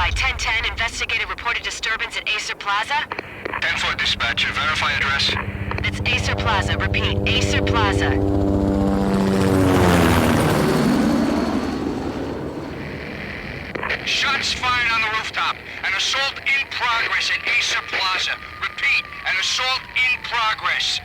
Verify 1010, investigated reported disturbance at Acer Plaza. 10-4 dispatcher, verify address. That's Acer Plaza, repeat, Acer Plaza. Shots fired on the rooftop. An assault in progress at Acer Plaza. Repeat, an assault in progress.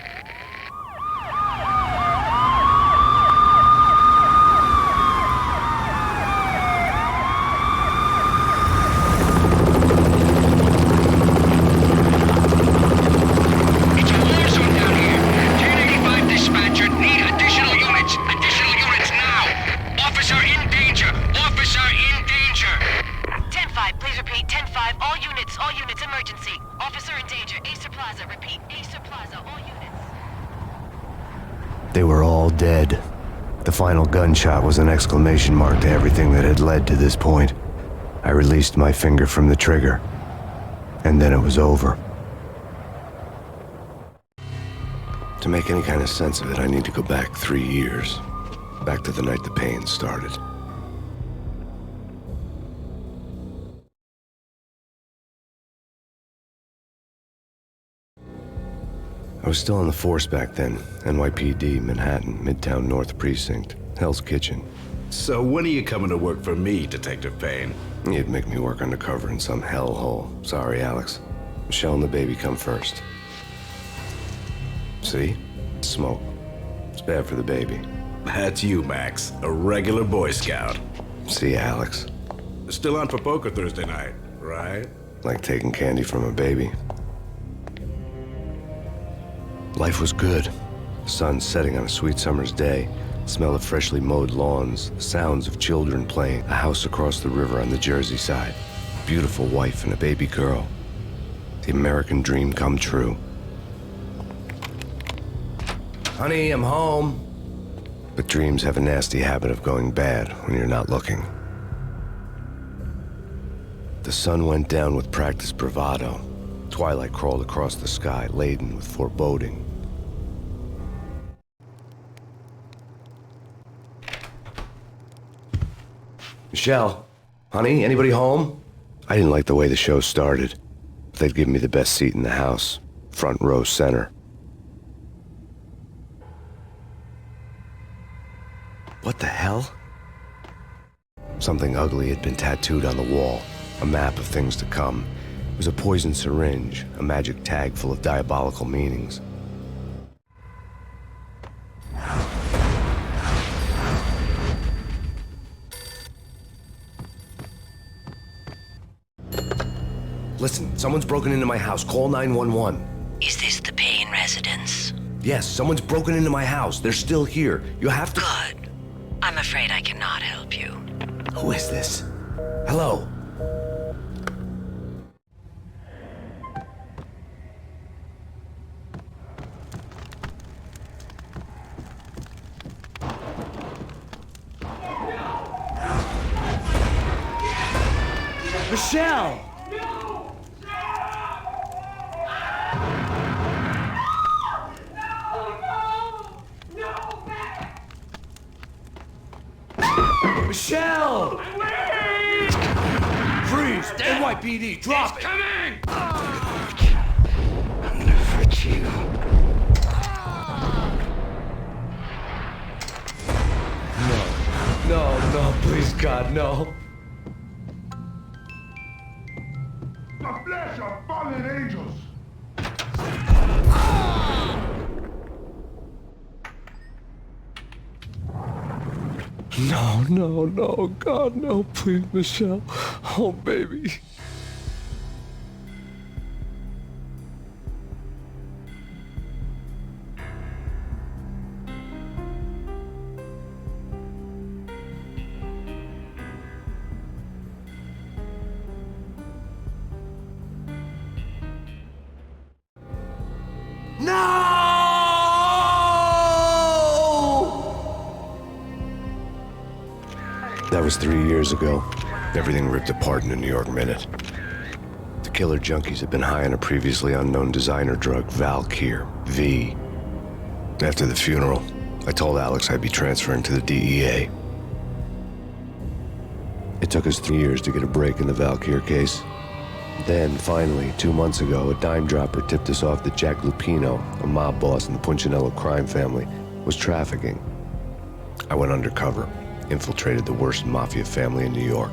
It's a war zone down here. 1085 dispatcher, need additional units. Additional units now. Officer in danger. Officer in danger. 10-5, please repeat, 10-5, all units, emergency. Officer in danger, Acer Plaza, repeat, Acer Plaza, all units. They were all dead. The final gunshot was an exclamation mark to everything that had led to this point. I released my finger from the trigger, and then it was over. To make any kind of sense of it, I need to go back 3 years. Back to the night the Payne started. I was still on the force back then. NYPD, Manhattan, Midtown North Precinct, Hell's Kitchen. So when are you coming to work for me, Detective Payne? You'd make me work undercover in some hellhole. Sorry, Alex. Michelle and the baby come first. See? Smoke. It's bad for the baby. That's you, Max. A regular Boy Scout. See, Alex. Still on for poker Thursday night, right? Like taking candy from a baby. Life was good. The sun setting on a sweet summer's day. The smell of freshly mowed lawns. The sounds of children playing. A house across the river on the Jersey side. Beautiful wife and a baby girl. The American dream come true. Honey, I'm home. But dreams have a nasty habit of going bad when you're not looking. The sun went down with practiced bravado. Twilight crawled across the sky, laden with foreboding. Michelle, honey, anybody home? I didn't like the way the show started. They'd given me the best seat in the house, front row center. What the hell? Something ugly had been tattooed on the wall, a map of things to come. It was a poison syringe, a magic tag full of diabolical meanings. Listen, someone's broken into my house. Call 911. Is this the Payne residence? Yes, someone's broken into my house. They're still here. You have to... Good. I'm afraid I cannot help you. Who is this? Hello? Michelle! Michelle! Wait! Freeze! NYPD, drop it! Coming! I'm gonna hurt you. No, please, God, no. The flesh of fallen angels. No, God, no, please, Michelle. Oh, baby. That was 3 years ago. Everything ripped apart in a New York minute. The killer junkies had been high on a previously unknown designer drug, Valkyr, V. After the funeral, I told Alex I'd be transferring to the DEA. It took us 3 years to get a break in the Valkyr case. Then, finally, 2 months ago, a dime dropper tipped us off that Jack Lupino, a mob boss in the Punchinello crime family, was trafficking. I went undercover, infiltrated the worst mafia family in New York.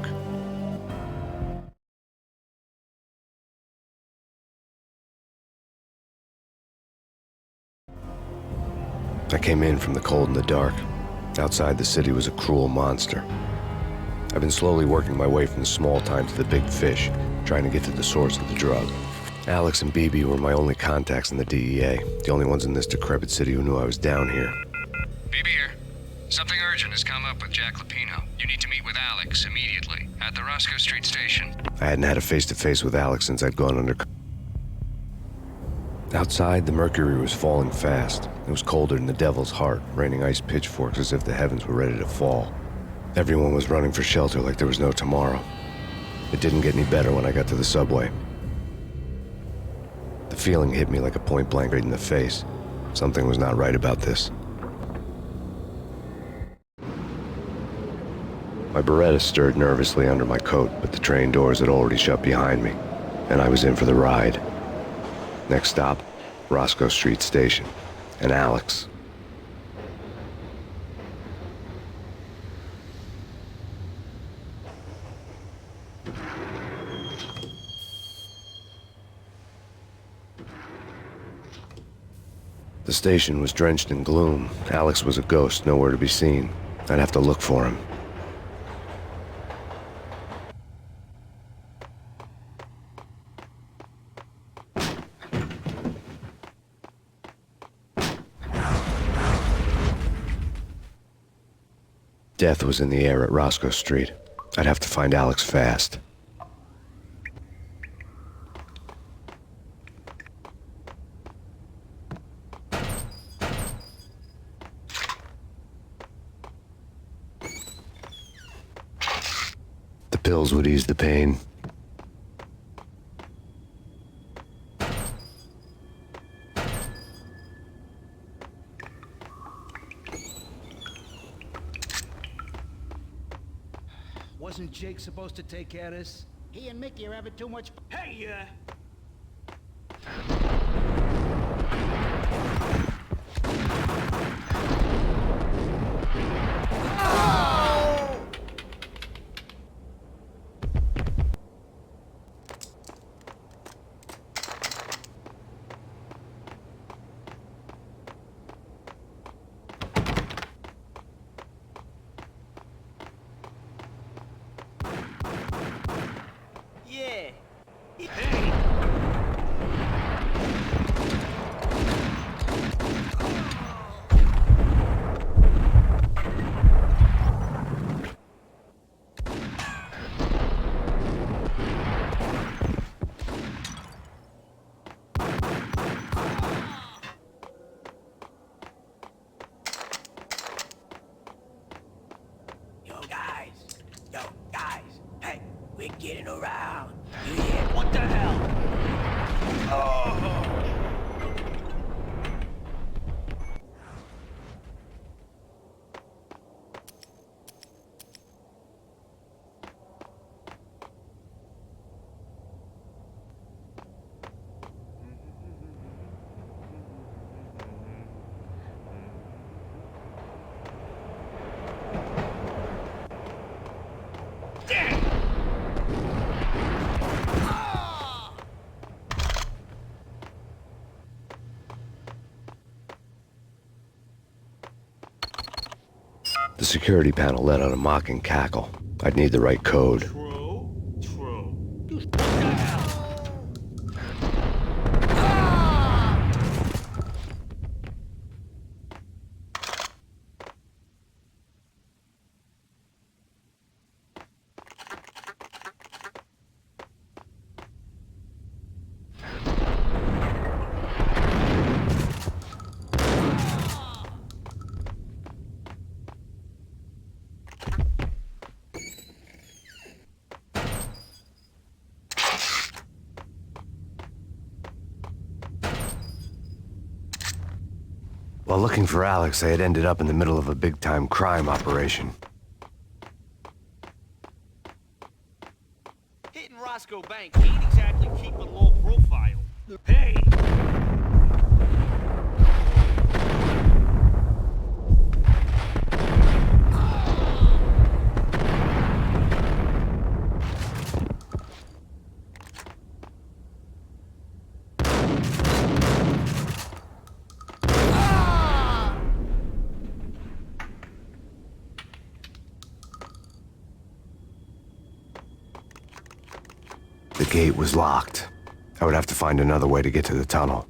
I came in from the cold and the dark. Outside, the city was a cruel monster. I've been slowly working my way from the small time to the big fish, trying to get to the source of the drug. Alex and BB were my only contacts in the DEA, the only ones in this decrepit city who knew I was down here. BB here. Something urgent has come up with Jack Lupino. You need to meet with Alex immediately at the Roscoe Street station. I hadn't had a face-to-face with Alex since I'd gone undercover. Outside, the mercury was falling fast. It was colder than the devil's heart, raining ice pitchforks as if the heavens were ready to fall. Everyone was running for shelter like there was no tomorrow. It didn't get any better when I got to the subway. The feeling hit me like a point-blank right in the face. Something was not right about this. My Beretta stirred nervously under my coat, but the train doors had already shut behind me, and I was in for the ride. Next stop, Roscoe Street Station, and Alex. The station was drenched in gloom. Alex was a ghost, nowhere to be seen. I'd have to look for him. Death was in the air at Roscoe Street. I'd have to find Alex fast. The pills would ease the pain. Wasn't Jake supposed to take care of this? He and Mickey are having too much. Hey, Yo, guys, hey, we're getting around. You hear? What the hell? Oh! The security panel let out a mocking cackle. I'd need the right code. True. While looking for Alex, I had ended up in the middle of a big-time crime operation. Hitting Roscoe Bank ain't exactly keeping low profile. Hey! The gate was locked. I would have to find another way to get to the tunnel.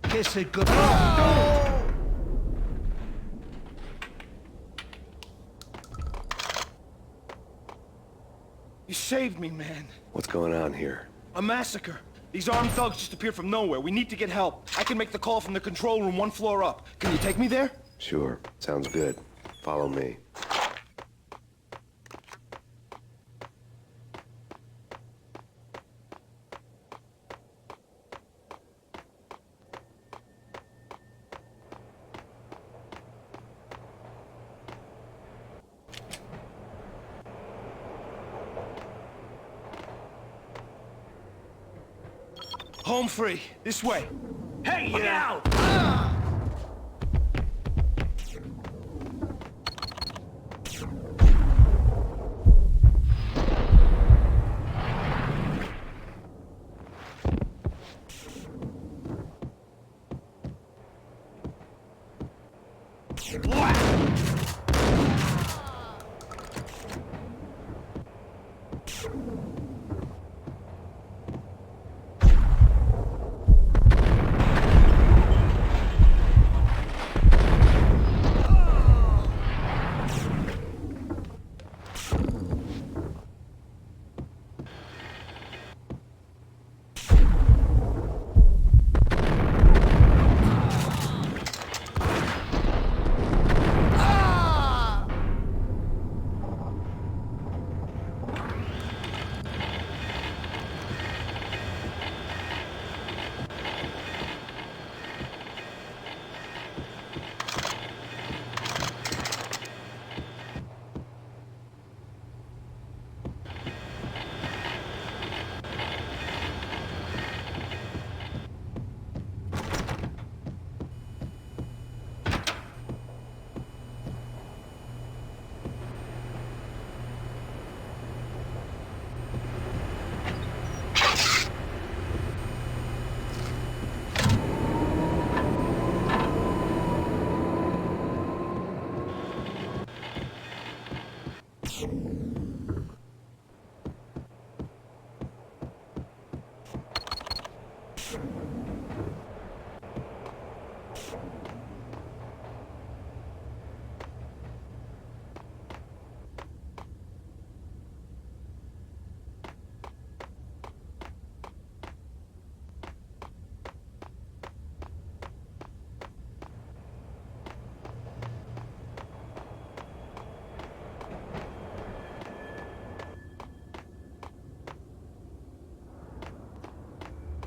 Kiss it goodbye. You saved me, man. What's going on here? A massacre. These armed thugs just appeared from nowhere. We need to get help. I can make the call from the control room 1 floor up. Can you take me there? Sure, sounds good. Follow me. Home free. This way. Hey, look out!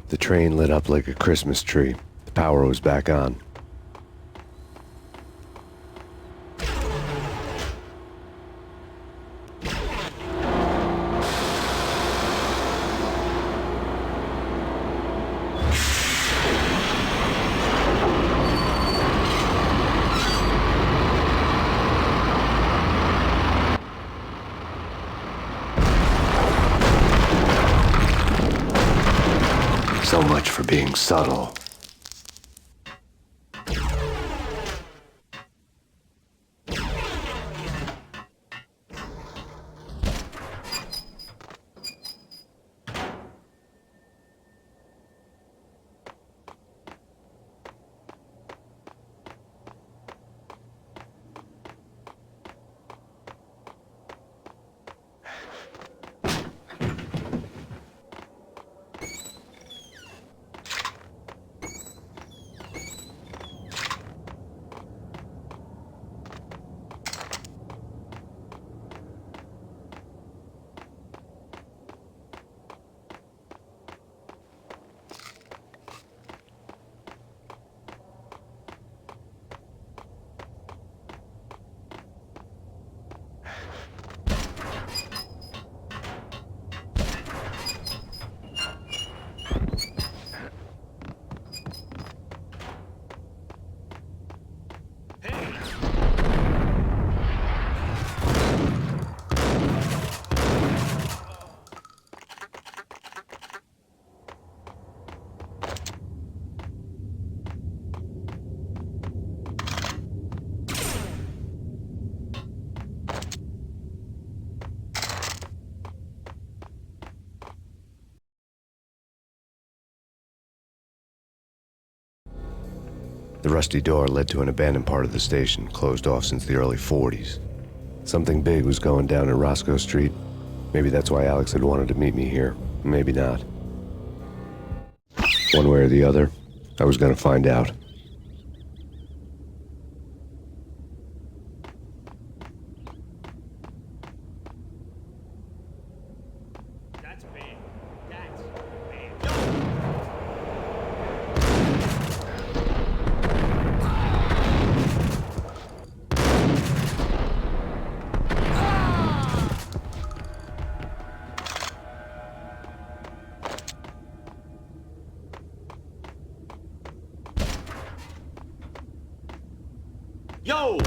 The train lit up like a Christmas tree. The power was back on. So much for being subtle. The rusty door led to an abandoned part of the station, closed off since the early 40s. Something big was going down at Roscoe Street. Maybe that's why Alex had wanted to meet me here. Maybe not. One way or the other, I was gonna find out. That's Payne. That's Payne. Yo!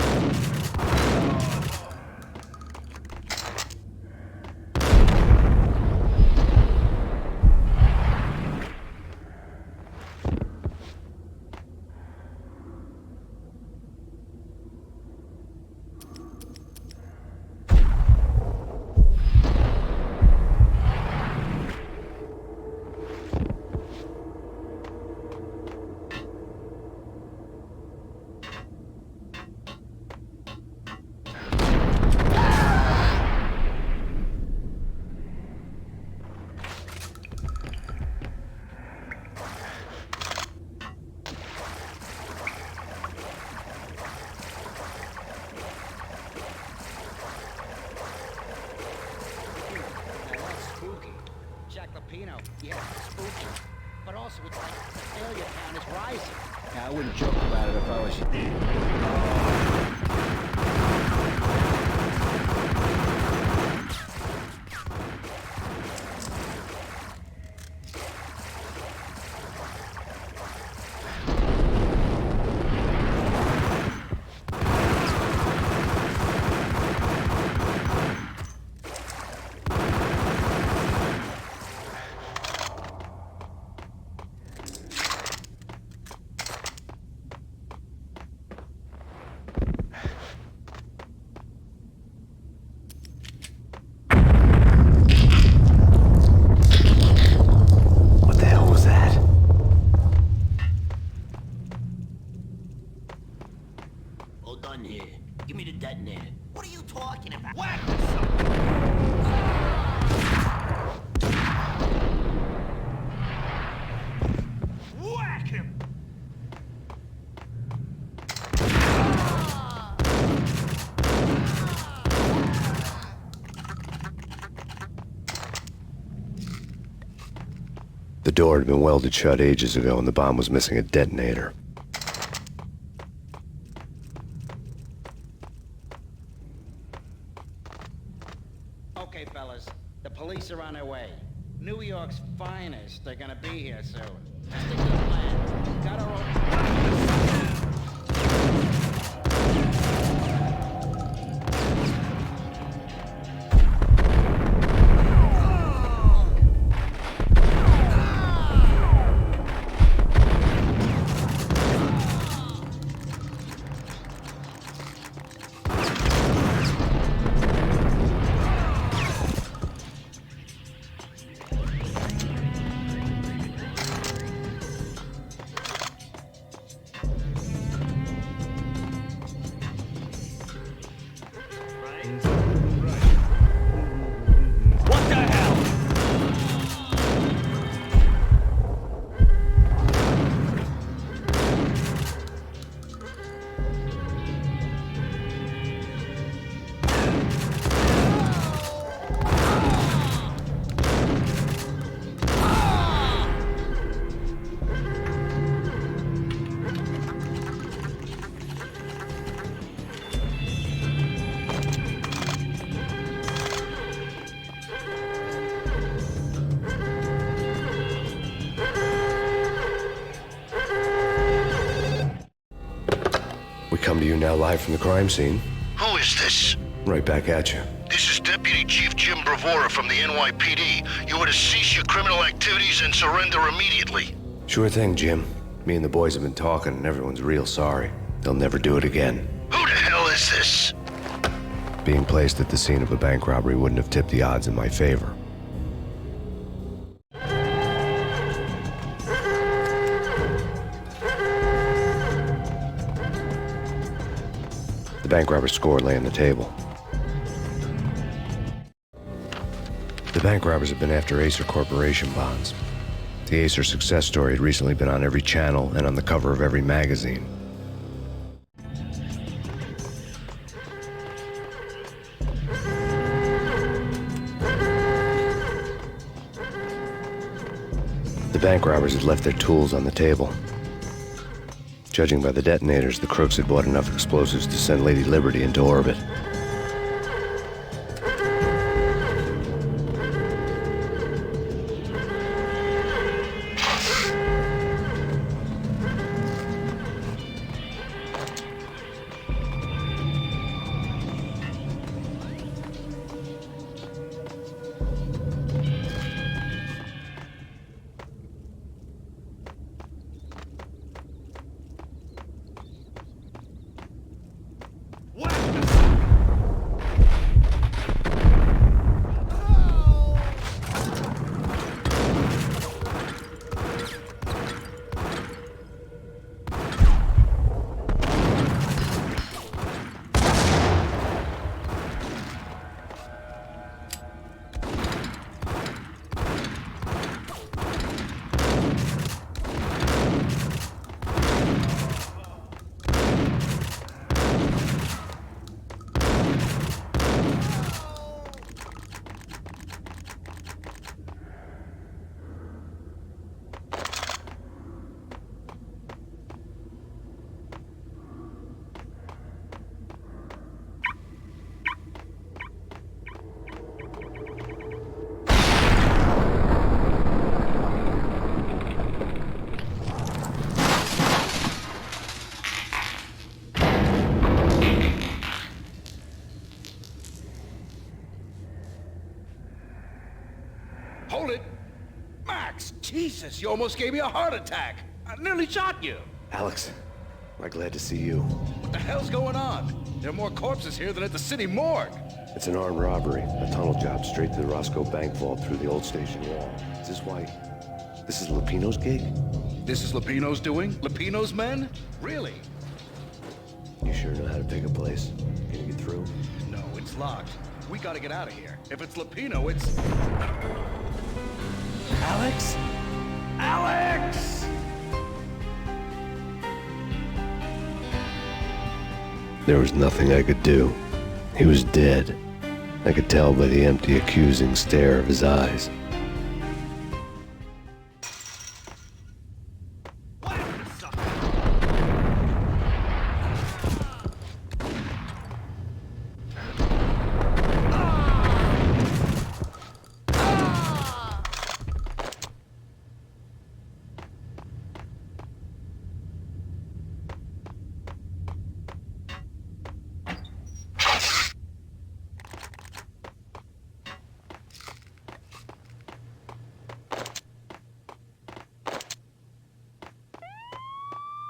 Yeah, spooky. But also, it's like the failure count is rising. Yeah, I wouldn't joke about it if I was done here. Give me the detonator. What are you talking about? Whack this sucker! Whack him! The door had been welded shut ages ago and the bomb was missing a detonator. Okay, fellas. The police are on their way. New York's finest. They're gonna be here soon. Stick to the plan. Got our own... What the hell? We come to you now live from the crime scene. Who is this? Right back at you. This is Deputy Chief Jim Bravura from the NYPD. You are to cease your criminal activities and surrender immediately. Sure thing, Jim. Me and the boys have been talking and everyone's real sorry. They'll never do it again. Who the hell is this? Being placed at the scene of a bank robbery wouldn't have tipped the odds in my favor. bank robber's score lay on the table. The bank robbers had been after Acer Corporation bonds. The Acer success story had recently been on every channel and on the cover of every magazine. The bank robbers had left their tools on the table. Judging by the detonators, the crooks had bought enough explosives to send Lady Liberty into orbit. Hold it! Max, Jesus, you almost gave me a heart attack. I nearly shot you. Alex, I'm glad to see you. What the hell's going on? There are more corpses here than at the city morgue. It's an armed robbery, a tunnel job straight to the Roscoe Bank vault through the old station wall. Is this why... this is Lupino's gig? This is Lupino's doing? Lupino's men? Really? You sure know how to pick a place? Can you get through? No, it's locked. We gotta get out of here. If it's Lupino, it's... Alex? Alex! There was nothing I could do. He was dead. I could tell by the empty, accusing stare of his eyes.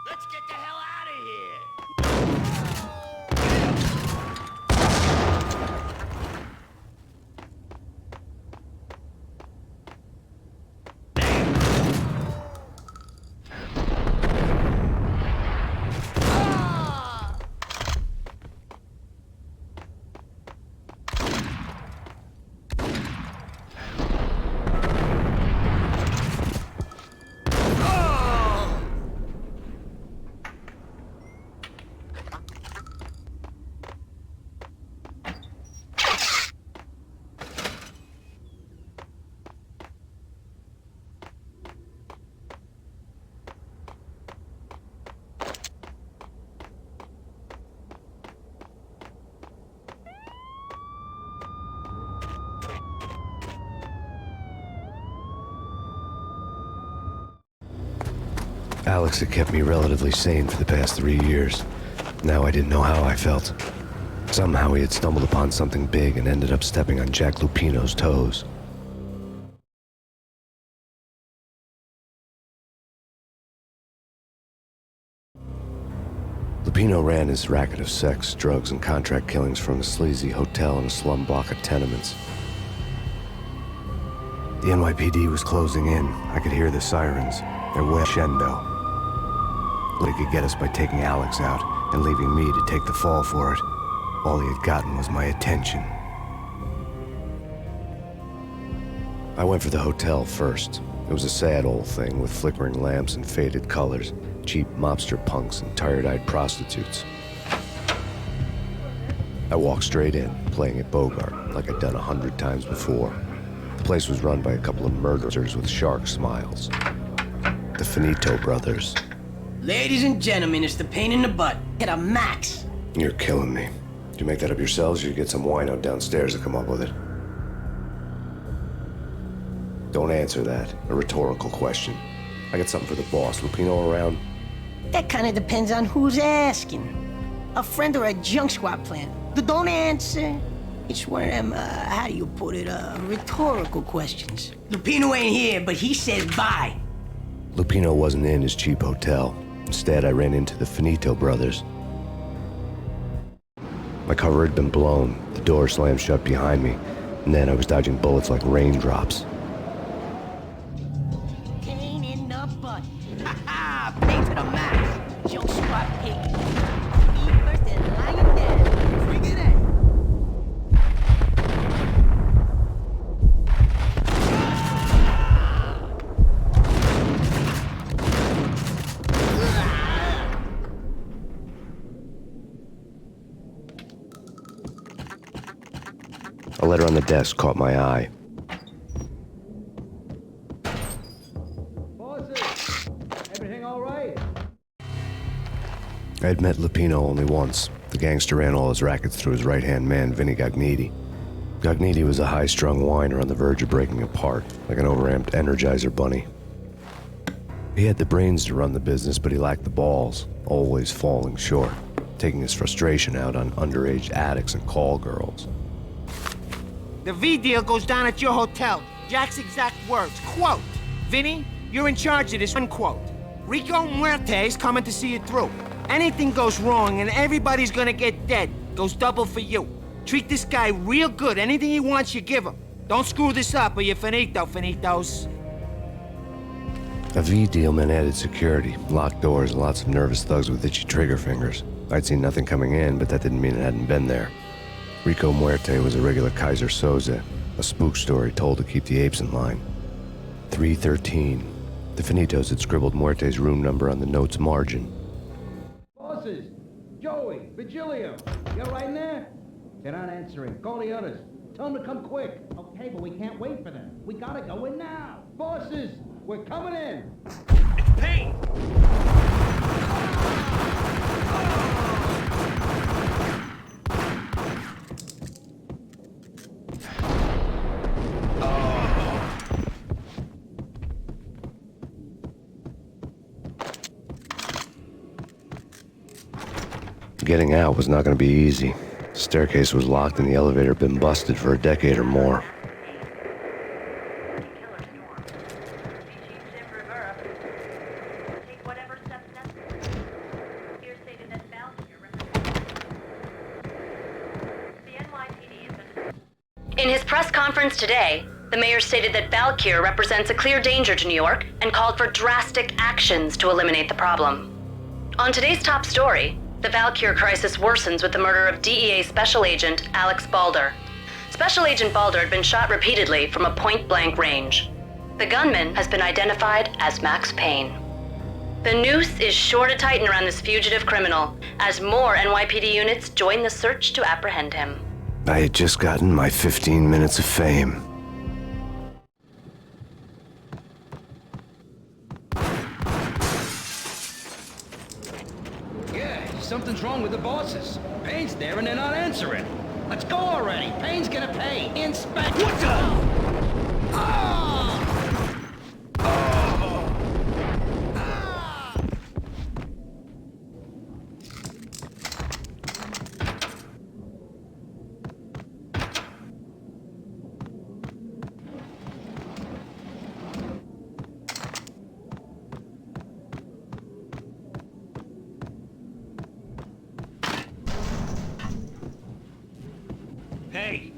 Let's get the hell out of here! Alex had kept me relatively sane for the past 3 years. Now I didn't know how I felt. Somehow he had stumbled upon something big and ended up stepping on Jack Lupino's toes. Lupino ran his racket of sex, drugs, and contract killings from a sleazy hotel in a slum block of tenements. The NYPD was closing in. I could hear the sirens. They're crescendo. They could get us by taking Alex out, and leaving me to take the fall for it. All he had gotten was my attention. I went for the hotel first. It was a sad old thing with flickering lamps and faded colors, cheap mobster punks and tired-eyed prostitutes. I walked straight in, playing at Bogart, like I'd done 100 times before. The place was run by a couple of murderers with shark smiles. The Finito brothers. Ladies and gentlemen, it's the pain in the butt. Hit a max. You're killing me. Did you make that up yourselves, or you get some wino downstairs to come up with it? Don't answer that. A rhetorical question. I got something for the boss. Lupino around? That kind of depends on who's asking. A friend or a junk squad plan. Don't answer. It's one of them, how do you put it, rhetorical questions. Lupino ain't here, but he says bye. Lupino wasn't in his cheap hotel. Instead, I ran into the Finito brothers. My cover had been blown. The door slammed shut behind me, and then I was dodging bullets like raindrops. Pain in the butt. Ha ha! Pay to the max. Junk squad pig. Me first and lying down. Bring it in. A letter on the desk caught my eye. Bosses, everything all right? I had met Lupino only once. The gangster ran all his rackets through his right-hand man, Vinny Gagniti. Gagniti was a high-strung whiner on the verge of breaking apart, like an overamped Energizer bunny. He had the brains to run the business, but he lacked the balls, always falling short, taking his frustration out on underage addicts and call girls. The V deal goes down at your hotel. Jack's exact words, quote, Vinny, you're in charge of this, unquote. Rico Muerte's coming to see it through. Anything goes wrong and everybody's gonna get dead. Goes double for you. Treat this guy real good. Anything he wants, you give him. Don't screw this up or you're finito, finitos. A V deal meant added security, locked doors, and lots of nervous thugs with itchy trigger fingers. I'd seen nothing coming in, but that didn't mean it hadn't been there. Rico Muerte was a regular Kaiser Soze, a spook story told to keep the apes in line. 313. The Finitos had scribbled Muerte's room number on the note's margin. Bosses, Joey, Virgilio, you right in there? They're not answering. Call the others. Tell them to come quick. Okay, but we can't wait for them. We gotta go in now. Bosses, we're coming in. It's Payne! Getting out was not going to be easy. The staircase was locked and the elevator had been busted for a decade or more. In his press conference today, the mayor stated that Valkyr represents a clear danger to New York and called for drastic actions to eliminate the problem. On today's top story, the Valkyr crisis worsens with the murder of DEA Special Agent Alex Balder. Special Agent Balder had been shot repeatedly from a point-blank range. The gunman has been identified as Max Payne. The noose is sure to tighten around this fugitive criminal as more NYPD units join the search to apprehend him. I had just gotten my 15 minutes of fame. Something's wrong with the bosses. Payne's there and they're not answering. Let's go already. Payne's gonna pay. Inspect. What the? Hey!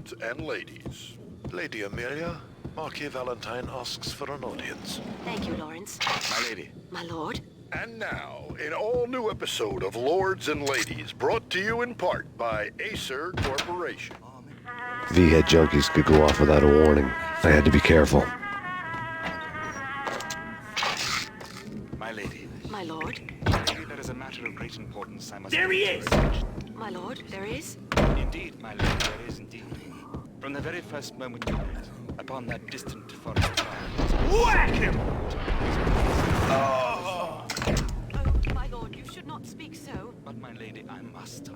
lords and ladies. Lady Amelia, Marquis Valentine asks for an audience. Thank you, Lawrence. My lady. My lord. And now, an all-new episode of Lords and Ladies, brought to you in part by Acer Corporation. V-head junkies could go off without a warning. I had to be careful. My lady. My lord. Lady, there is a matter of great importance I must... There he is! My lord, there is? Indeed, my lady, there is indeed. From the very first moment you met, upon that distant forest path... Whack him! Oh, my lord, you should not speak so. But my lady, I must.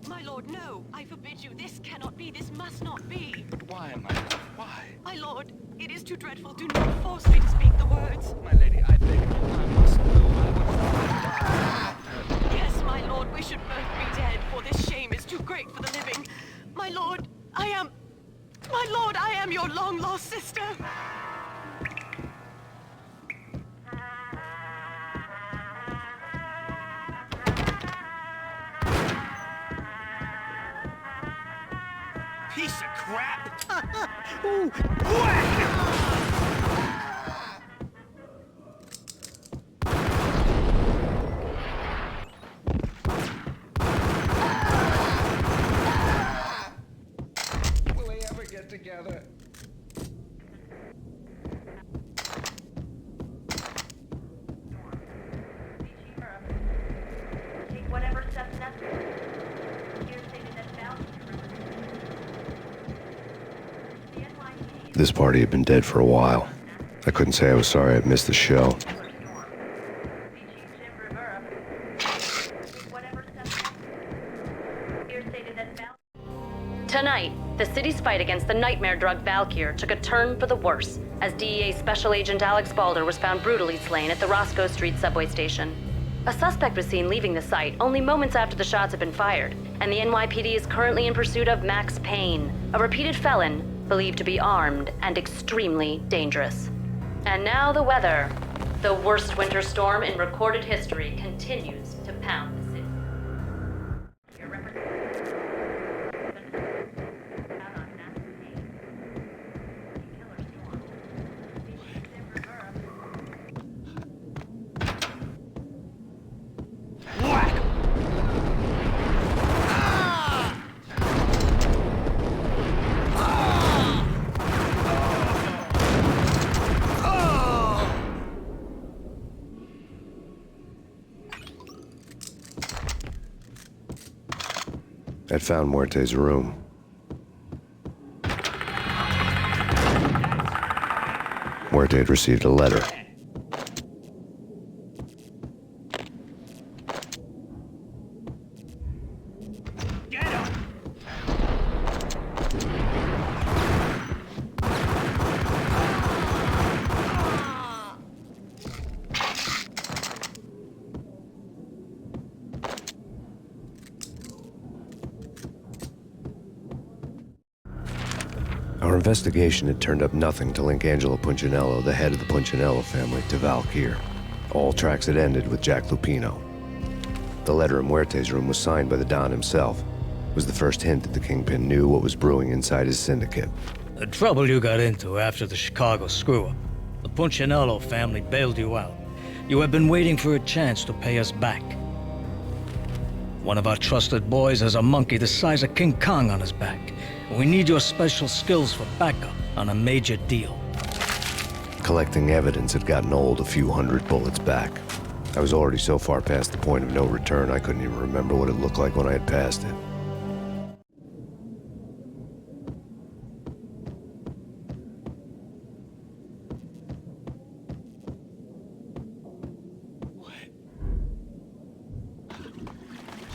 My lord, no. I forbid you. This cannot be. This must not be. But why, my lord, why? My lord, it is too dreadful. Do not force me to speak the words. My lady, I beg you, I must know. I would... Yes, my lord, we should both be dead, for this shame is too great for the living. My lord, I am your long-lost sister. Piece of crap! Ooh, whack him! Will they ever get together? Take whatever steps necessary. Here stated that This party had been dead for a while. I couldn't say I was sorry I'd missed the show. Tonight, the city's fight against the nightmare drug Valkyr took a turn for the worse as DEA Special Agent Alex Balder was found brutally slain at the Roscoe Street subway station. A suspect was seen leaving the site only moments after the shots had been fired, and the NYPD is currently in pursuit of Max Payne, a repeated felon believed to be armed and extremely dangerous. And now the weather. The worst winter storm in recorded history continues to pound the city. I'd found Muerte's room. Muerte had received a letter. Our investigation had turned up nothing to link Angelo Punchinello, the head of the Punchinello family, to Valkyr. All tracks had ended with Jack Lupino. The letter in Muerte's room was signed by the Don himself. It was the first hint that the Kingpin knew what was brewing inside his syndicate. The trouble you got into after the Chicago screw-up. The Punchinello family bailed you out. You have been waiting for a chance to pay us back. One of our trusted boys has a monkey the size of King Kong on his back. We need your special skills for backup on a major deal. Collecting evidence had gotten old a few hundred bullets back. I was already so far past the point of no return I couldn't even remember what it looked like when I had passed it.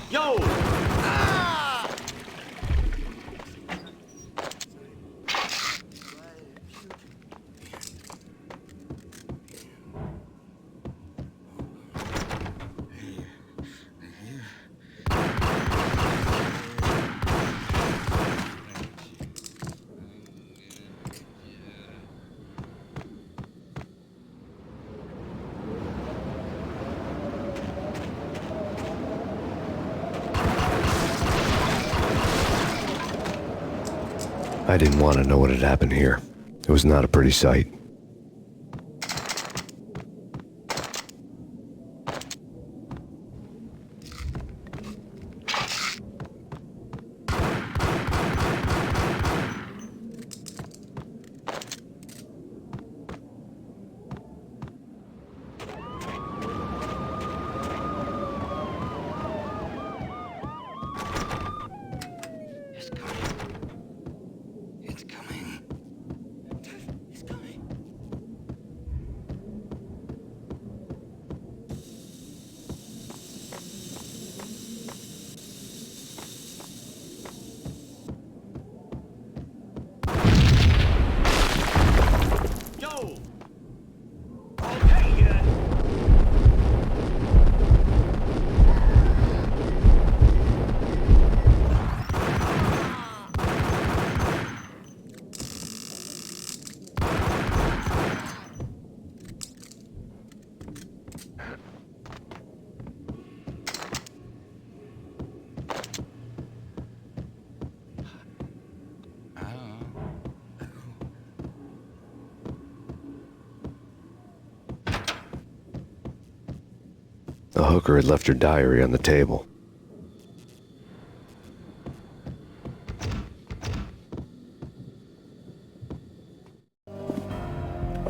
Yo! I didn't want to know what had happened here. It was not a pretty sight. The hooker had left her diary on the table.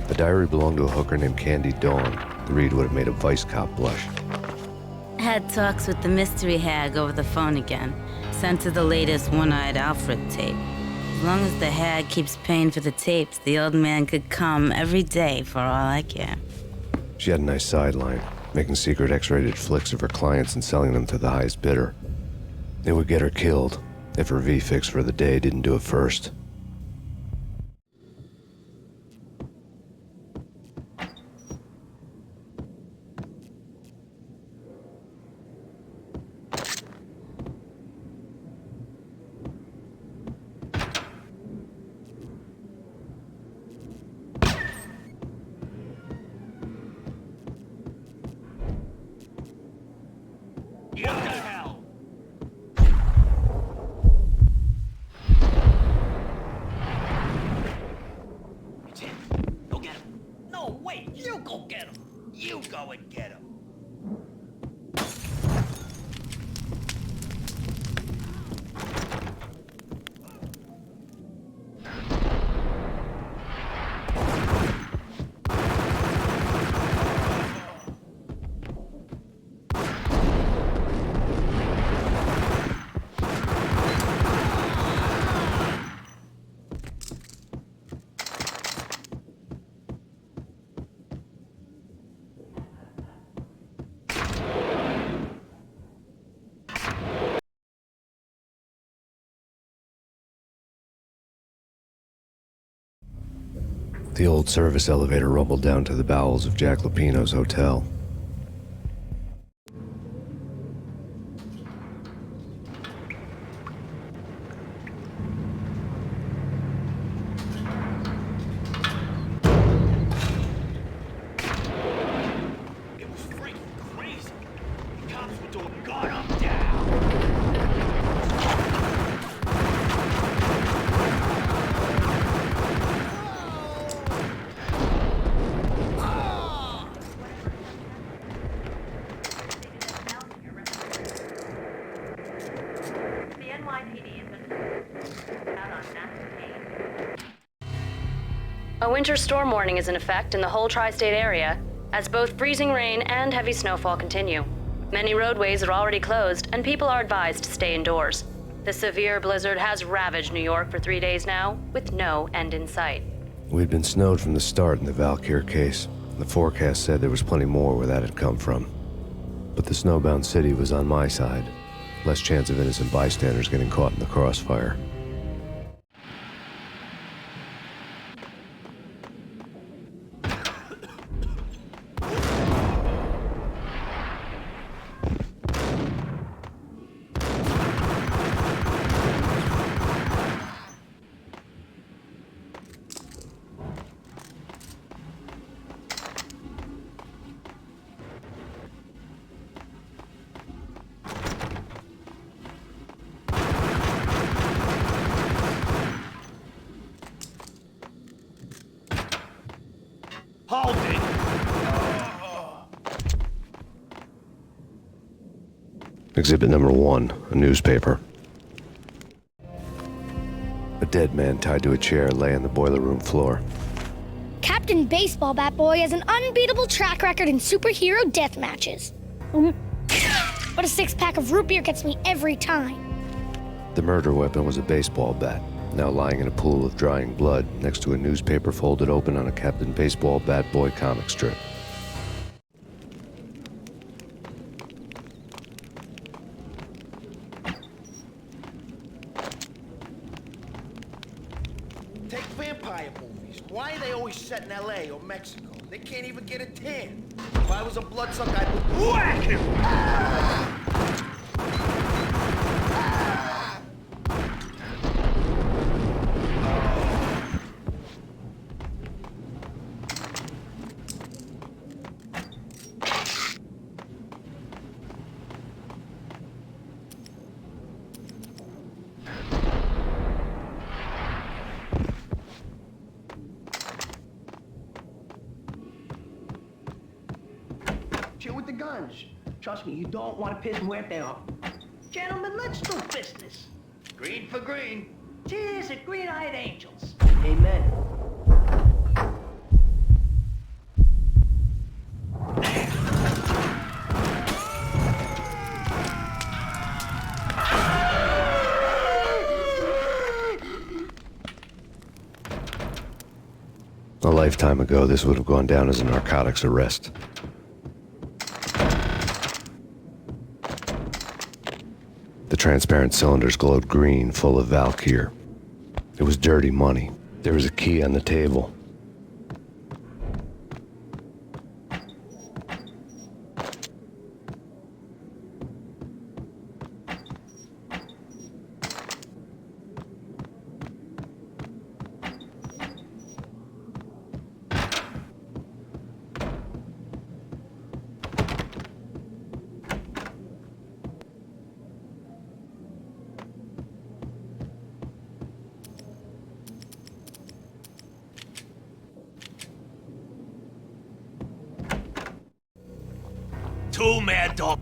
The diary belonged to a hooker named Candy Dawn. The read would have made a vice cop blush. Had talks with the mystery hag over the phone again. Sent to the latest One-Eyed Alfred tape. As long as the hag keeps paying for the tapes, the old man could come every day for all I care. She had a nice sideline, making secret X-rated flicks of her clients and selling them to the highest bidder. It would get her killed if her V-fix for the day didn't do it first. The old service elevator rumbled down to the bowels of Jack Lupino's hotel. A winter storm warning is in effect in the whole tri-state area, as both freezing rain and heavy snowfall continue. Many roadways are already closed, and people are advised to stay indoors. The severe blizzard has ravaged New York for 3 days now, with no end in sight. We'd been snowed from the start in the Valkyr case. The forecast said there was plenty more where that had come from. But the snowbound city was on my side. Less chance of innocent bystanders getting caught in the crossfire. Hold it! Exhibit number 1, a newspaper. A dead man tied to a chair lay on the boiler room floor. Captain Baseball Bat Boy has an unbeatable track record in superhero death matches. But a 6-pack of root beer gets me every time. The murder weapon was a baseball bat, now lying in a pool of drying blood next to a newspaper folded open on a Captain Baseball Bat Boy comic strip. Take vampire movies. Why are they always set in LA or Mexico? They can't even get a tan. If I was a bloodsucker, I would whack him! Chill with the guns. Trust me, you don't want to piss Muerte off. Gentlemen, let's do business. Green for green. Cheers at green-eyed angels. Amen. A lifetime ago, this would have gone down as a narcotics arrest. The transparent cylinders glowed green, full of Valkyr. It was dirty money. There was a key on the table. Two mad dog.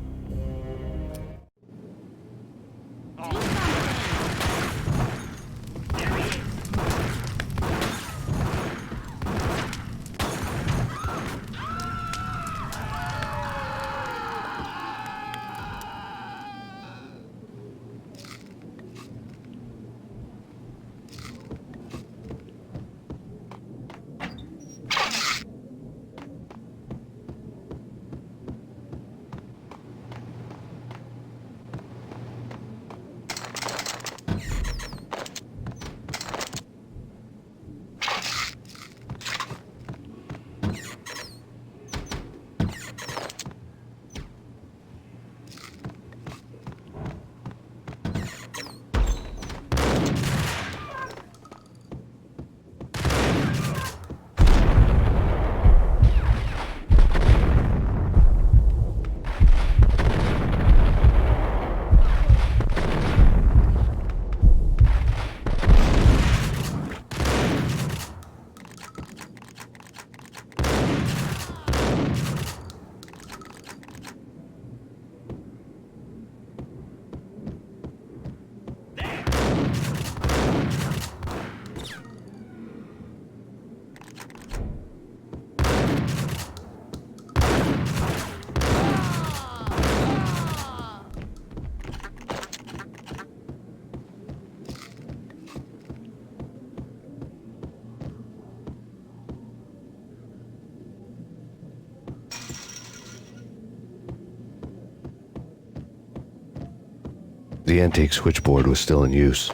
The antique switchboard was still in use.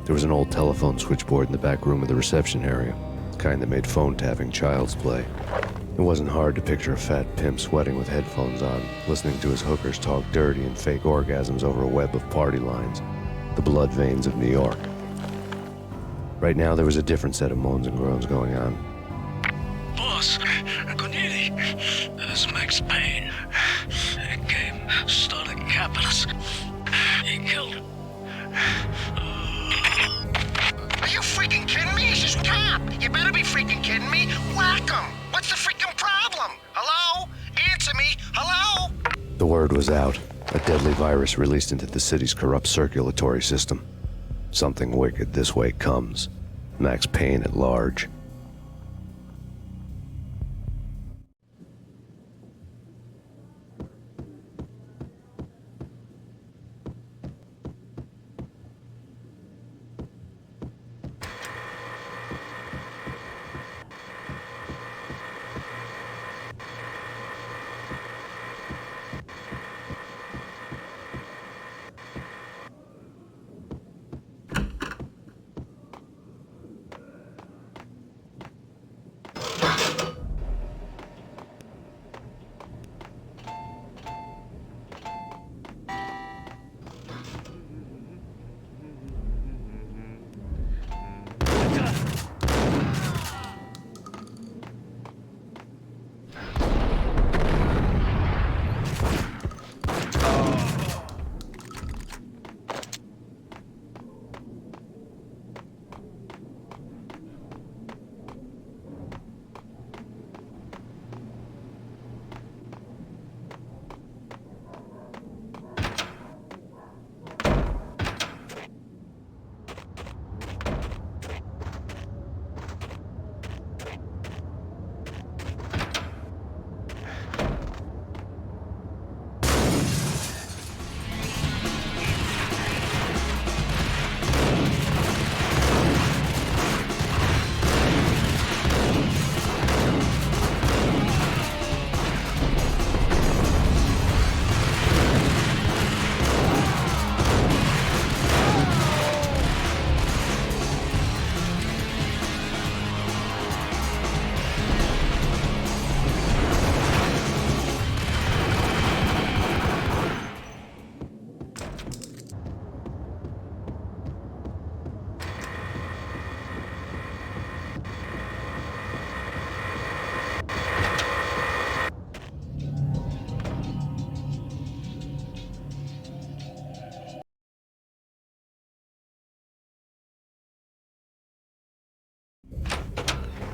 There was an old telephone switchboard in the back room of the reception area, the kind that made phone tapping child's play. It wasn't hard to picture a fat pimp sweating with headphones on, listening to his hookers talk dirty and fake orgasms over a web of party lines, the blood veins of New York. Right now, there was a different set of moans and groans going on. Boss, Cornelia, this Max Payne. He came, started capping us. He killed him. Are you freaking kidding me? He's just cop. You better be freaking kidding me. Whack him. What's the freaking problem? Hello? Answer me. Hello? The word was out. A deadly virus released into the city's corrupt circulatory system. Something wicked this way comes. Max Payne at large.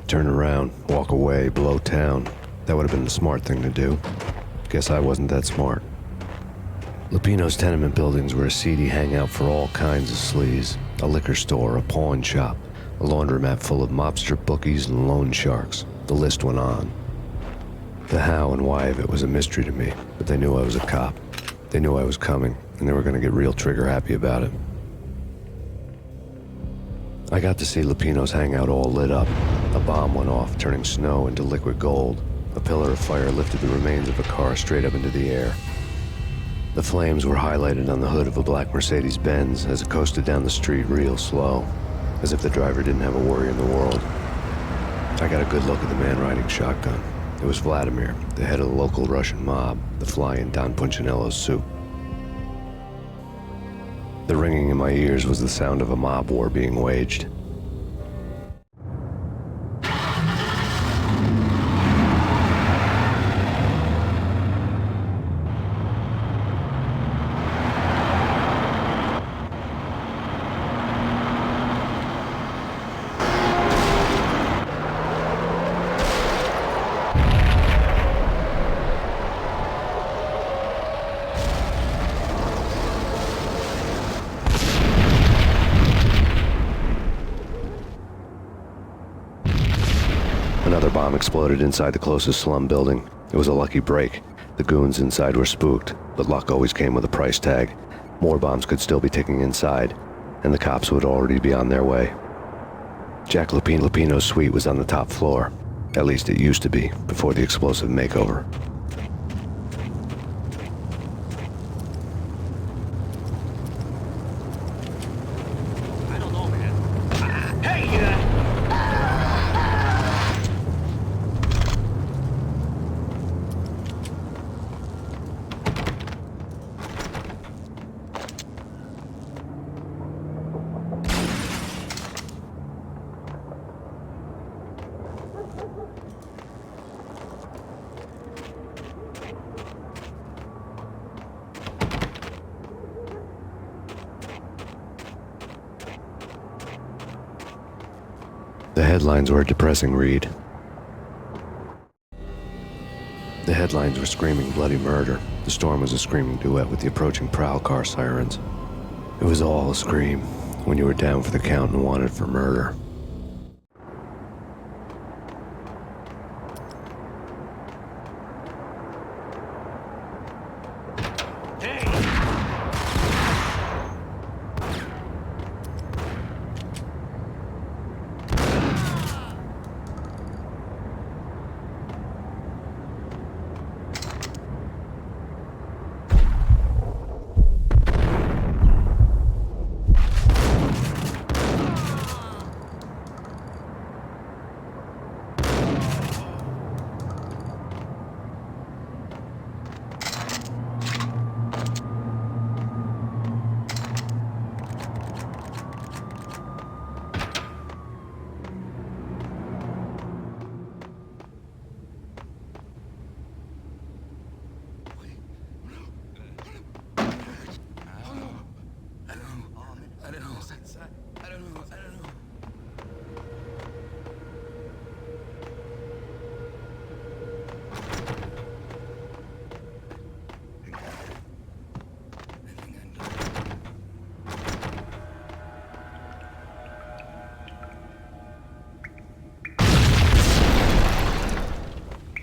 Turn around, walk away, blow town. That would have been the smart thing to do. Guess I wasn't that smart. Lupino's tenement buildings were a seedy hangout for all kinds of sleaze. A liquor store, a pawn shop, a laundromat full of mobster bookies and loan sharks. The list went on. The how and why of it was a mystery to me, but they knew I was a cop. They knew I was coming, and they were going to get real trigger-happy about it. I got to see Lupino's hangout all lit up. A bomb went off, turning snow into liquid gold. A pillar of fire lifted the remains of a car straight up into the air. The flames were highlighted on the hood of a black Mercedes-Benz as it coasted down the street real slow, as if the driver didn't have a worry in the world. I got a good look at the man riding shotgun. It was Vladimir, the head of the local Russian mob, the fly in Don Punchinello's soup. The ringing in my ears was the sound of a mob war being waged. Another bomb exploded inside the closest slum building. It was a lucky break. The goons inside were spooked, but luck always came with a price tag. More bombs could still be ticking inside, and the cops would already be on their way. Jack Lupino's suite was on the top floor. At least it used to be, before the explosive makeover. headlines were a depressing read. The headlines were screaming bloody murder. The storm was a screaming duet with the approaching prowl car sirens. It was all a scream when you were down for the count and wanted for murder.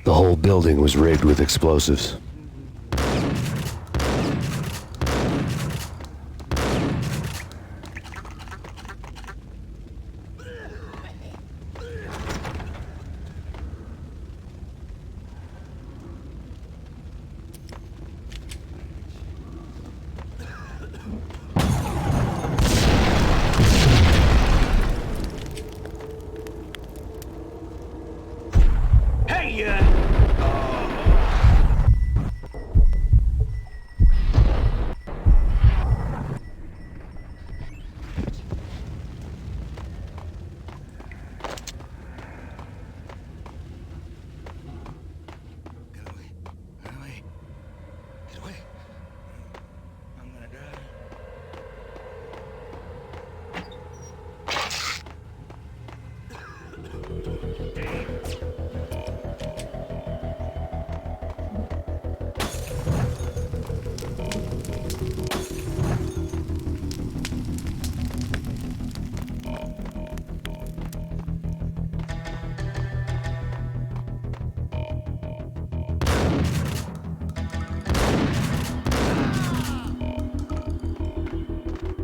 The whole building was rigged with explosives.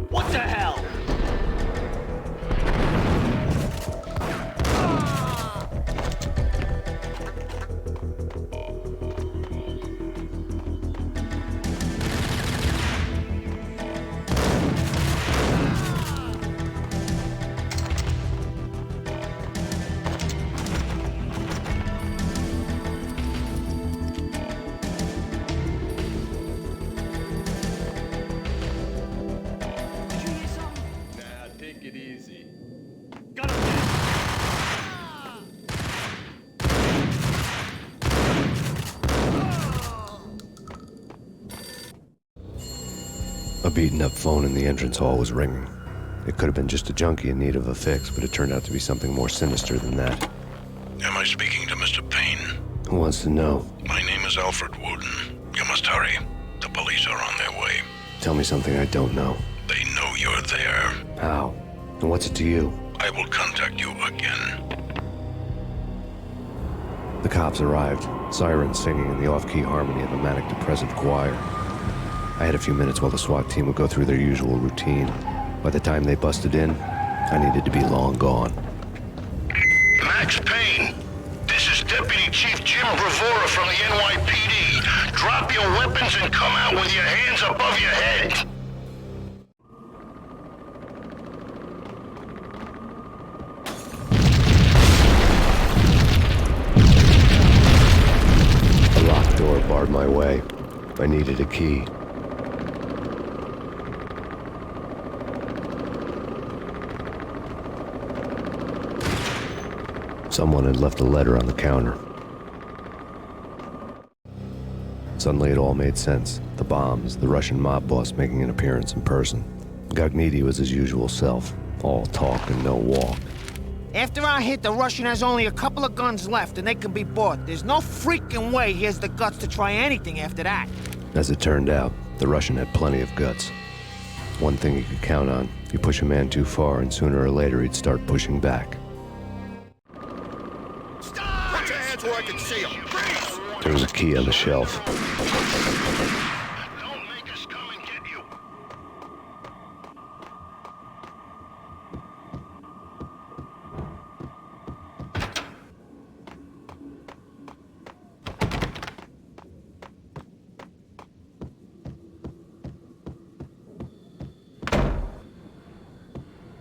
What the hell? A beaten-up phone in the entrance hall was ringing. It could have been just a junkie in need of a fix, but it turned out to be something more sinister than that. Am I speaking to Mr. Payne? Who wants to know? My name is Alfred Wooden. You must hurry. The police are on their way. Tell me something I don't know. They know you're there. How? And what's it to you? I will contact you again. The cops arrived, sirens singing in the off-key harmony of a manic-depressive choir. I had a few minutes while the SWAT team would go through their usual routine. By the time they busted in, I needed to be long gone. Max Payne, this is Deputy Chief Jim Bravura from the NYPD. Drop your weapons and come out with your hands above your head. A locked door barred my way. I needed a key. Someone had left a letter on the counter. Suddenly it all made sense. The bombs, the Russian mob boss making an appearance in person. Gagniti was his usual self, all talk and no walk. After our hit, the Russian has only a couple of guns left, and they can be bought. There's no freaking way he has the guts to try anything after that. As it turned out, the Russian had plenty of guts. One thing you could count on, you push a man too far and sooner or later he'd start pushing back. Stop! Put your hands where I can see them. Freeze! There was a key on the shelf. Don't make us come and get you.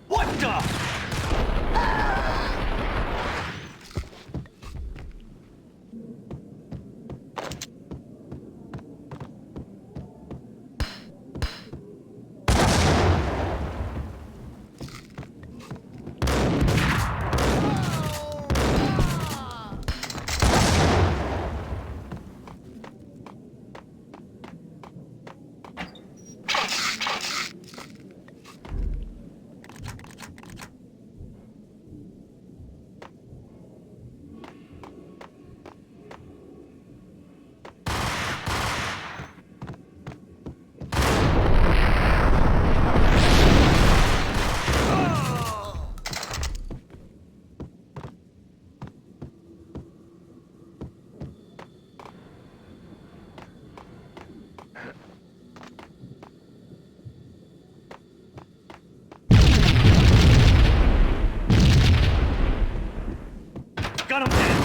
What the? Got him dead.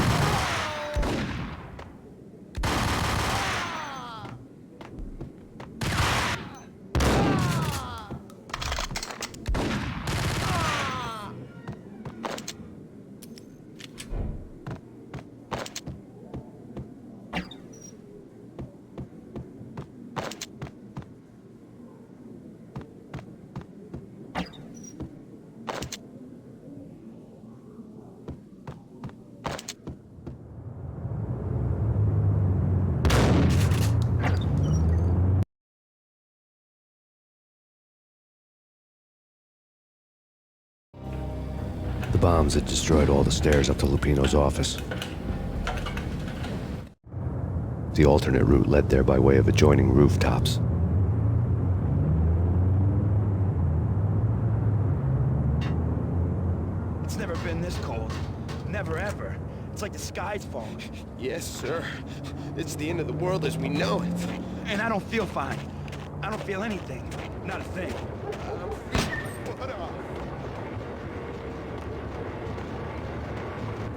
The bombs had destroyed all the stairs up to Lupino's office. The alternate route led there by way of adjoining rooftops. It's never been this cold. Never ever. It's like the sky's falling. Yes, sir. It's the end of the world as we know it. And I don't feel fine. I don't feel anything. Not a thing.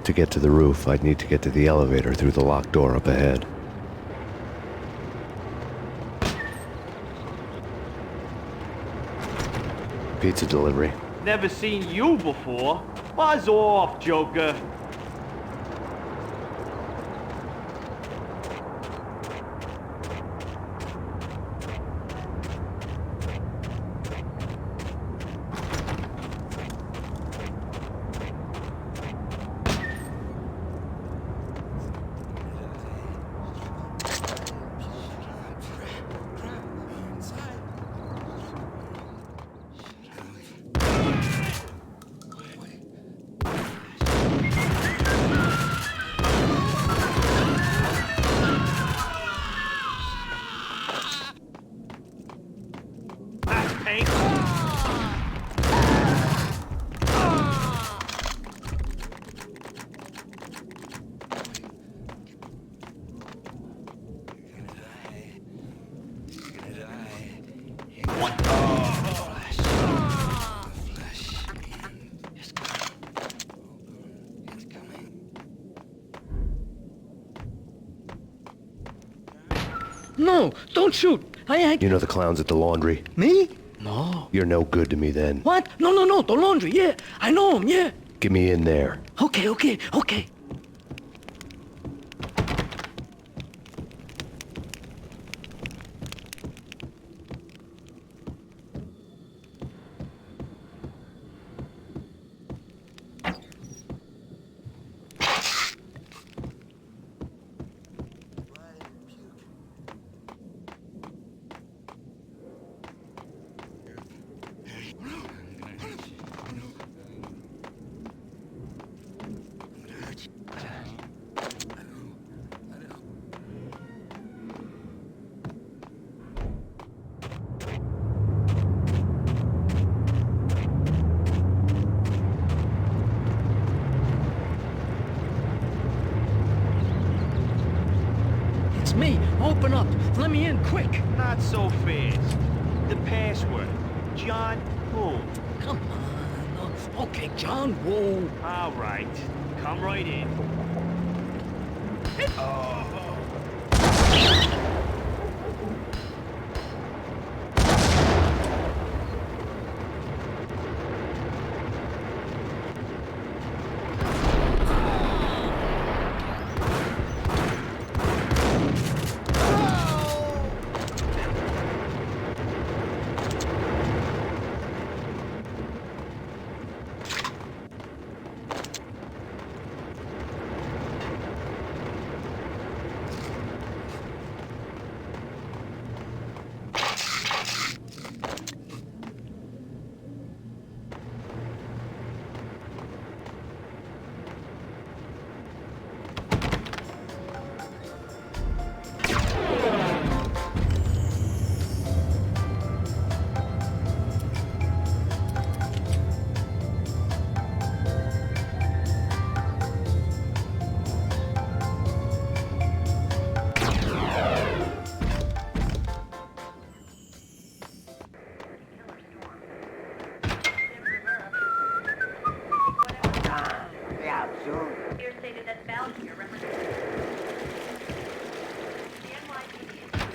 To get to the roof, I'd need to get to the elevator through the locked door up ahead. Pizza delivery. Never seen you before. Buzz off, Joker. Payne. No, don't shoot. You know the clowns at the laundry? Me? No. You're no good to me then. What? No, the laundry, yeah. I know him, yeah. Get me in there. Okay. me in, quick! Not so fast. The password. John Woo. Come on. Okay, John Woo. All right. Come right in.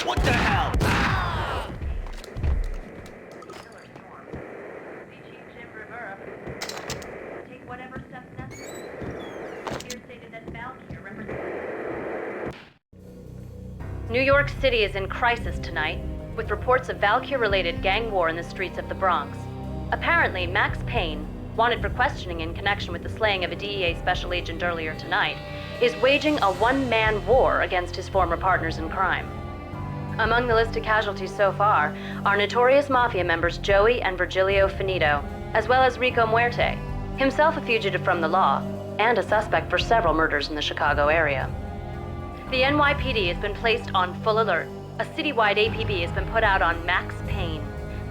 What the hell? New York City is in crisis tonight, with reports of Valkyr-related gang war in the streets of the Bronx. Apparently, Max Payne, wanted for questioning in connection with the slaying of a DEA special agent earlier tonight, is waging a one-man war against his former partners in crime. Among the listed casualties so far are notorious mafia members Joey and Virgilio Finito, as well as Rico Muerte, himself a fugitive from the law, and a suspect for several murders in the Chicago area. The NYPD has been placed on full alert. A citywide APB has been put out on Max Payne.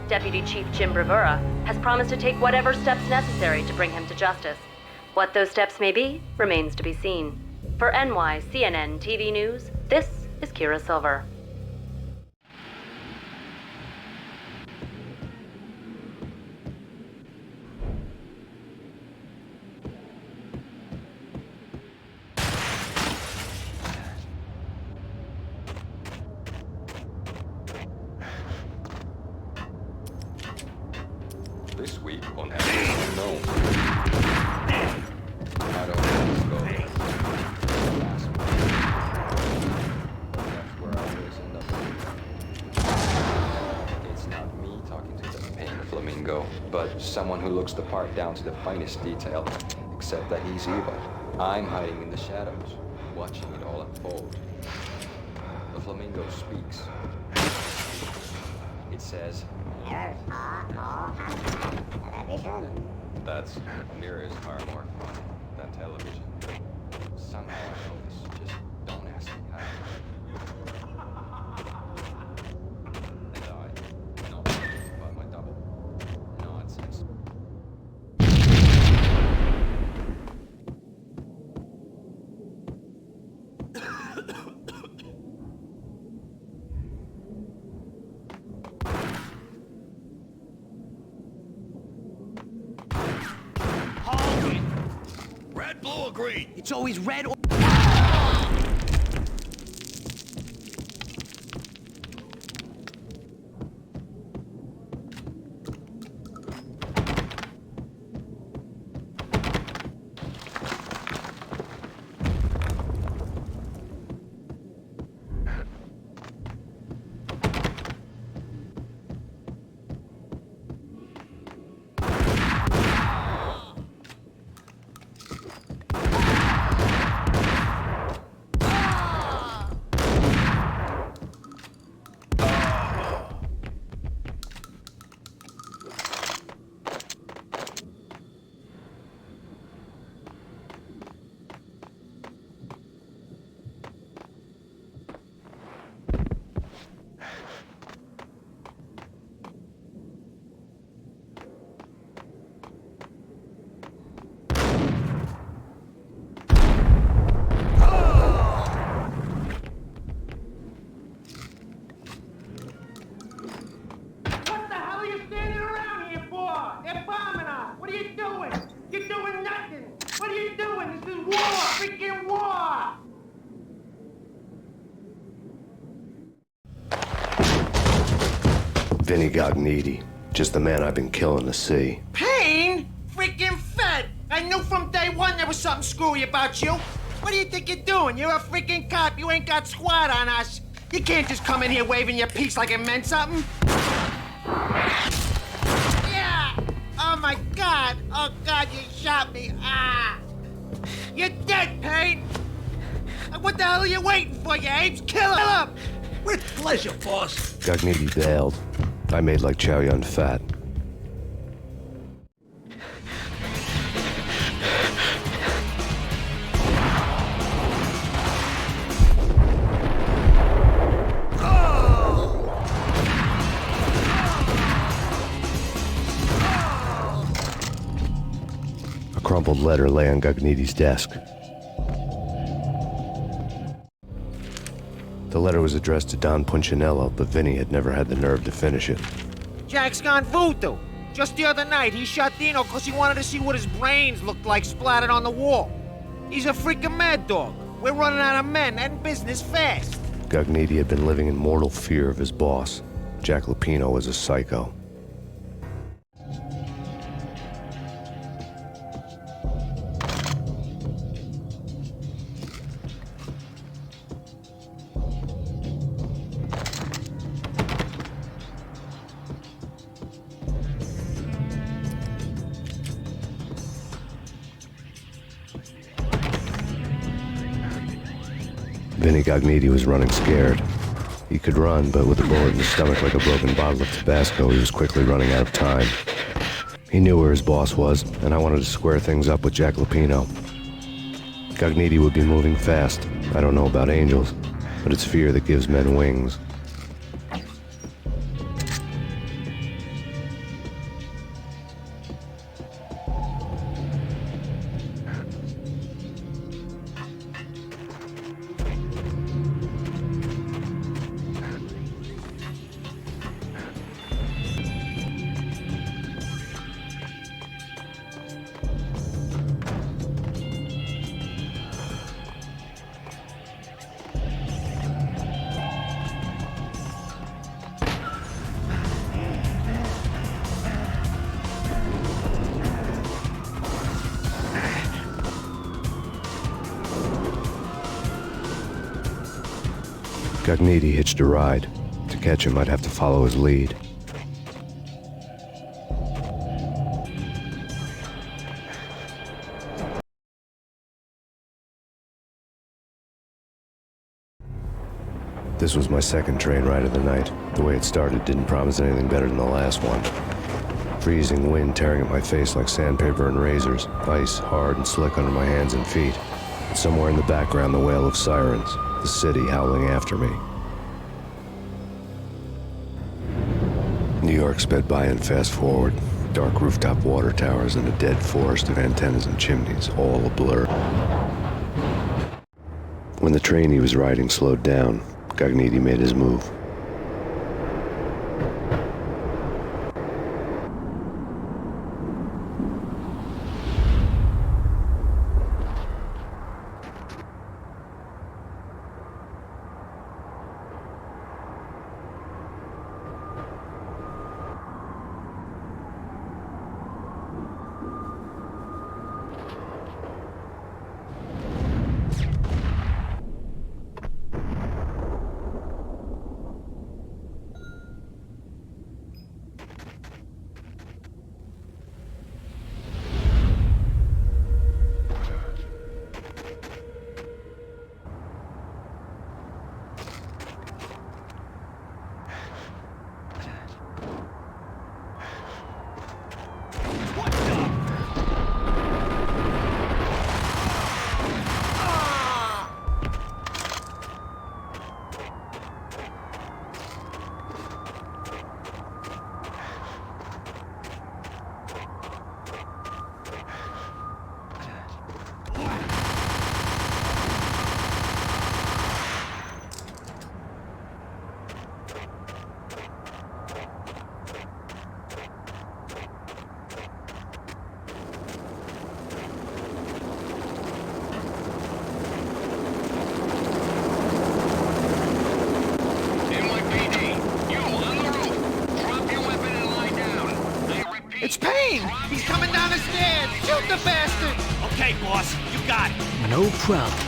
Deputy Chief Jim Bravura has promised to take whatever steps necessary to bring him to justice. What those steps may be remains to be seen. For NYCNN TV News, this is Kira Silver. This week on Everything Unknown. I don't know where to go. Last week. That's where I always end up. It's not me talking to the Payne Flamingo, but someone who looks the part down to the finest detail, except that he's evil. I'm hiding in the shadows, watching it all unfold. The Flamingo speaks. It says, that's near as far more fun than television. Somehow I know this, just don't ask me how. And I know about my double. Nonsense. Red, blue, or green? It's always red or... What are you doing? You're doing nothing! What are you doing? This is war! Freaking war! Vinny Gognitti, just the man I've been killing to see. Payne? Freaking fed! I knew from day one there was something screwy about you. What do you think you're doing? You're a freaking cop. You ain't got squad on us. You can't just come in here waving your piece like it meant something. Yeah! Oh my God! Oh God, you shot me! Ah! You're dead, Payne! What the hell are you waiting for, you apes? Kill him! With pleasure, boss. Gognitti bailed. I made like Chow Yun Fat. A crumpled letter lay on Gognitti's desk. The letter was addressed to Don Punchinello, but Vinny had never had the nerve to finish it. Jack's gone voodoo. Just the other night, he shot Dino because he wanted to see what his brains looked like splattered on the wall. He's a freaking mad dog. We're running out of men and business fast. Gognitti had been living in mortal fear of his boss. Jack Lupino was a psycho. Vinny Gognitti was running scared. He could run, but with a bullet in his stomach like a broken bottle of Tabasco, he was quickly running out of time. He knew where his boss was, and I wanted to square things up with Jack Lupino. Gognitti would be moving fast. I don't know about angels, but it's fear that gives men wings. Gognitti hitched a ride. To catch him, I'd have to follow his lead. This was my second train ride of the night. The way it started didn't promise anything better than the last one. Freezing wind tearing at my face like sandpaper and razors, ice hard and slick under my hands and feet. And somewhere in the background, the wail of sirens, the city howling after me. New York sped by in fast forward. Dark rooftop water towers and a dead forest of antennas and chimneys, all a blur. When the train he was riding slowed down, Gognitti made his move. It's Payne! He's coming down the stairs! Shoot the bastard! Okay, boss, you got it. No problem.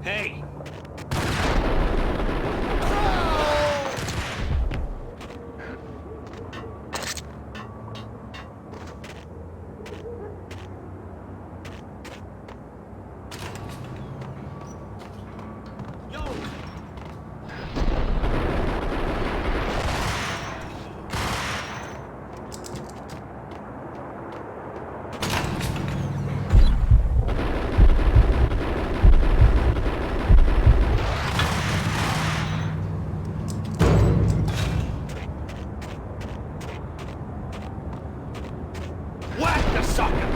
Hey, Whack the sucker!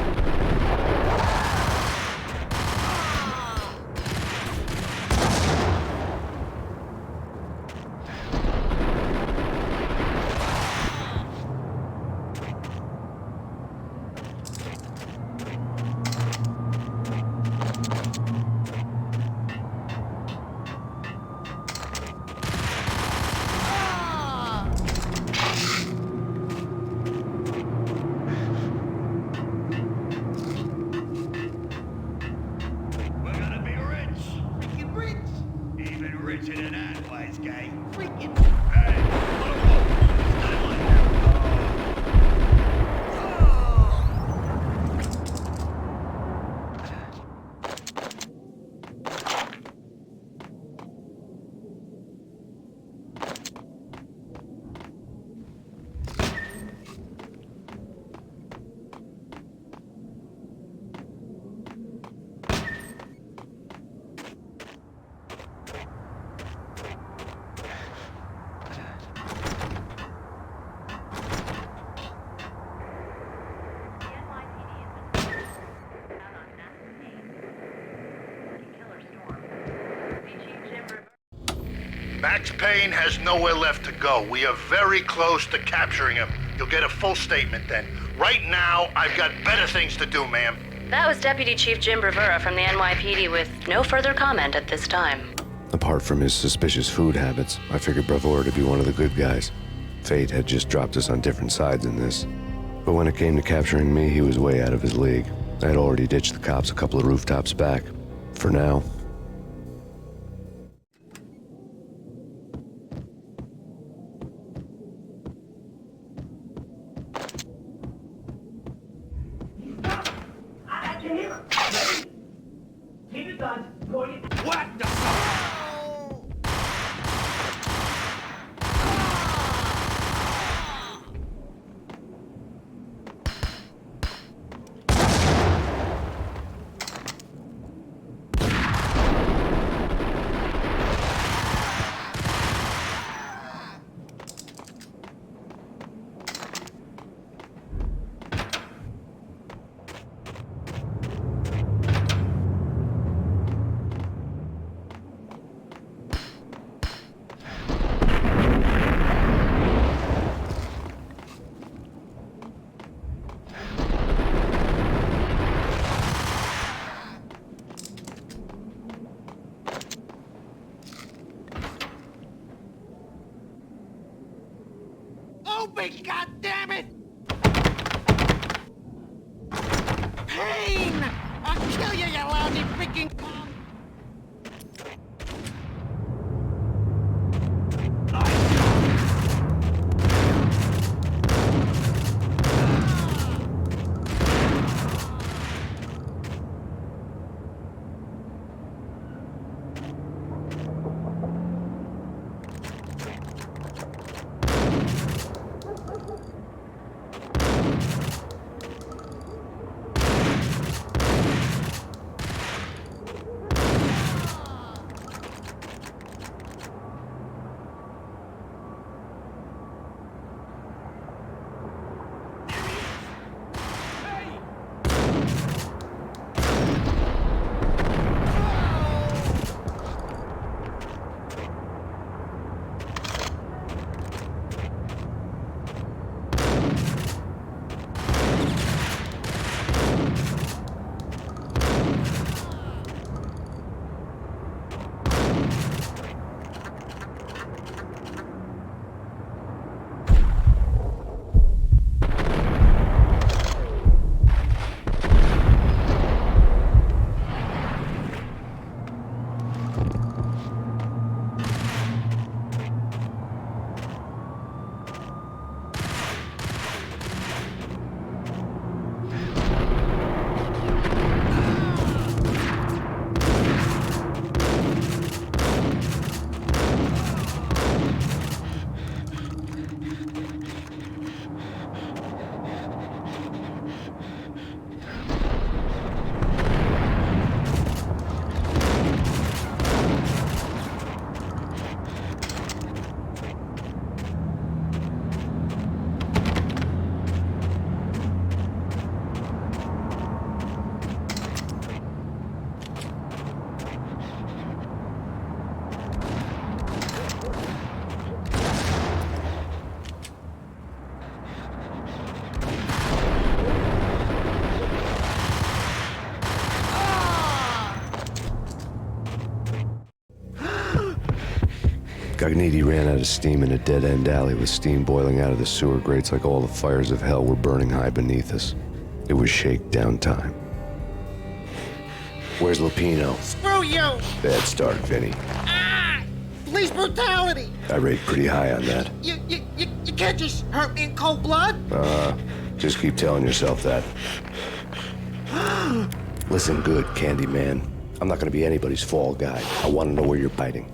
We're gonna be rich. Freaking rich. Even richer than that, wise guy. Freaking. Hey, Max Payne has nowhere left to go. We are very close to capturing him. You'll get a full statement then. Right now, I've got better things to do, ma'am. That was Deputy Chief Jim Rivera from the NYPD with no further comment at this time. Apart from his suspicious food habits, I figured Bravura to be one of the good guys. Fate had just dropped us on different sides in this. But when it came to capturing me, he was way out of his league. I had already ditched the cops a couple of rooftops back. For now. Whack the sucker! me, goddammit! Payne! I'll kill you, you lousy freaking cum! Cogniti ran out of steam in a dead-end alley with steam boiling out of the sewer grates like all the fires of hell were burning high beneath us. It was shakedown time. Where's Lupino? Screw you! Bad start, Vinny. Ah! Police brutality! I rate pretty high on that. You can't just hurt me in cold blood! Just keep telling yourself that. Listen good, Candyman. I'm not gonna be anybody's fall guy. I wanna know where you're biting.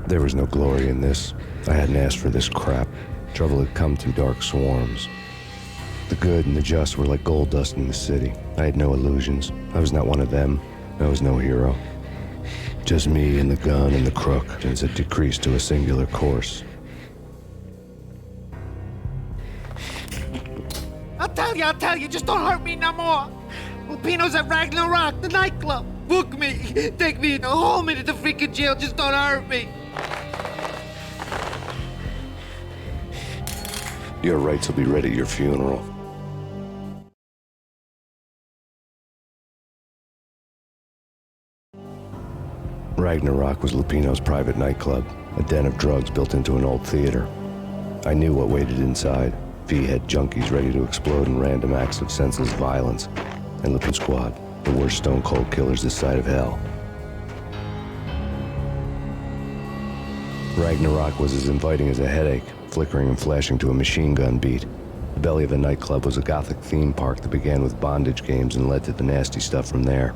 There was no glory in this. I hadn't asked for this crap. Trouble had come through dark swarms. The good and the just were like gold dust in the city. I had no illusions. I was not one of them. I was no hero. Just me and the gun and the crook, as it decreased to a singular course. I'll tell you, just don't hurt me no more. Lupino's at Ragnarok, the nightclub. Book me, take me, haul me to the freaking jail, just don't hurt me. Your rights will be ready at your funeral. Ragnarok was Lupino's private nightclub, a den of drugs built into an old theater. I knew what waited inside. V-head junkies ready to explode in random acts of senseless violence. And Lupin Squad, the worst stone-cold killers this side of hell. Ragnarok was as inviting as a headache, flickering and flashing to a machine gun beat. The belly of the nightclub was a gothic theme park that began with bondage games and led to the nasty stuff from there.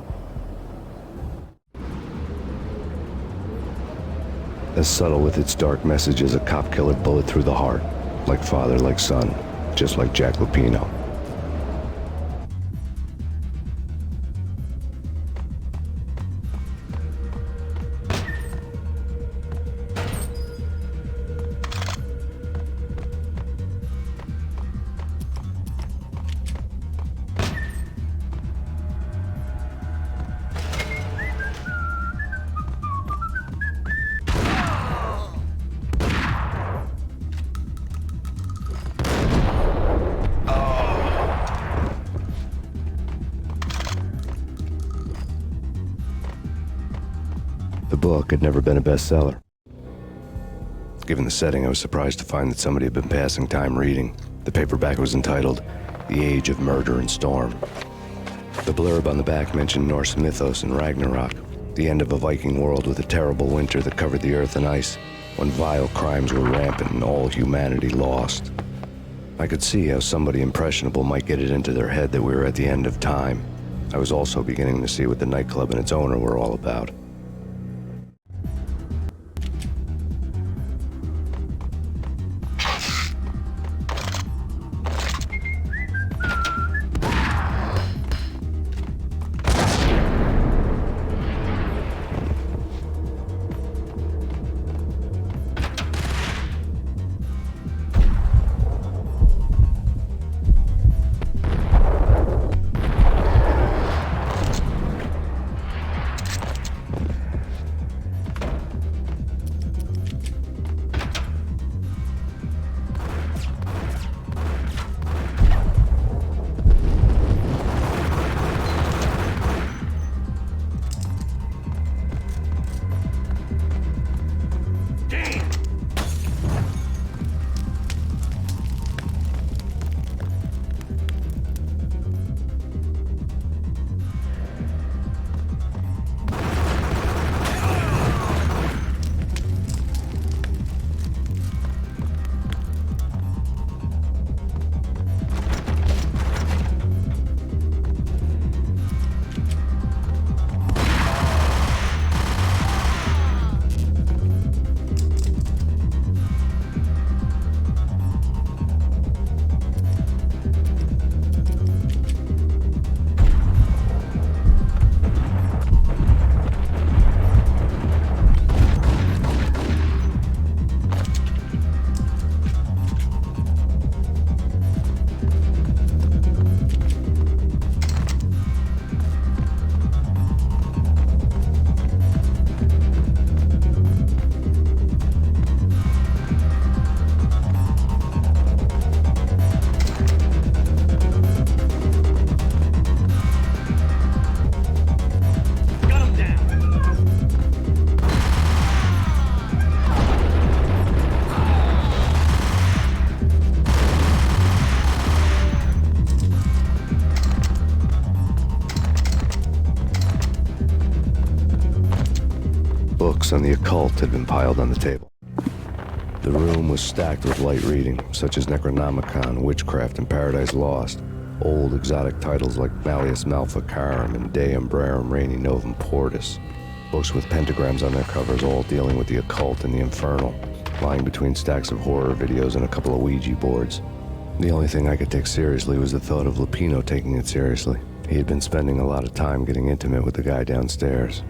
As subtle with its dark message as a cop-killer bullet through the heart. Like father, like son, just like Jack Lupino. The book had never been a bestseller. Given the setting, I was surprised to find that somebody had been passing time reading. The paperback was entitled, The Age of Murder and Storm. The blurb on the back mentioned Norse mythos and Ragnarok, the end of a Viking world with a terrible winter that covered the earth in ice, when vile crimes were rampant and all humanity lost. I could see how somebody impressionable might get it into their head that we were at the end of time. I was also beginning to see what the nightclub and its owner were all about. Books on the occult had been piled on the table. The room was stacked with light reading, such as Necronomicon, Witchcraft, and Paradise Lost. Old exotic titles like Malleus Maleficarum and De Umbrarum Reini Novum Portis. Books with pentagrams on their covers, all dealing with the occult and the infernal, lying between stacks of horror videos and a couple of Ouija boards. The only thing I could take seriously was the thought of Lupino taking it seriously. He had been spending a lot of time getting intimate with the guy downstairs.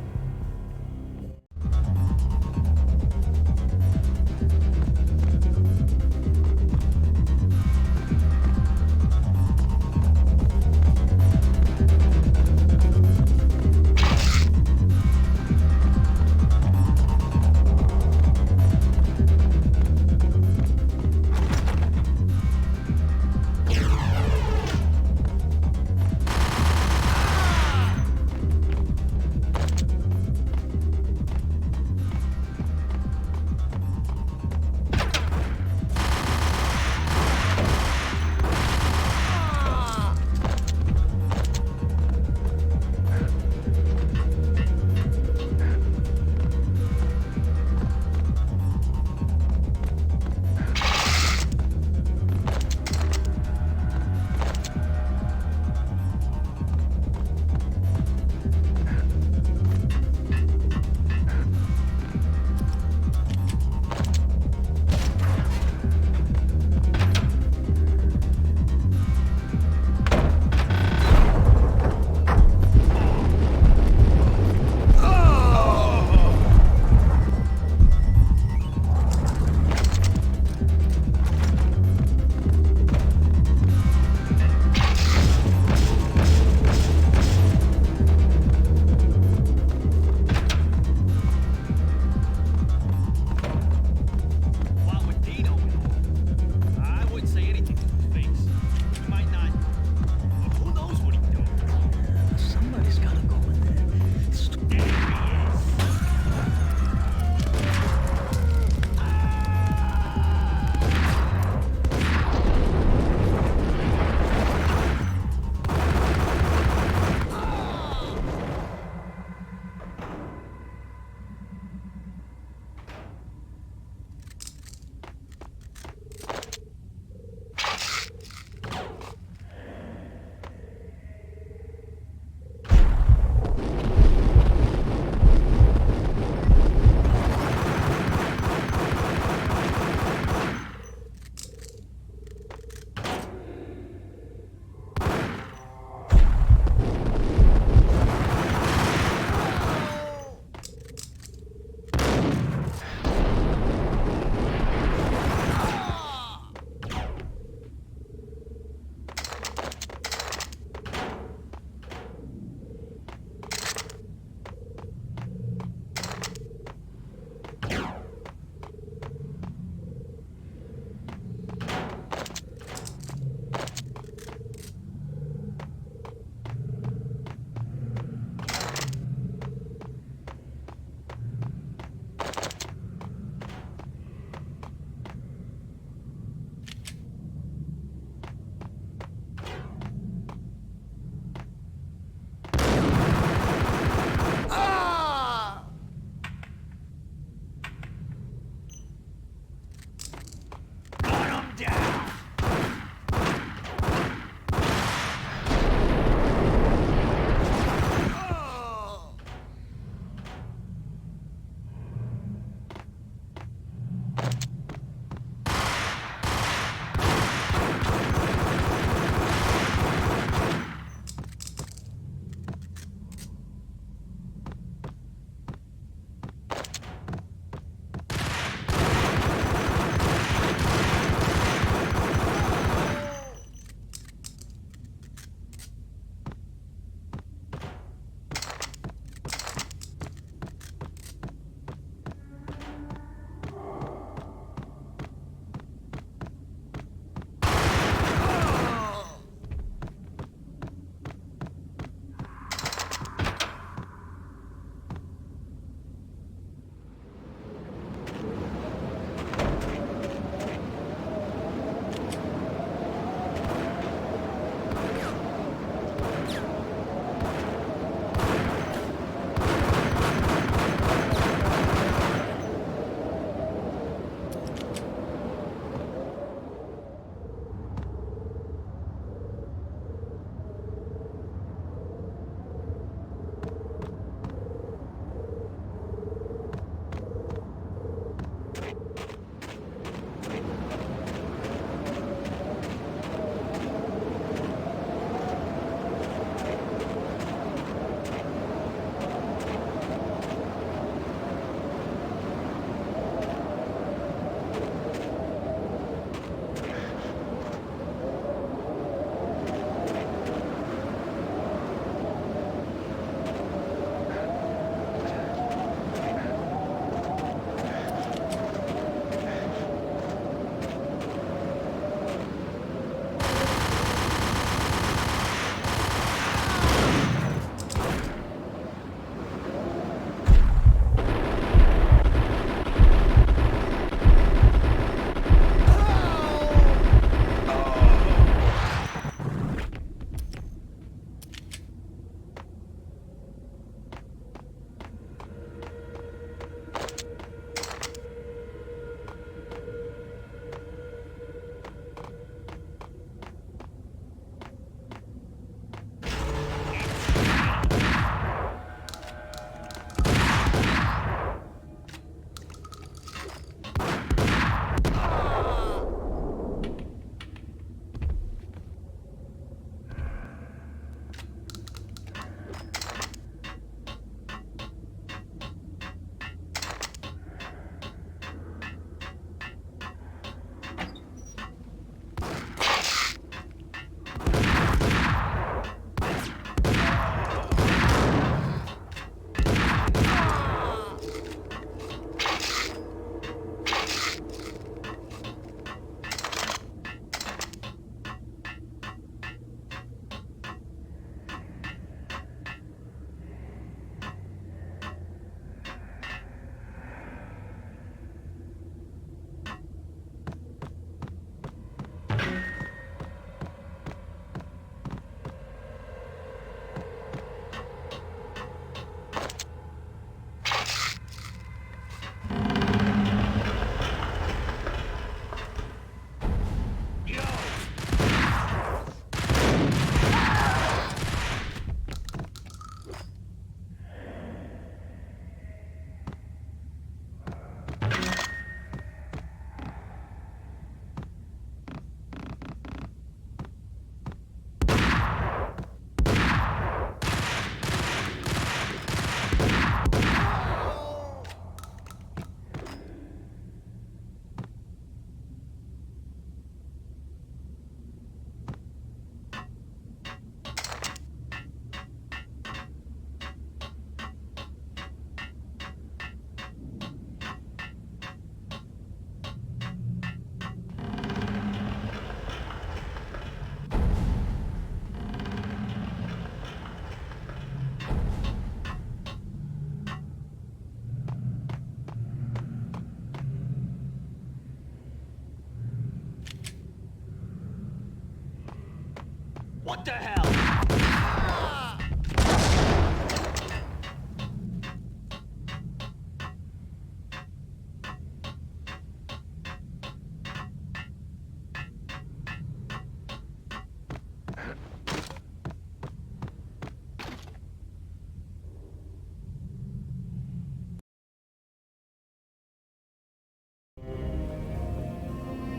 What the hell?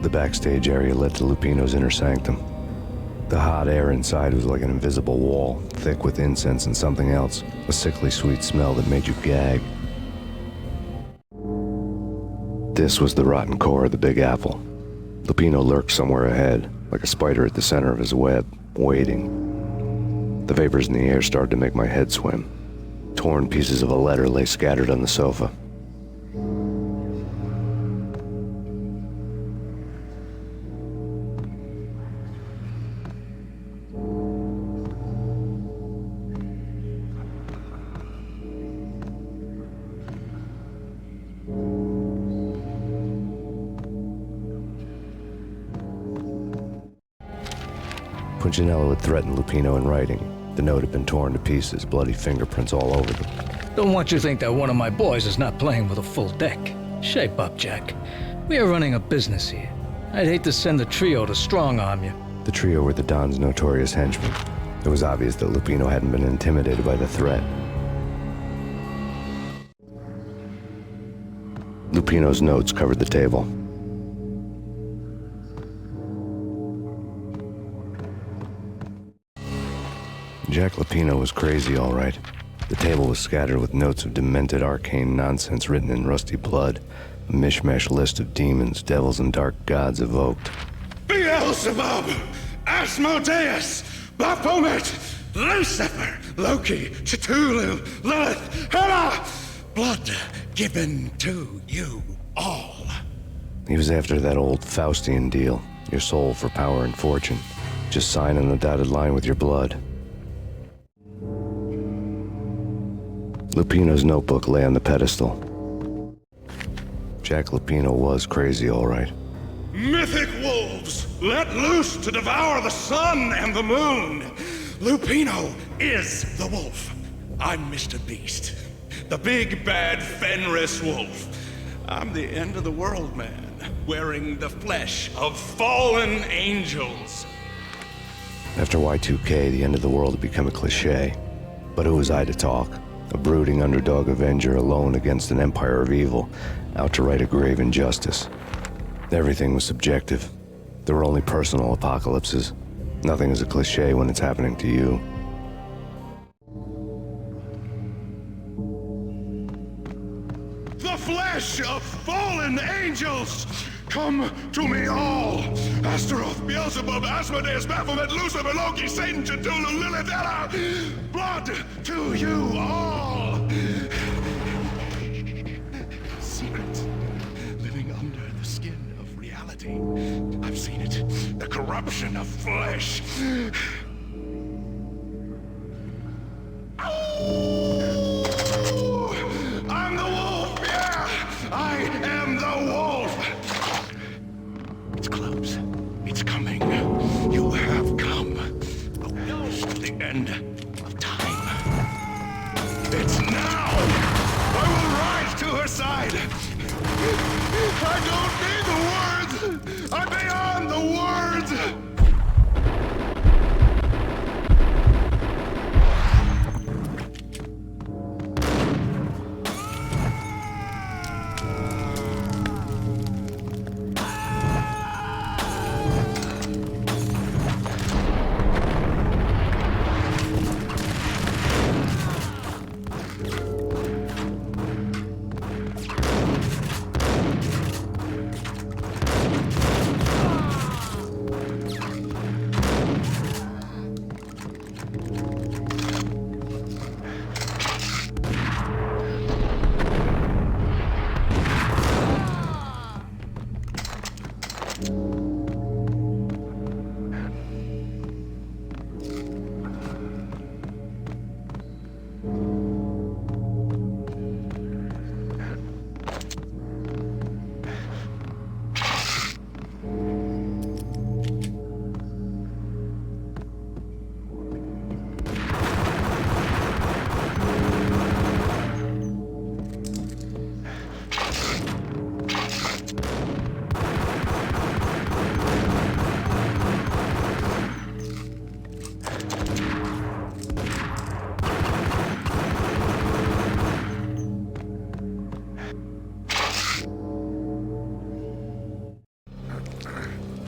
The backstage area led to Lupino's inner sanctum. The hot air inside was like an invisible wall, thick with incense and something else, a sickly sweet smell that made you gag. This was the rotten core of the Big Apple. Lupino lurked somewhere ahead, like a spider at the center of his web, waiting. The vapors in the air started to make my head swim. Torn pieces of a letter lay scattered on the sofa. Punchinello had threatened Lupino in writing. The note had been torn to pieces, bloody fingerprints all over them. Don't want you to think that one of my boys is not playing with a full deck. Shape up, Jack. We are running a business here. I'd hate to send the trio to strong-arm you. The trio were the Don's notorious henchmen. It was obvious that Lupino hadn't been intimidated by the threat. Lupino's notes covered the table. Jack Lupino was crazy, all right. The table was scattered with notes of demented arcane nonsense written in rusty blood, a mishmash list of demons, devils, and dark gods evoked. Beelzebub, Asmodeus, Baphomet, Lucifer, Loki, Cthulhu, Lilith, Hela! Blood given to you all. He was after that old Faustian deal, your soul for power and fortune. Just sign on the dotted line with your blood. Lupino's notebook lay on the pedestal. Jack Lupino was crazy, all right. Mythic wolves, let loose to devour the sun and the moon. Lupino is the wolf. I'm Mr. Beast, the big bad Fenris wolf. I'm the end of the world man, wearing the flesh of fallen angels. After Y2K, the end of the world had become a cliché. But who was I to talk? A brooding underdog avenger alone against an empire of evil, out to right a grave injustice. Everything was subjective. There were only personal apocalypses. Nothing is a cliché when it's happening to you. The flesh of fallen angels! Come to me all! Astaroth, Beelzebub, Asmodeus, Baphomet, Lucifer, Loki, Satan, Cthulhu, Lilith, Hela! Blood to you all! Secret, living under the skin of reality. I've seen it. The corruption of flesh. I'm the wolf, yeah! I am the wolf! It's close. It's coming. You have come. The end of time. It's now! I will rise to her side! I don't need the words! I'm beyond the words!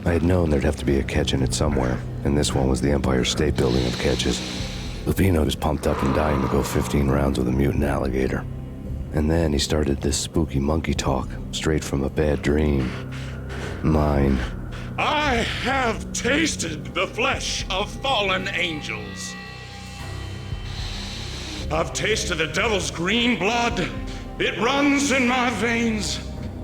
I had known there'd have to be a catch in it somewhere, and this one was the Empire State Building of catches. Lupino was pumped up and dying to go 15 rounds with a mutant alligator. And then he started this spooky monkey talk, straight from a bad dream. Mine. I have tasted the flesh of fallen angels. I've tasted the devil's green blood. It runs in my veins.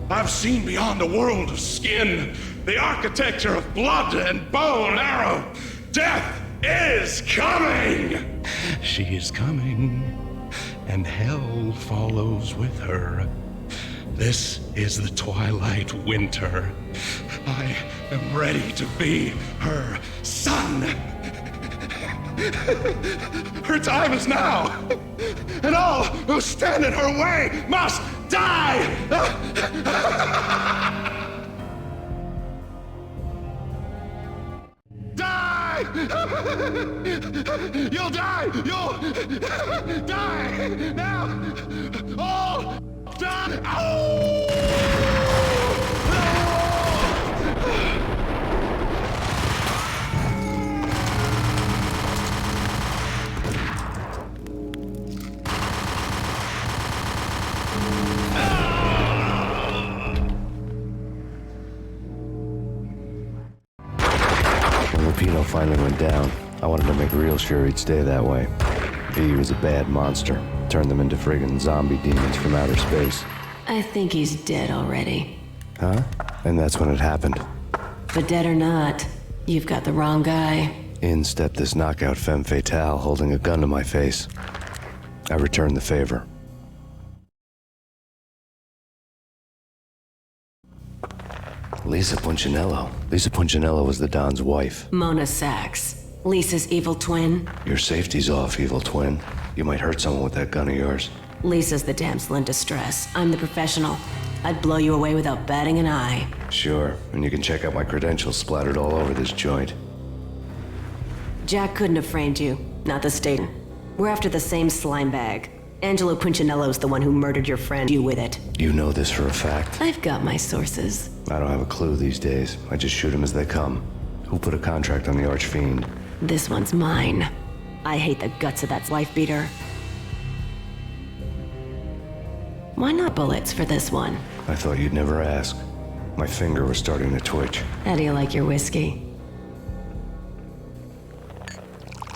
I've seen beyond a world of skin, the architecture of blood and bow and arrow. Death is coming! She is coming, and hell follows with her. This is the twilight winter. I am ready to be her son. Her time is now, and all who stand in her way must die! Die! You'll die! You'll die! Now! All die! Lupino finally went down. I wanted to make real sure he'd stay that way. V was a bad monster. Turned them into friggin' zombie demons from outer space. I think he's dead already. Huh? And that's when it happened. But dead or not, you've got the wrong guy. In stepped this knockout femme fatale holding a gun to my face. I returned the favor. Lisa Punchinello. Lisa Punchinello was the Don's wife. Mona Sachs. Lisa's evil twin. Your safety's off, evil twin. You might hurt someone with that gun of yours. Lisa's the damsel in distress. I'm the professional. I'd blow you away without batting an eye. Sure, and you can check out my credentials splattered all over this joint. Jack couldn't have framed you. Not the state. We're after the same slime bag. Angelo Punchinello's the one who murdered your friend. You with it. You know this for a fact. I've got my sources. I don't have a clue these days. I just shoot them as they come. Who put a contract on the Archfiend? This one's mine. I hate the guts of that wife beater. Why not bullets for this one? I thought you'd never ask. My finger was starting to twitch. How do you like your whiskey?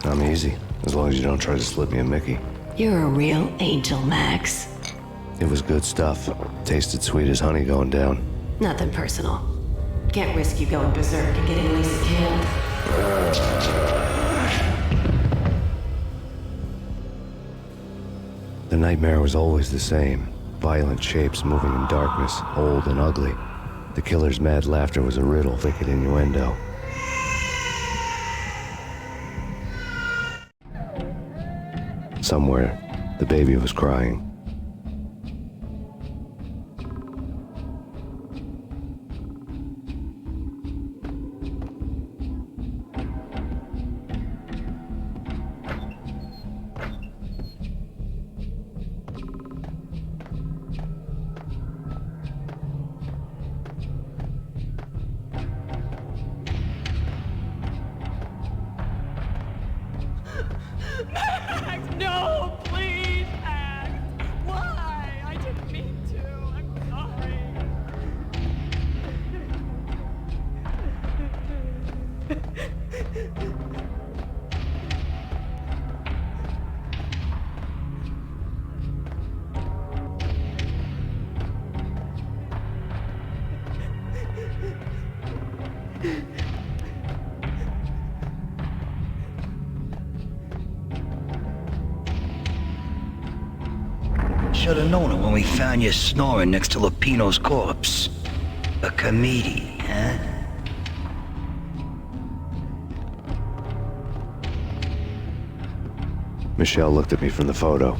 I'm easy, as long as you don't try to slip me a Mickey. You're a real angel, Max. It was good stuff. Tasted sweet as honey going down. Nothing personal. Can't risk you going berserk and getting Lisa killed. The nightmare was always the same. Violent shapes moving in darkness, old and ugly. The killer's mad laughter was a riddle, wicked innuendo. Somewhere, the baby was crying. Max, no, please, Max. Why? I didn't mean to. I'm sorry. Should have known it when we found you snoring next to Lupino's corpse. A comedian, huh? Michelle looked at me from the photo.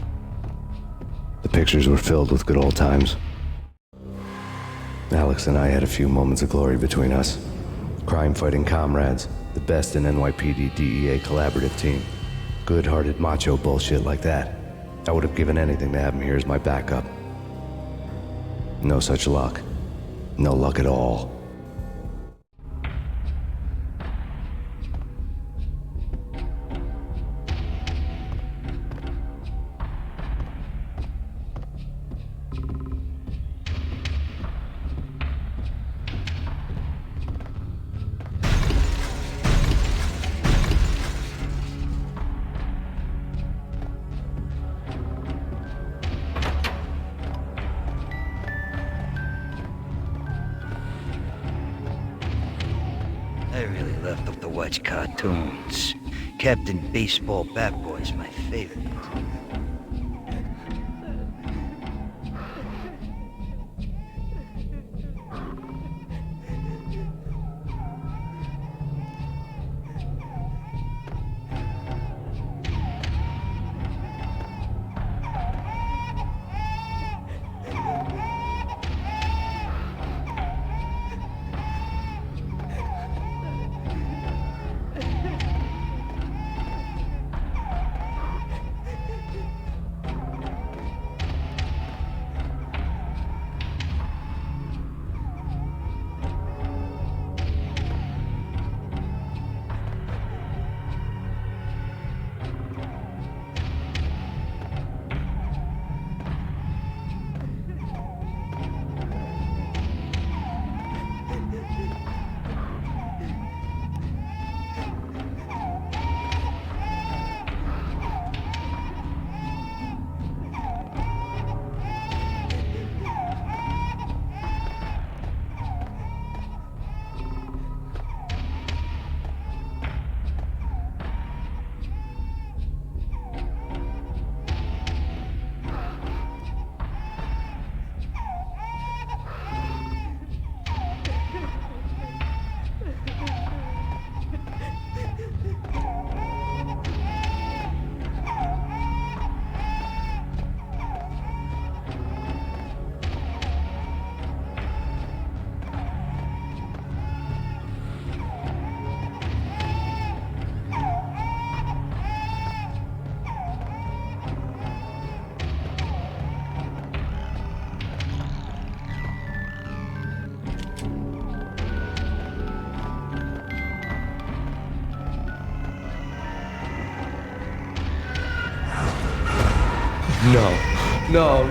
The pictures were filled with good old times. Alex and I had a few moments of glory between us. Crime-fighting comrades, the best in NYPD DEA collaborative team. Good-hearted macho bullshit like that. I would have given anything to have him here as my backup. No such luck. No luck at all. I really left up to watch cartoons. Captain Baseball Bat Boy's my favorite.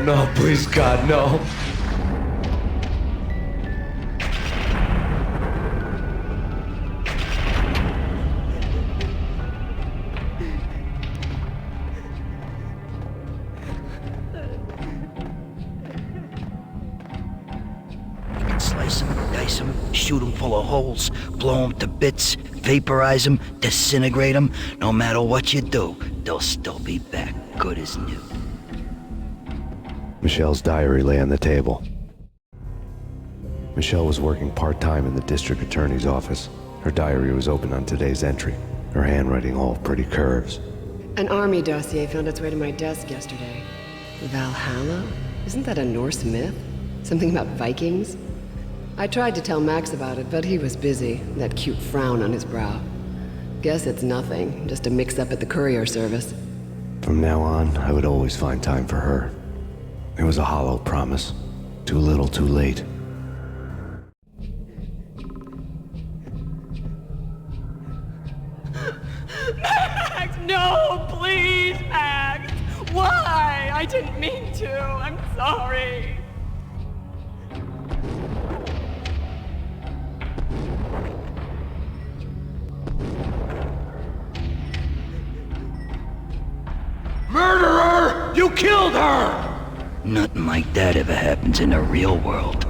No, please, God, no. You can slice them, dice them, shoot them full of holes, blow them to bits, vaporize them, disintegrate them. No matter what you do, they'll still be back good as new. Michelle's diary lay on the table. Michelle was working part-time in the district attorney's office. Her diary was open on today's entry, her handwriting all pretty curves. An army dossier found its way to my desk yesterday. Valhalla? Isn't that a Norse myth? Something about Vikings? I tried to tell Max about it, but he was busy, that cute frown on his brow. Guess it's nothing, just a mix-up at the courier service. From now on, I would always find time for her. It was a hollow promise. Too little, too late. Max, no, please, Max. Why? I didn't mean to. I'm sorry. Murderer! You killed her! Nothing like that ever happens in the real world.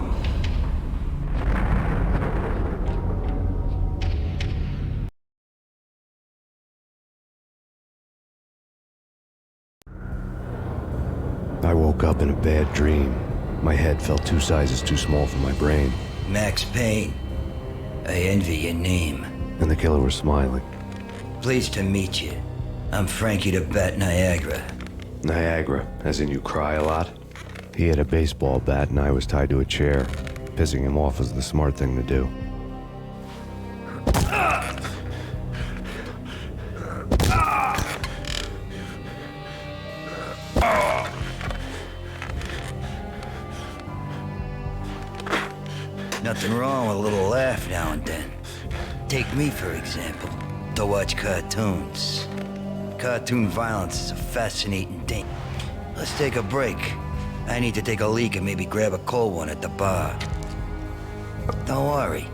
I woke up in a bad dream. My head felt 2 sizes too small for my brain. Max Payne. I envy your name. And the killer was smiling. Pleased to meet you. I'm Frankie the Bat Niagara. Niagara, as in you cry a lot? He had a baseball bat and I was tied to a chair. Pissing him off was the smart thing to do. Nothing wrong with a little laugh now and then. Take me, for example, to watch cartoons. Cartoon violence is a fascinating thing. Let's take a break. I need to take a leak and maybe grab a cold one at the bar. Don't worry.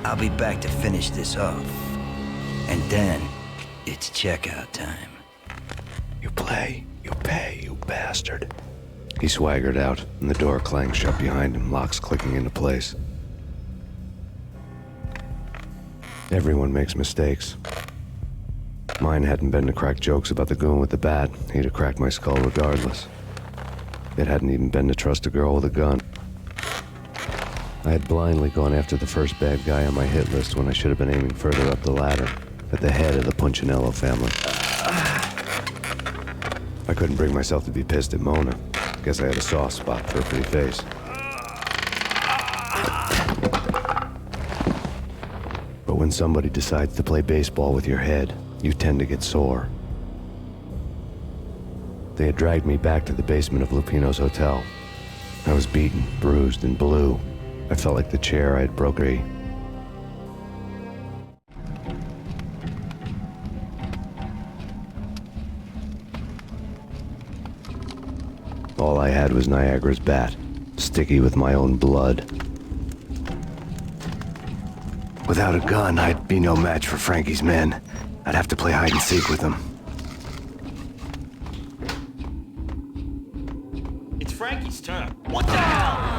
I'll be back to finish this off. And then, it's checkout time. You play, you pay, you bastard. He swaggered out, and the door clanged shut behind him, locks clicking into place. Everyone makes mistakes. Mine hadn't been to crack jokes about the goon with the bat. He'd have cracked my skull regardless. It hadn't even been to trust a girl with a gun. I had blindly gone after the first bad guy on my hit list when I should have been aiming further up the ladder, at the head of the Punchinello family. I couldn't bring myself to be pissed at Mona. Guess I had a soft spot for her pretty face. But when somebody decides to play baseball with your head, you tend to get sore. They had dragged me back to the basement of Lupino's hotel. I was beaten, bruised, and blue. I felt like the chair I had broken. All I had was Niagara's bat, sticky with my own blood. Without a gun, I'd be no match for Frankie's men. I'd have to play hide and seek with them. It's Frankie's turn. What the hell?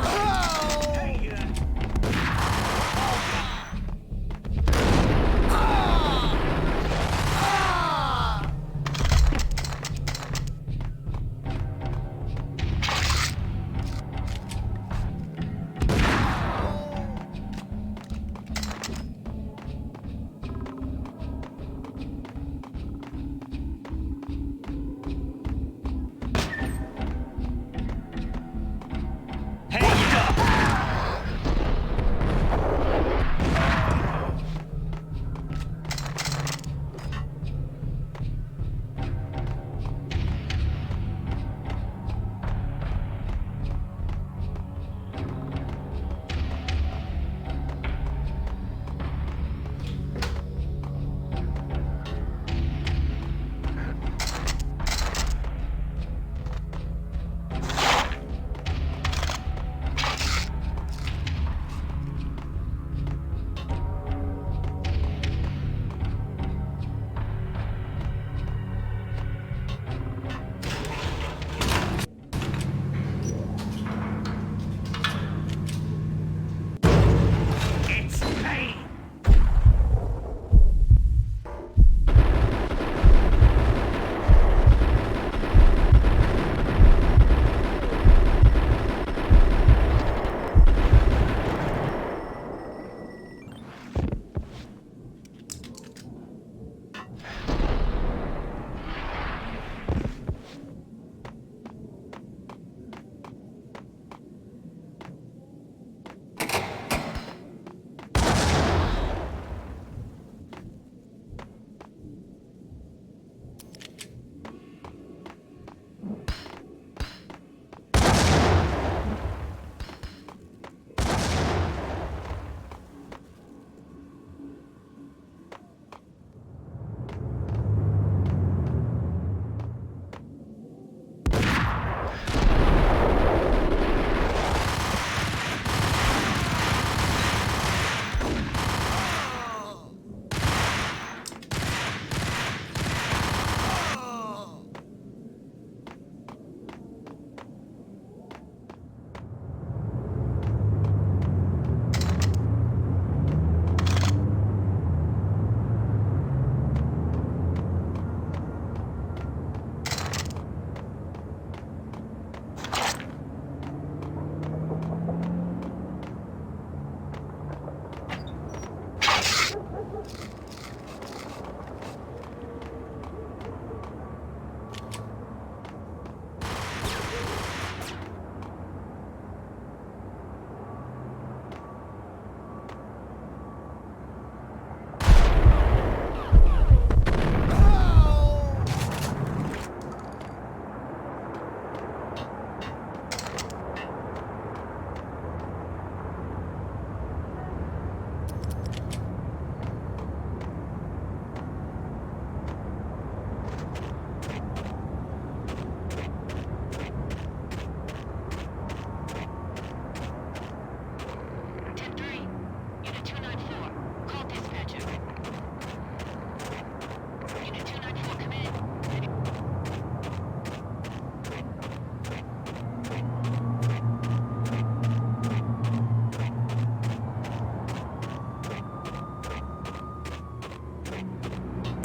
Hey, you go!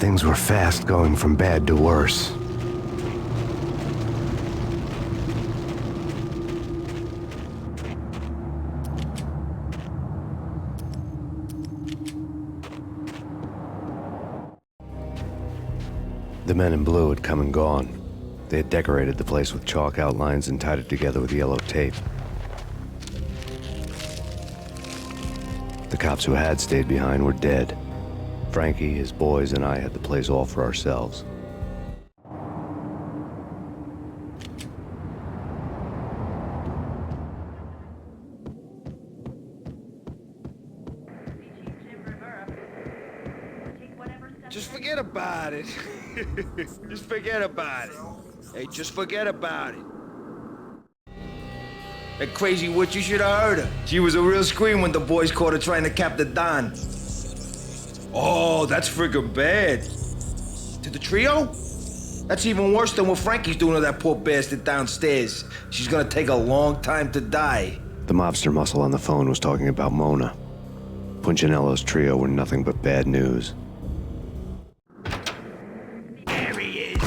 Things were fast going from bad to worse. The men in blue had come and gone. They had decorated the place with chalk outlines and tied it together with yellow tape. The cops who had stayed behind were dead. Frankie, his boys, and I had the place all for ourselves. Just forget about it. Just forget about it. Hey, just forget about it. That crazy witch, you should have heard her. She was a real scream when the boys caught her trying to cap the Don. Oh, that's friggin' bad. To the trio? That's even worse than what Frankie's doing to that poor bastard downstairs. She's gonna take a long time to die. The mobster muscle on the phone was talking about Mona. Punchinello's trio were nothing but bad news. There he is.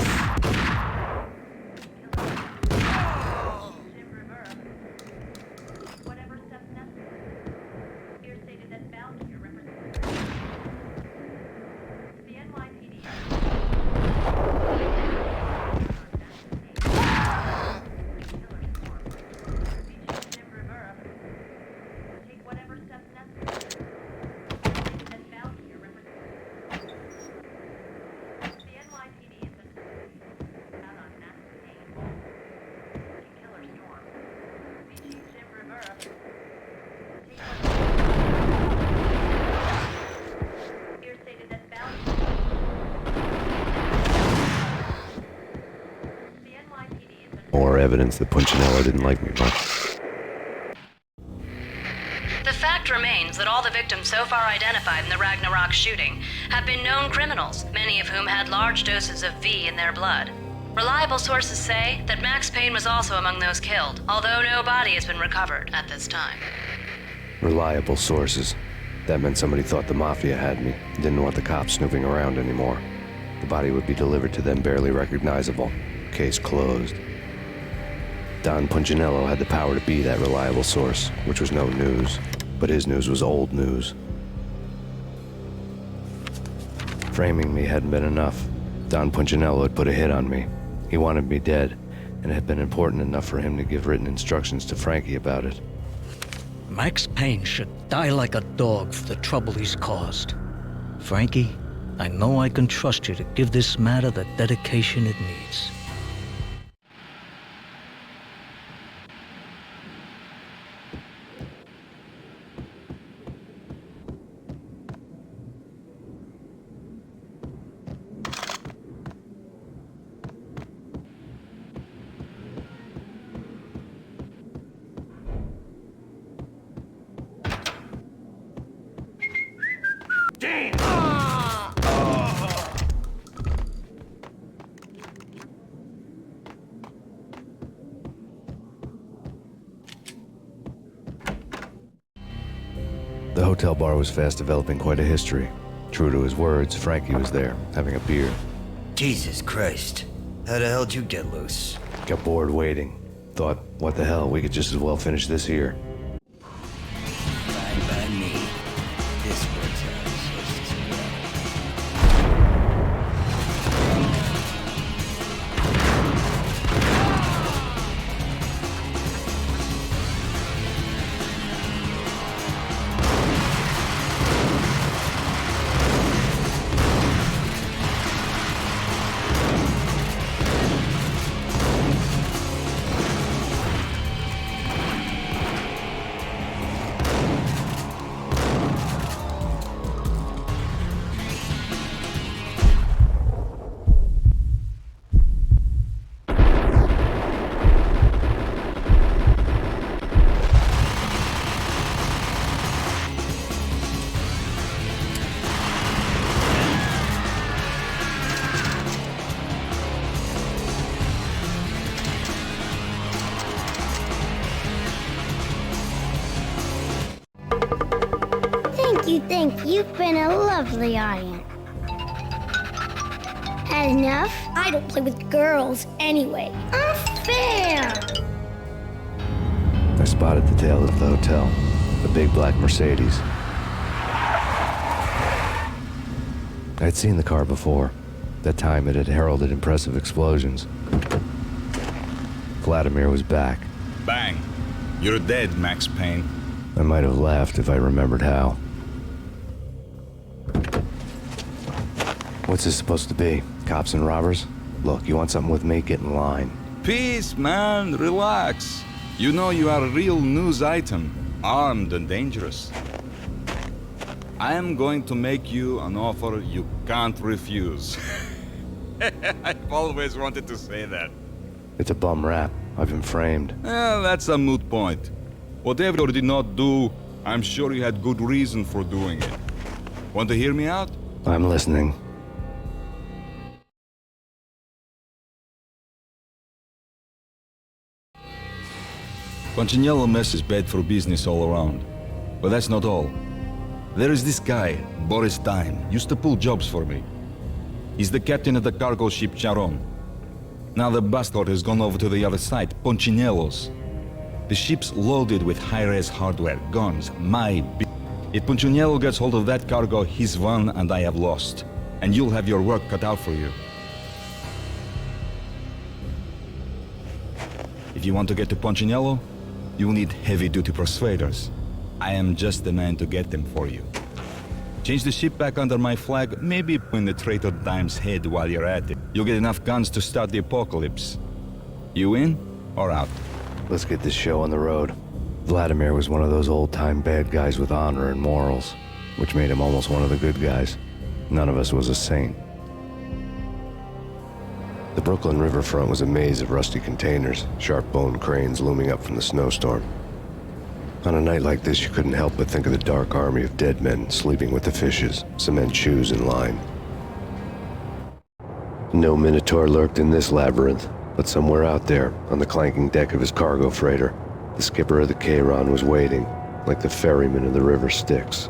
More evidence that Punchinello didn't like me much. The fact remains that all the victims so far identified in the Ragnarok shooting have been known criminals, many of whom had large doses of V in their blood. Reliable sources say that Max Payne was also among those killed, although no body has been recovered at this time. Reliable sources. That meant somebody thought the Mafia had me, didn't want the cops snooping around anymore. The body would be delivered to them barely recognizable. Case closed. Don Punchinello had the power to be that reliable source, which was no news, but his news was old news. Framing me hadn't been enough. Don Punchinello had put a hit on me. He wanted me dead, and it had been important enough for him to give written instructions to Frankie about it. Max Payne should die like a dog for the trouble he's caused. Frankie, I know I can trust you to give this matter the dedication it needs. The hotel bar was fast developing quite a history. True to his words, Frankie was there, having a beer. Jesus Christ. How the hell did you get loose? Got bored waiting. Thought, what the hell, we could just as well finish this here. Fine by me. This works out just as well. Thank you. You've been a lovely audience. Had enough? I don't play with girls anyway. Unfair! I spotted the tail of the hotel, a big black Mercedes. I'd seen the car before. That time it had heralded impressive explosions. Vladimir was back. Bang. You're dead, Max Payne. I might have laughed if I remembered how. What's this supposed to be? Cops and robbers? Look, you want something with me? Get in line. Peace, man. Relax. You know you are a real news item. Armed and dangerous. I am going to make you an offer you can't refuse. I've always wanted to say that. It's a bum rap. I've been framed. That's a moot point. Whatever you did not do, I'm sure you had good reason for doing it. Want to hear me out? I'm listening. Punchinello mess is bad for business all around. But that's not all. There is this guy, Boris Dime, used to pull jobs for me. He's the captain of the cargo ship Charon. Now the bastard has gone over to the other side, Punchinello's. The ship's loaded with high-res hardware, guns, If Punchinello gets hold of that cargo, he's won and I have lost. And you'll have your work cut out for you. If you want to get to Punchinello, you'll need heavy-duty persuaders. I am just the man to get them for you. Change the ship back under my flag, maybe pin the traitor Dime's head while you're at it. You'll get enough guns to start the apocalypse. You in or out? Let's get this show on the road. Vladimir was one of those old-time bad guys with honor and morals, which made him almost one of the good guys. None of us was a saint. The Brooklyn riverfront was a maze of rusty containers, sharp-boned cranes looming up from the snowstorm. On a night like this, you couldn't help but think of the dark army of dead men sleeping with the fishes, cement shoes in line. No Minotaur lurked in this labyrinth, but somewhere out there, on the clanking deck of his cargo freighter, the skipper of the Chiron was waiting, like the ferryman of the river Styx.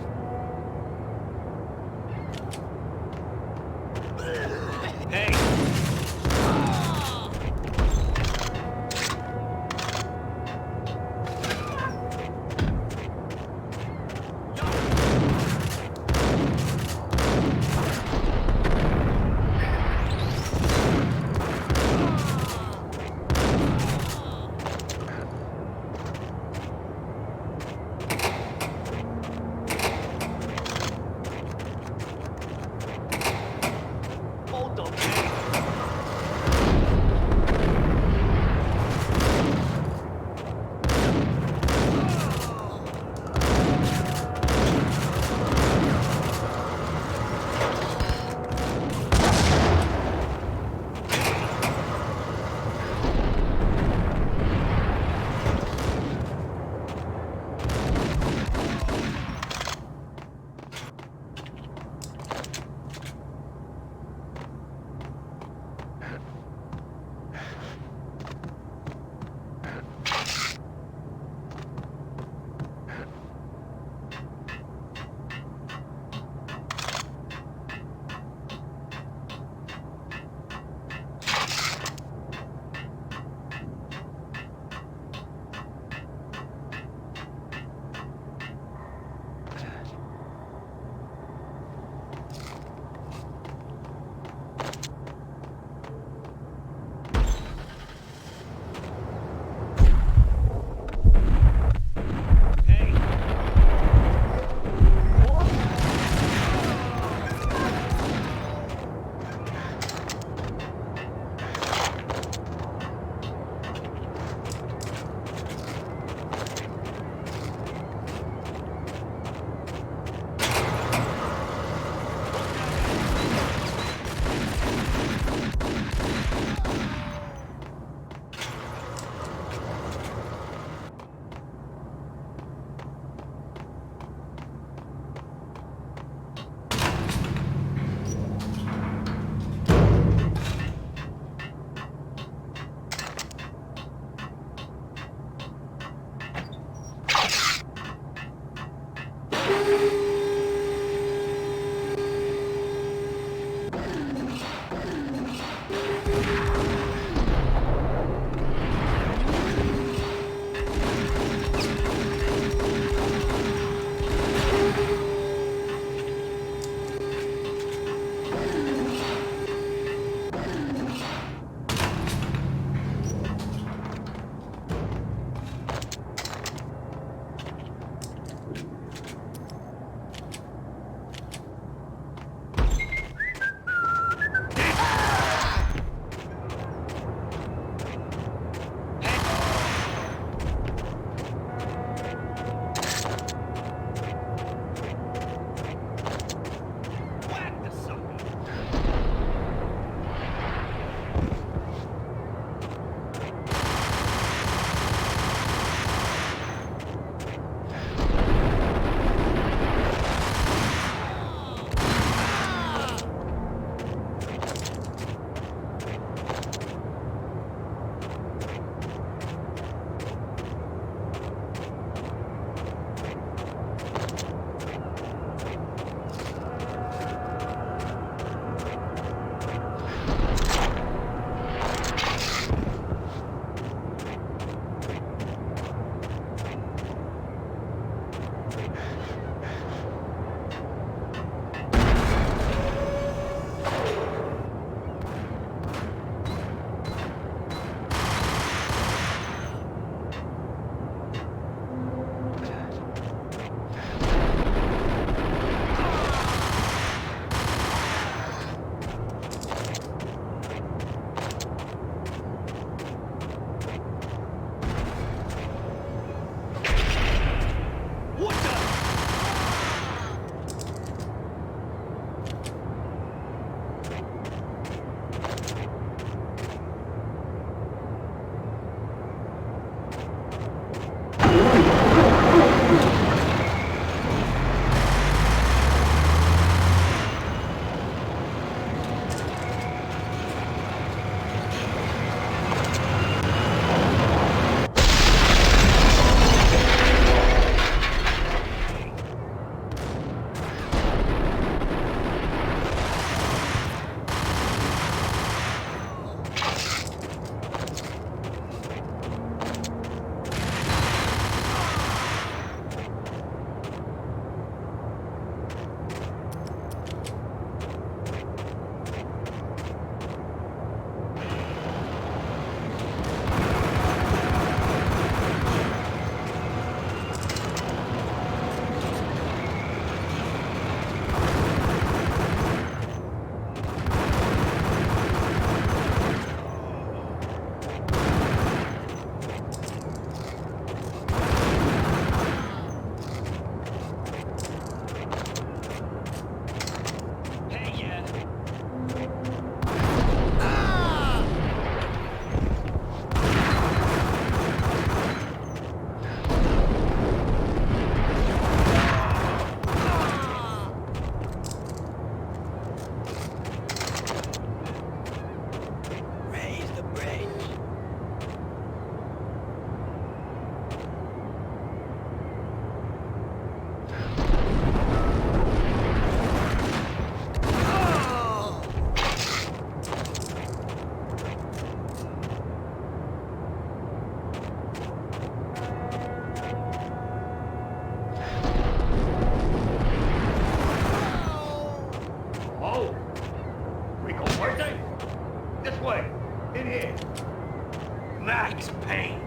Max Payne.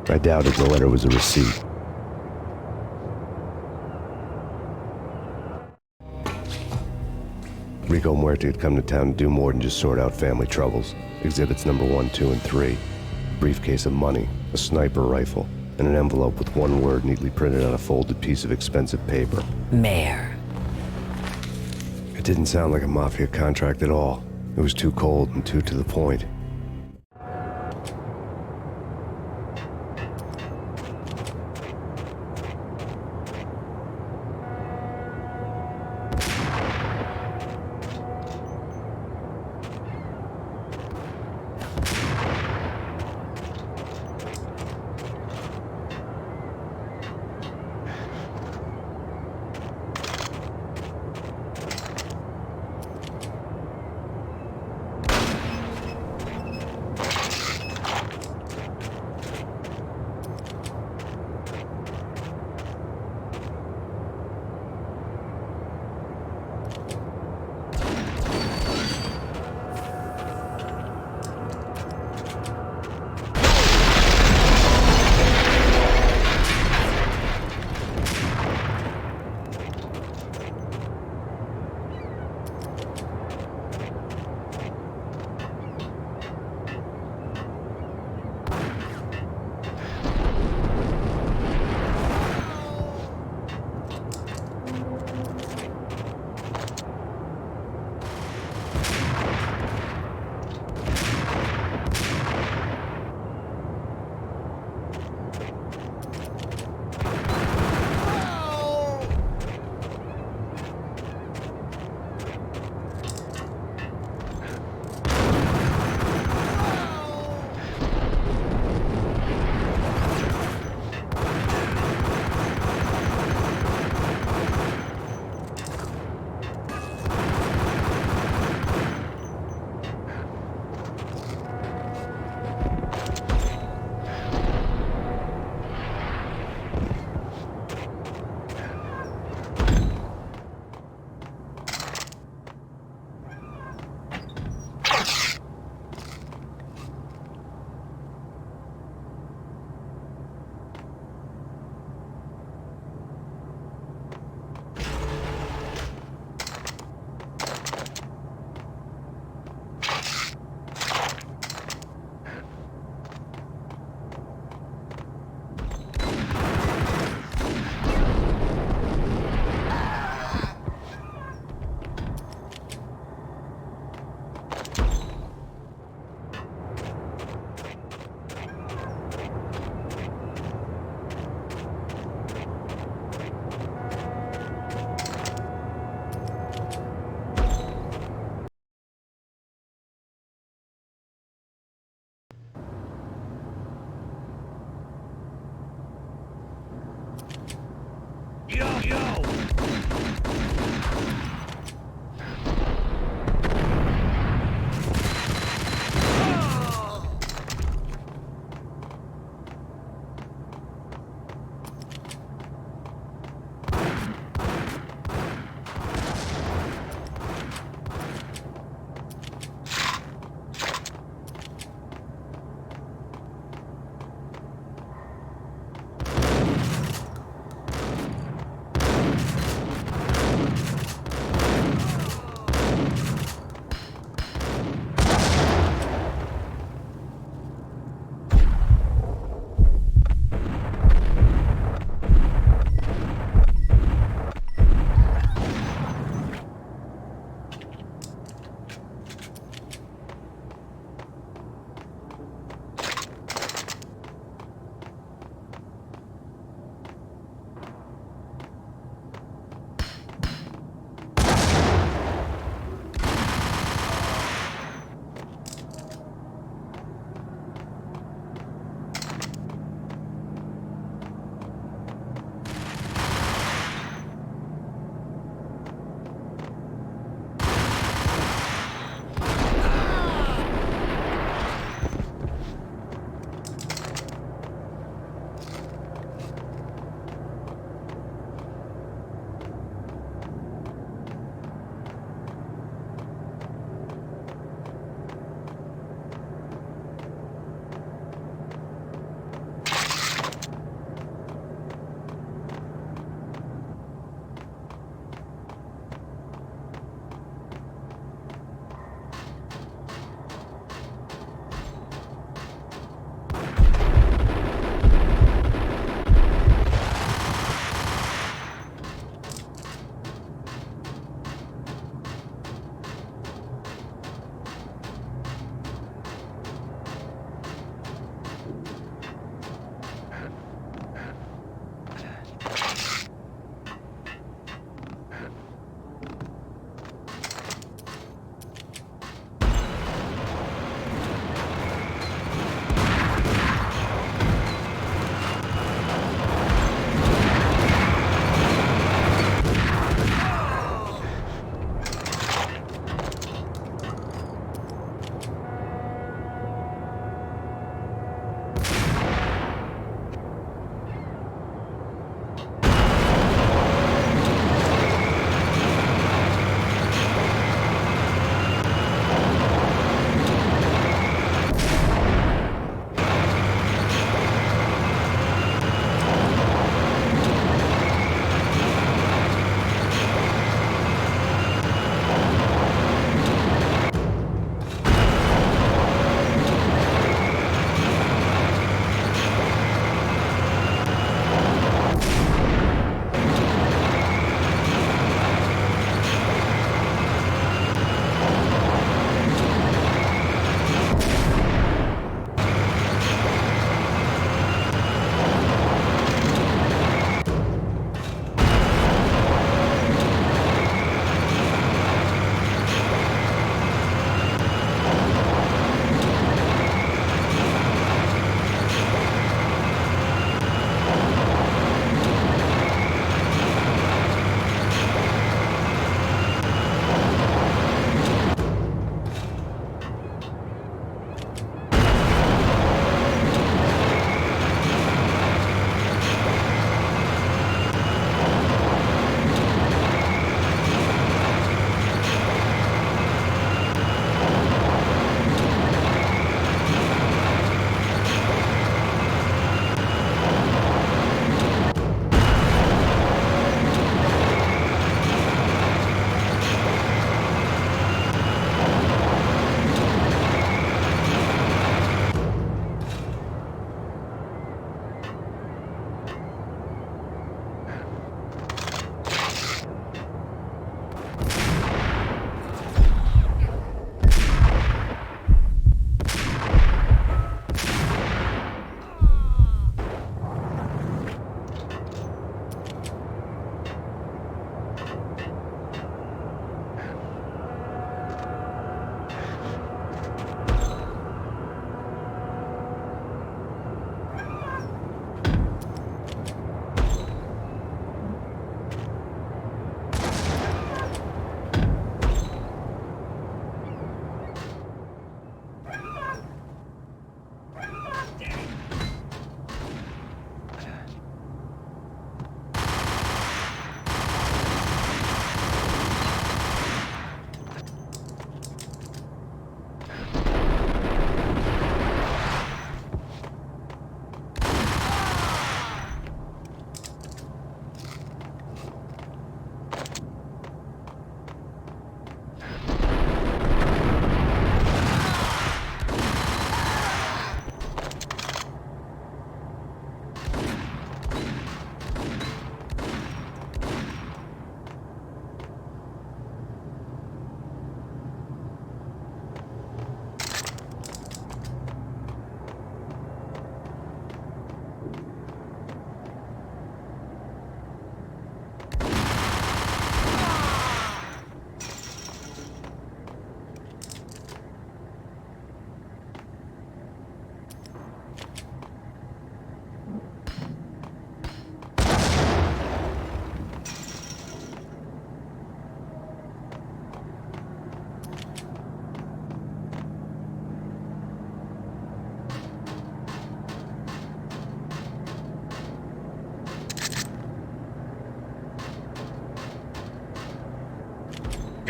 I doubted the letter was a receipt. Rico Muerte had come to town to do more than just sort out family troubles. Exhibits number 1, 2, and 3. A briefcase of money, a sniper rifle, and an envelope with one word neatly printed on a folded piece of expensive paper. Mayor. It didn't sound like a mafia contract at all. It was too cold and too to the point.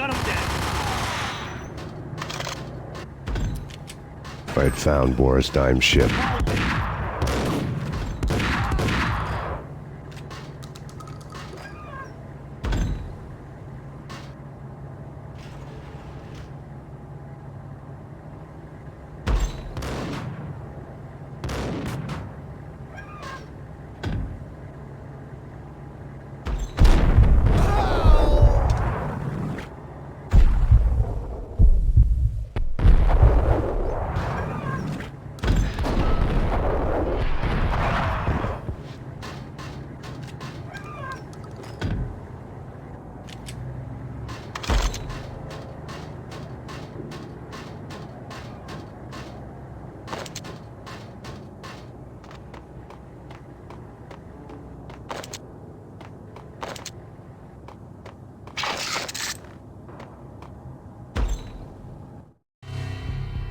Got him dead. I had found Boris Dime's ship.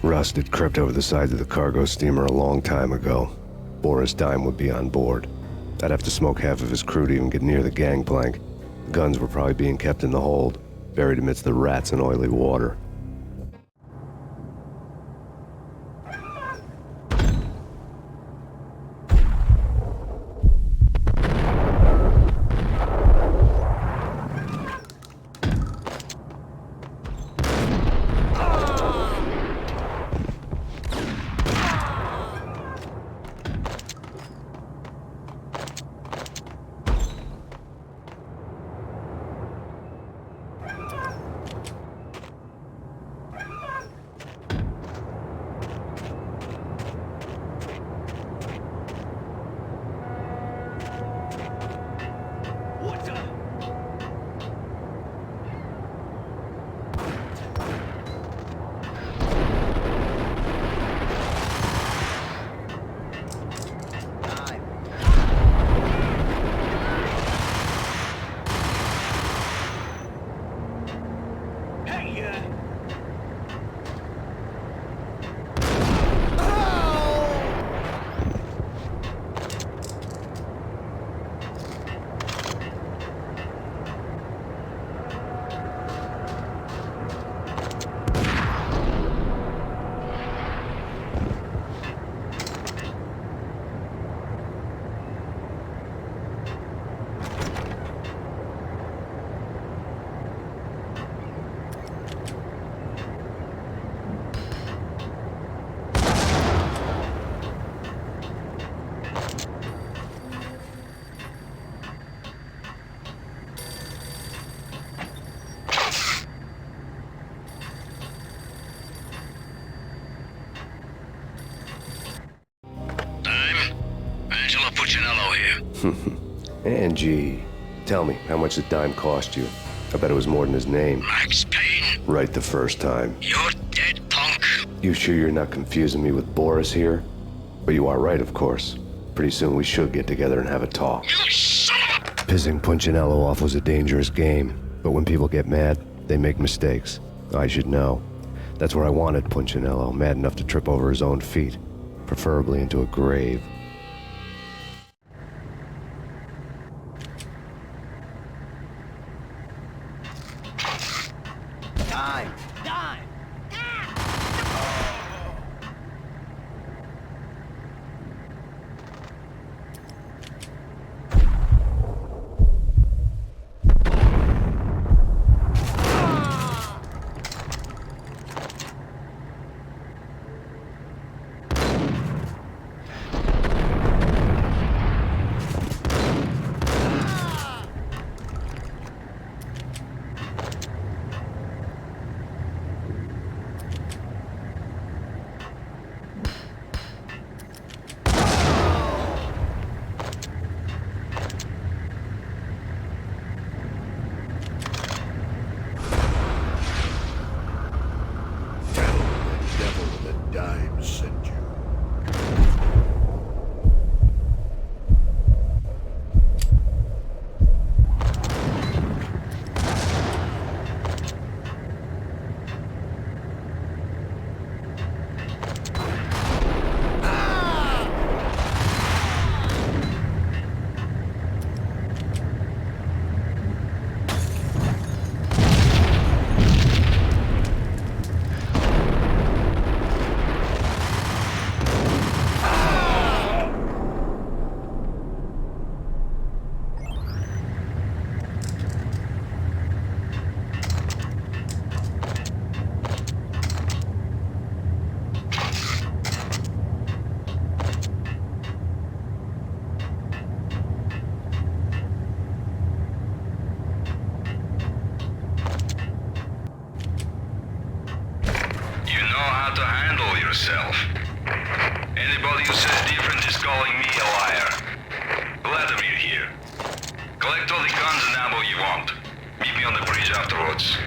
Rust had crept over the sides of the cargo steamer a long time ago. Boris Dime would be on board. I'd have to smoke half of his crew to even get near the gangplank. The guns were probably being kept in the hold, buried amidst the rats and oily water. Angie, tell me, how much did Dime cost you? I bet it was more than his name. Max Payne. Right the first time. You're dead, punk. You sure you're not confusing me with Boris here? But you are right, of course. Pretty soon we should get together and have a talk. You son of a... Pissing Punchinello off was a dangerous game, but when people get mad, they make mistakes. I should know. That's where I wanted Punchinello, mad enough to trip over his own feet, preferably into a grave. Dime! Dime! yourself. Anybody who says different is calling me a liar. Vladimir here. Collect all the guns and ammo you want. Meet me on the bridge afterwards.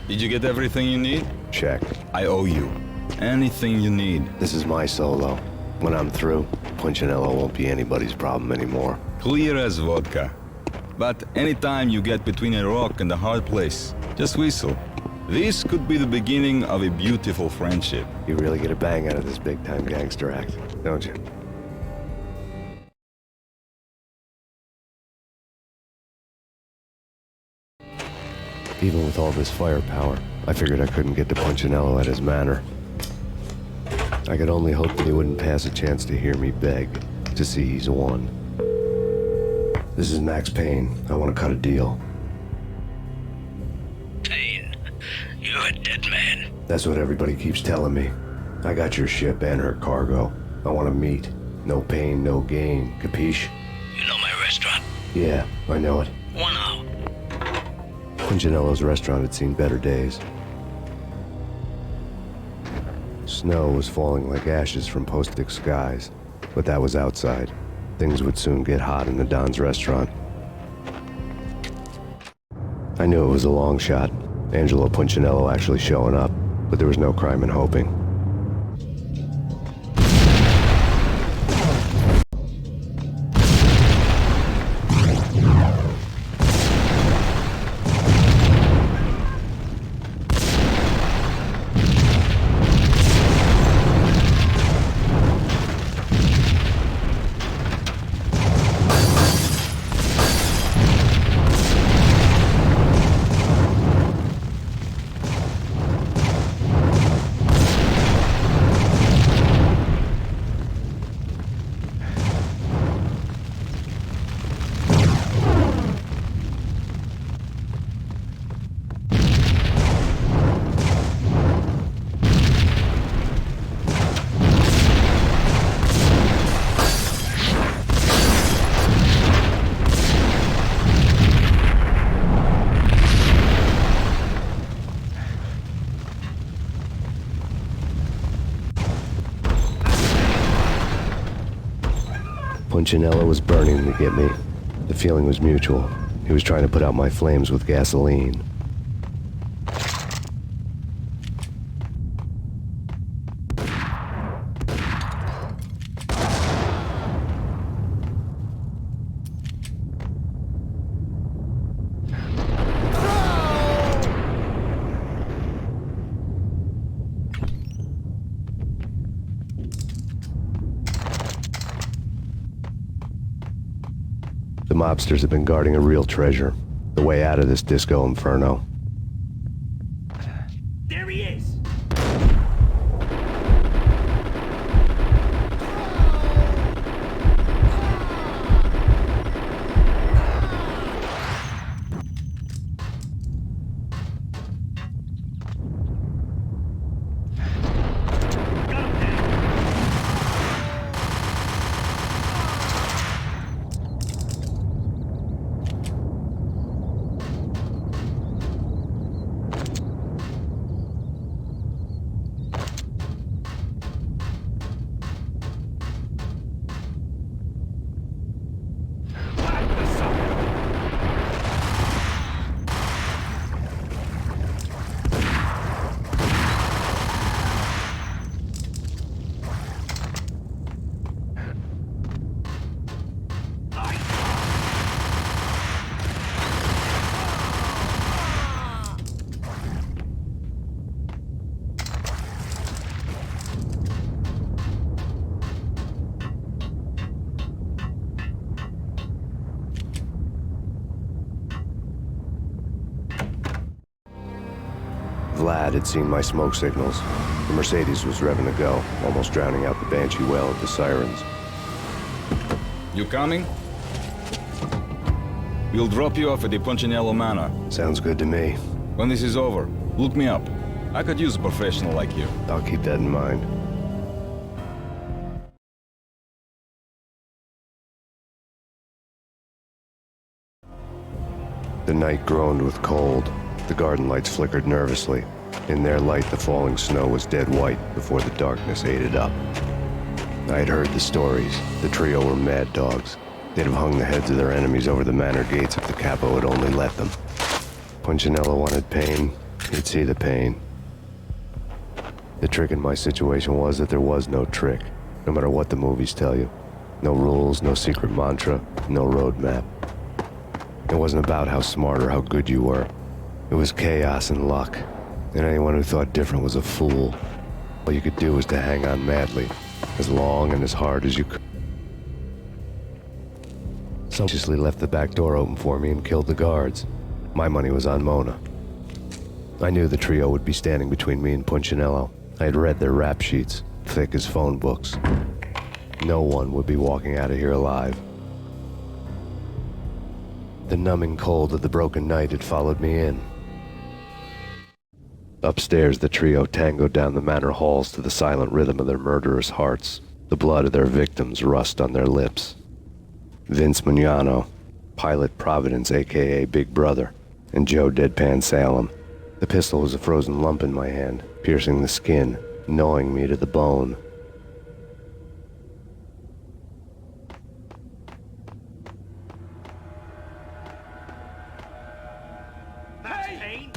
Did you get everything you need? Check. I owe you. Anything you need. This is my solo. When I'm through, Punchinello won't be anybody's problem anymore. Clear as vodka. But anytime you get between a rock and a hard place, just whistle. This could be the beginning of a beautiful friendship. You really get a bang out of this big-time gangster act, don't you? Even with all this firepower, I figured I couldn't get to Punchinello at his manor. I could only hope that he wouldn't pass a chance to hear me beg, to see he's won. This is Max Payne. I want to cut a deal. Payne, you're a dead man. That's what everybody keeps telling me. I got your ship and her cargo. I want to meet. No pain, no gain. Capiche? You know my restaurant? Yeah, I know it. 1 hour. Punchinello's restaurant had seen better days. Snow was falling like ashes from post-Dick skies, but that was outside. Things would soon get hot in the Don's restaurant. I knew it was a long shot, Angelo Punchinello actually showing up, but there was no crime in hoping. Punchinello was burning to get me. The feeling was mutual. He was trying to put out my flames with gasoline. The mobsters have been guarding a real treasure, the way out of this disco inferno. There he is! Vlad had seen my smoke signals. The Mercedes was revving to go, almost drowning out the Banshee well of the sirens. You coming? We'll drop you off at the Punchinello Manor. Sounds good to me. When this is over, look me up. I could use a professional like you. I'll keep that in mind. The night groaned with cold. The garden lights flickered nervously. In their light, the falling snow was dead white before the darkness ate it up. I had heard the stories. The trio were mad dogs. They'd have hung the heads of their enemies over the manor gates if the capo had only let them. Punchinello wanted Payne. He'd see the pain. The trick in my situation was that there was no trick, no matter what the movies tell you. No rules, no secret mantra, no roadmap. It wasn't about how smart or how good you were. It was chaos and luck, and anyone who thought different was a fool. All you could do was to hang on madly, as long and as hard as you could. Someone just left the back door open for me and killed the guards. My money was on Mona. I knew the trio would be standing between me and Punchinello. I had read their rap sheets, thick as phone books. No one would be walking out of here alive. The numbing cold of the broken night had followed me in. Upstairs, the trio tangoed down the manor halls to the silent rhythm of their murderous hearts. The blood of their victims rust on their lips. Vince Mugnano, Pilot Providence, a.k.a. Big Brother, and Joe Deadpan Salem. The pistol was a frozen lump in my hand, piercing the skin, gnawing me to the bone. Payne!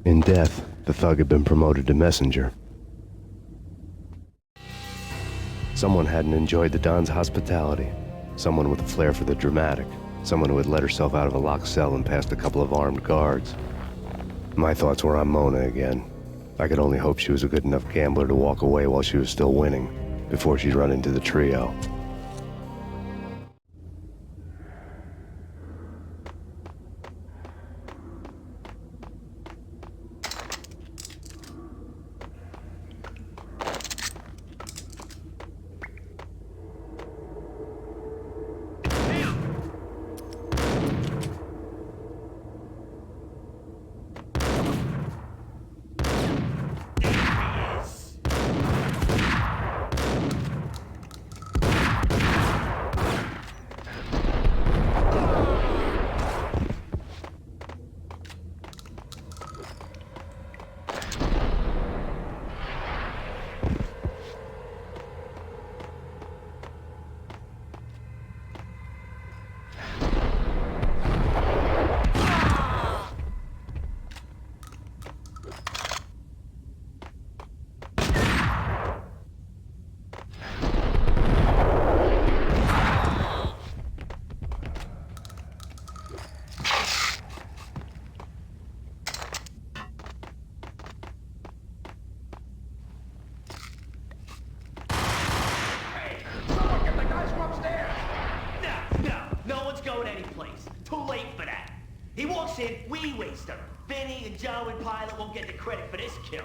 In death, the thug had been promoted to messenger. Someone hadn't enjoyed the Don's hospitality. Someone with a flair for the dramatic. Someone who had let herself out of a locked cell and past a couple of armed guards. My thoughts were on Mona again. I could only hope she was a good enough gambler to walk away while she was still winning, before she'd run into the trio. He walks in, we waste him. Vinny and Joe and Pilot won't get the credit for this kill.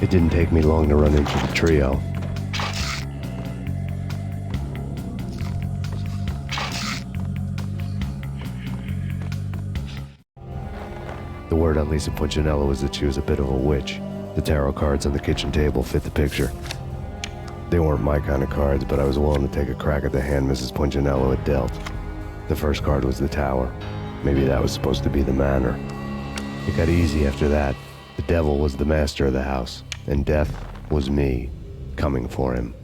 It didn't take me long to run into the trio. The word on Lisa Punchinello was that she was a bit of a witch. The tarot cards on the kitchen table fit the picture. They weren't my kind of cards, but I was willing to take a crack at the hand Mrs. Punchinello had dealt. The first card was the tower. Maybe that was supposed to be the manor. It got easy after that. The devil was the master of the house, and death was me, coming for him.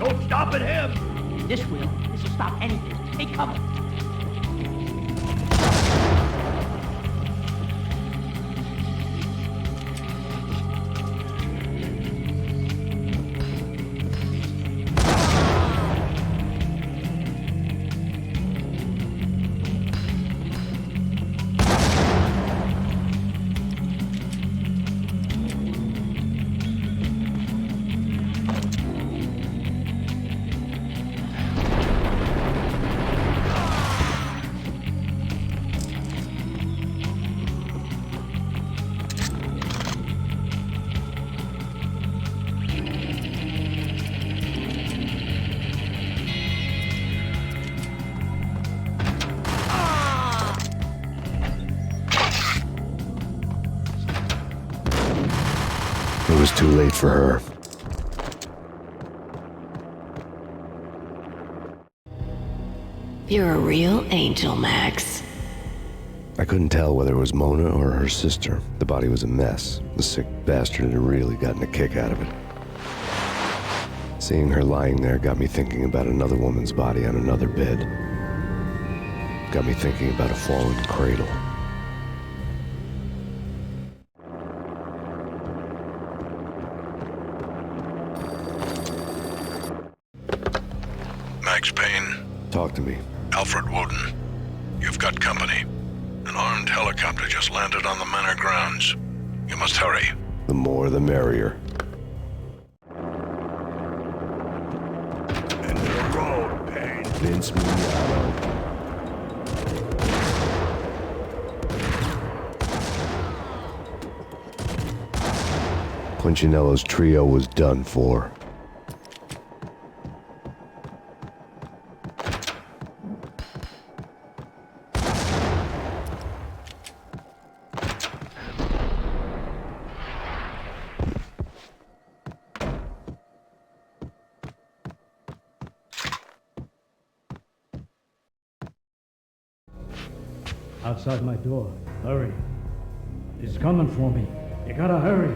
no stopping him. This will stop anything. Take cover. It was too late for her. You're a real angel, Max. I couldn't tell whether it was Mona or her sister. The body was a mess. The sick bastard had really gotten a kick out of it. Seeing her lying there got me thinking about another woman's body on another bed. Got me thinking about a fallen cradle. Max Payne. Talk to me. Alfred Woden. You've got company. An armed helicopter just landed on the manor grounds. You must hurry. The more the merrier. End of the road, Payne. Vince Mignano. Punchinello's trio was done for. Outside my door. Hurry. He's coming for me. You gotta hurry.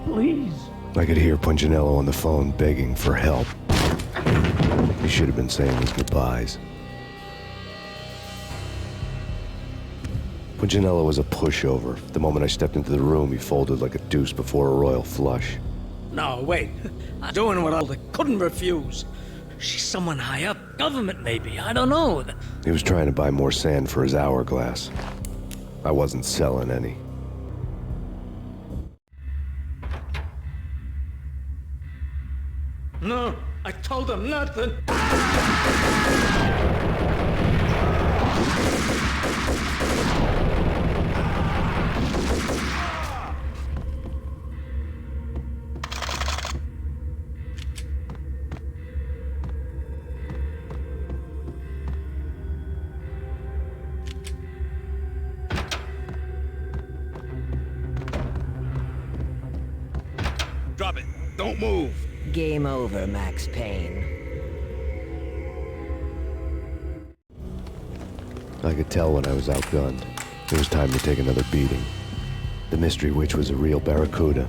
Please. I could hear Punchinello on the phone begging for help. He should have been saying his goodbyes. Punchinello was a pushover. The moment I stepped into the room, he folded like a deuce before a royal flush. No, wait. I'm doing what I couldn't refuse. She's someone high up. Government, maybe. I don't know. He was trying to buy more sand for his hourglass. I wasn't selling any. No, I told him nothing. Drop it. Don't move. Game over, Max Payne. I could tell when I was outgunned. It was time to take another beating. The mystery witch was a real barracuda.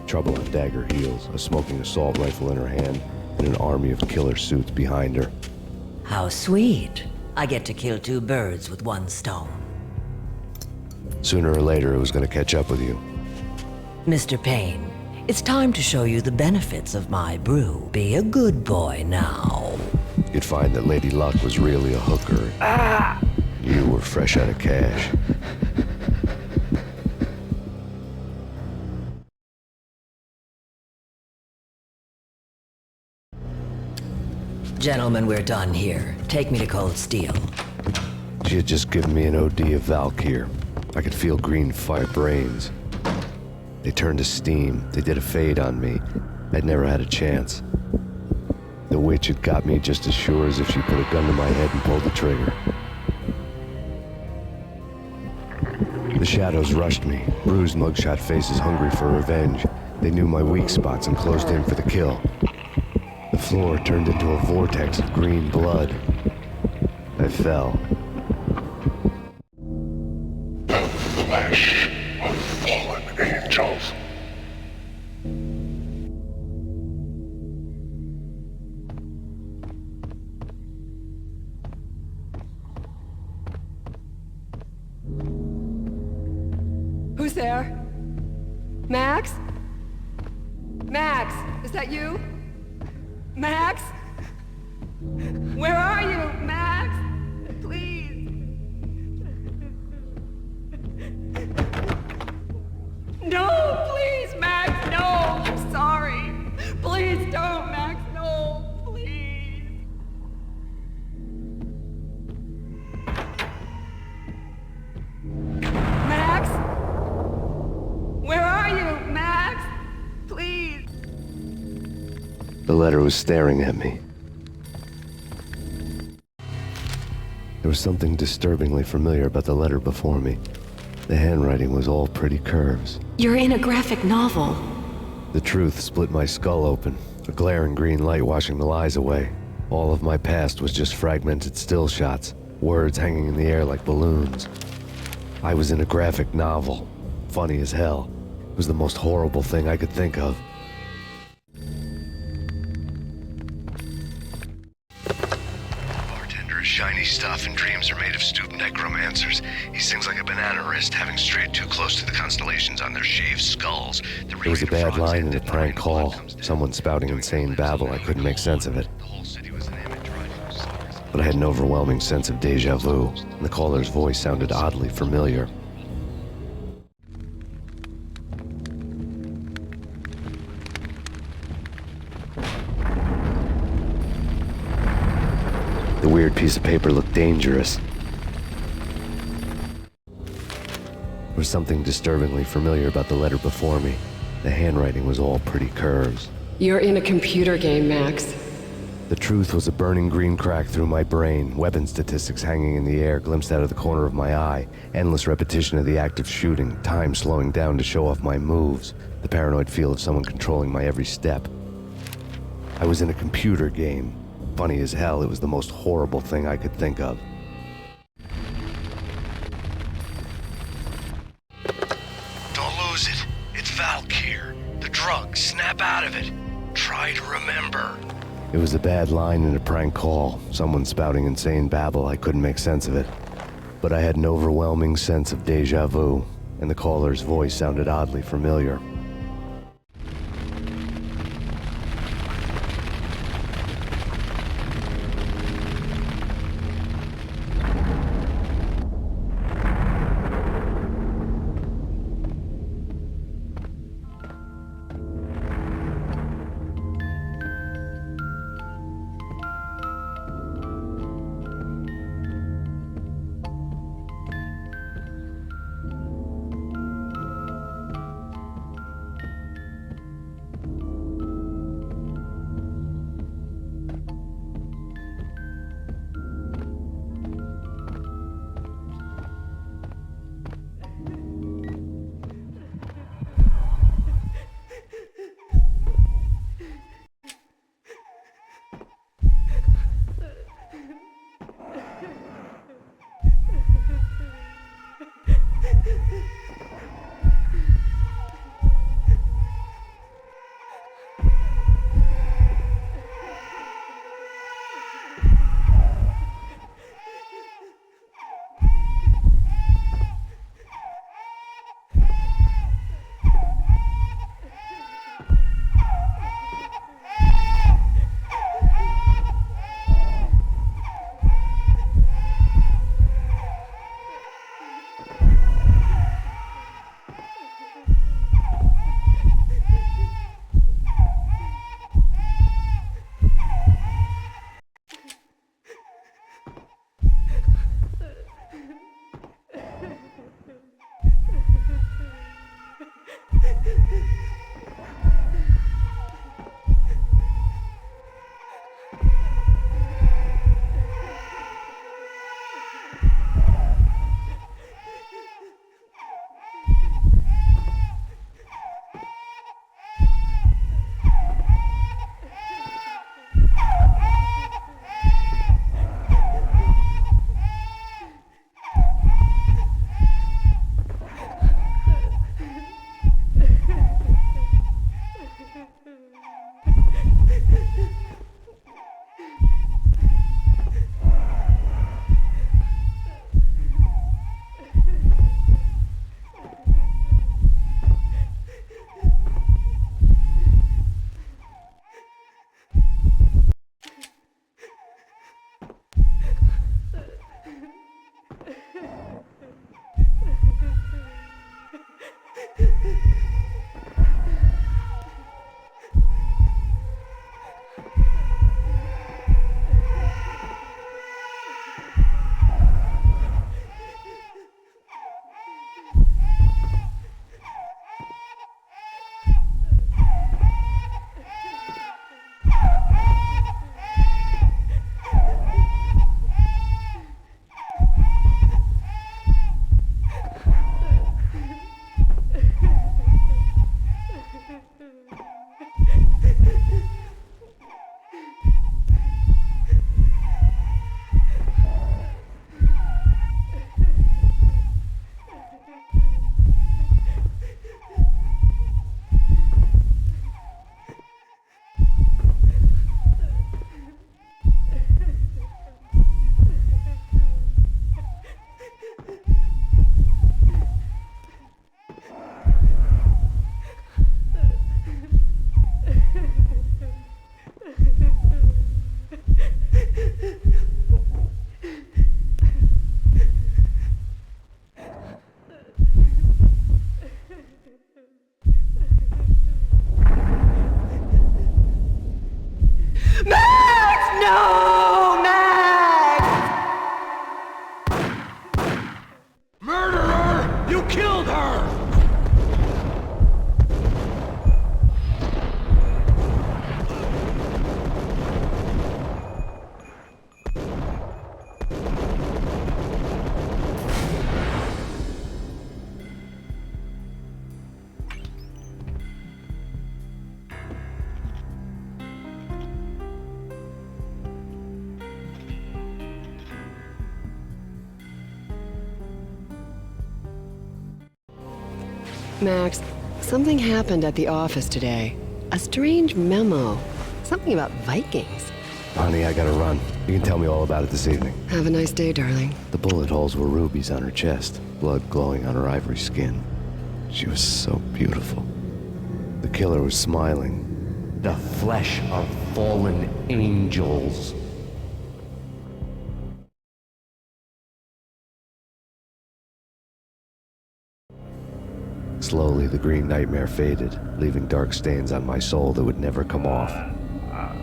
Trouble on dagger heels, a smoking assault rifle in her hand, and an army of killer suits behind her. How sweet. I get to kill two birds with one stone. Sooner or later, it was going to catch up with you. Mr. Payne, it's time to show you the benefits of my brew. Be a good boy now. You'd find that Lady Luck was really a hooker. Ah! You were fresh out of cash. Gentlemen, we're done here. Take me to Cold Steel. She had just given me an OD of Valkyr. I could feel green fire brains. They turned to steam. They did a fade on me. I'd never had a chance. The witch had got me just as sure as if she put a gun to my head and pulled the trigger. The shadows rushed me, bruised mugshot faces hungry for revenge. They knew my weak spots and closed in for the kill. The floor turned into a vortex of green blood. I fell. The flesh of fallen angels. Who's there? Max? Max, is that you? Max? Where are you, Max? Please. No, please, Max, no. I'm sorry. Please don't, Max, no, please. Max? Where are you, Max? Please. The letter was staring at me. There was something disturbingly familiar about the letter before me. The handwriting was all pretty curves. You're in a graphic novel. The truth split my skull open, a glaring green light washing the lies away. All of my past was just fragmented still shots, words hanging in the air like balloons. I was in a graphic novel. Funny as hell. It was the most horrible thing I could think of. Bartender is shiny stuff and dreams are made of stooped necromancers. He sings like a banana wrist, having strayed too close to the constellations on their shaved skulls. It was a bad line in a prank call. Someone spouting insane babble. I couldn't make sense of it. But I had an overwhelming sense of deja vu, and the caller's voice sounded oddly familiar. The weird piece of paper looked dangerous. There was something disturbingly familiar about the letter before me. The handwriting was all pretty curves. You're in a computer game, Max. The truth was a burning green crack through my brain, weapon statistics hanging in the air, glimpsed out of the corner of my eye, endless repetition of the act of shooting, time slowing down to show off my moves, the paranoid feel of someone controlling my every step. I was in a computer game. Funny as hell, it was the most horrible thing I could think of. Don't lose it. It's Valkyr. The drug. Snap out of it. Try to remember. It was a bad line in a prank call, someone spouting insane babble. I couldn't make sense of it. But I had an overwhelming sense of deja vu, and the caller's voice sounded oddly familiar. Max, something happened at the office today. A strange memo. Something about Vikings. Honey, I gotta run. You can tell me all about it this evening. Have a nice day, darling. The bullet holes were rubies on her chest, blood glowing on her ivory skin. She was so beautiful. The killer was smiling. The flesh of fallen angels. Slowly, the green nightmare faded, leaving dark stains on my soul that would never come off.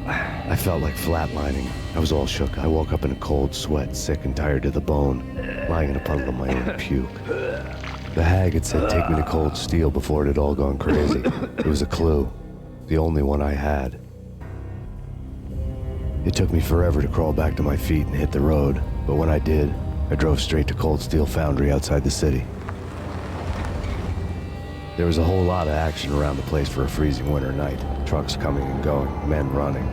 I felt like flatlining. I was all shook. I woke up in a cold sweat, sick and tired to the bone, lying in a puddle of my own puke. The hag had said take me to Cold Steel before it had all gone crazy. It was a clue, the only one I had. It took me forever to crawl back to my feet and hit the road, but when I did, I drove straight to Cold Steel Foundry outside the city. There was a whole lot of action around the place for a freezing winter night. Trucks coming and going, men running.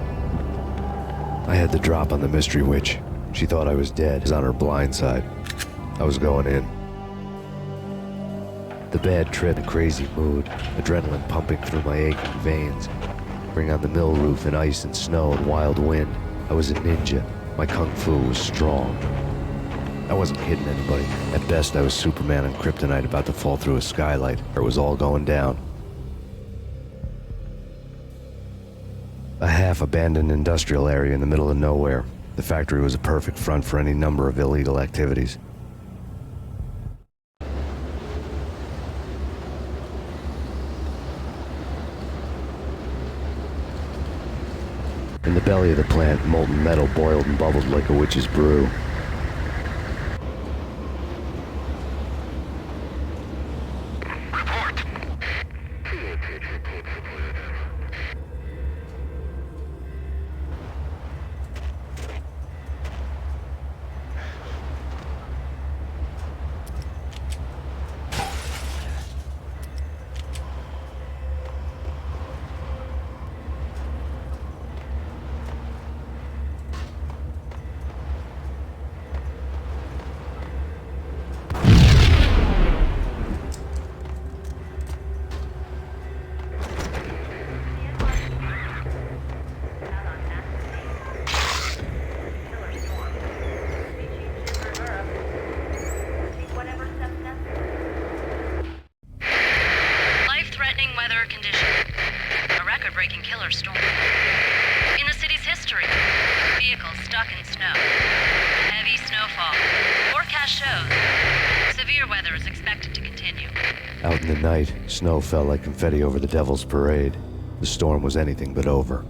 I had the drop on the mystery witch. She thought I was dead. I was on her blind side. I was going in. The bad trip, the crazy mood, adrenaline pumping through my aching veins. Bring on the mill roof in ice and snow and wild wind. I was a ninja. My kung fu was strong. I wasn't kidding anybody. At best, I was Superman on kryptonite about to fall through a skylight. It was all going down. A half-abandoned industrial area in the middle of nowhere. The factory was a perfect front for any number of illegal activities. In the belly of the plant, molten metal boiled and bubbled like a witch's brew. Weather condition. A record-breaking killer storm. In the city's history, vehicles stuck in snow. Heavy snowfall. Forecast shows severe weather is expected to continue. Out in the night, snow fell like confetti over the Devil's Parade. The storm was anything but over.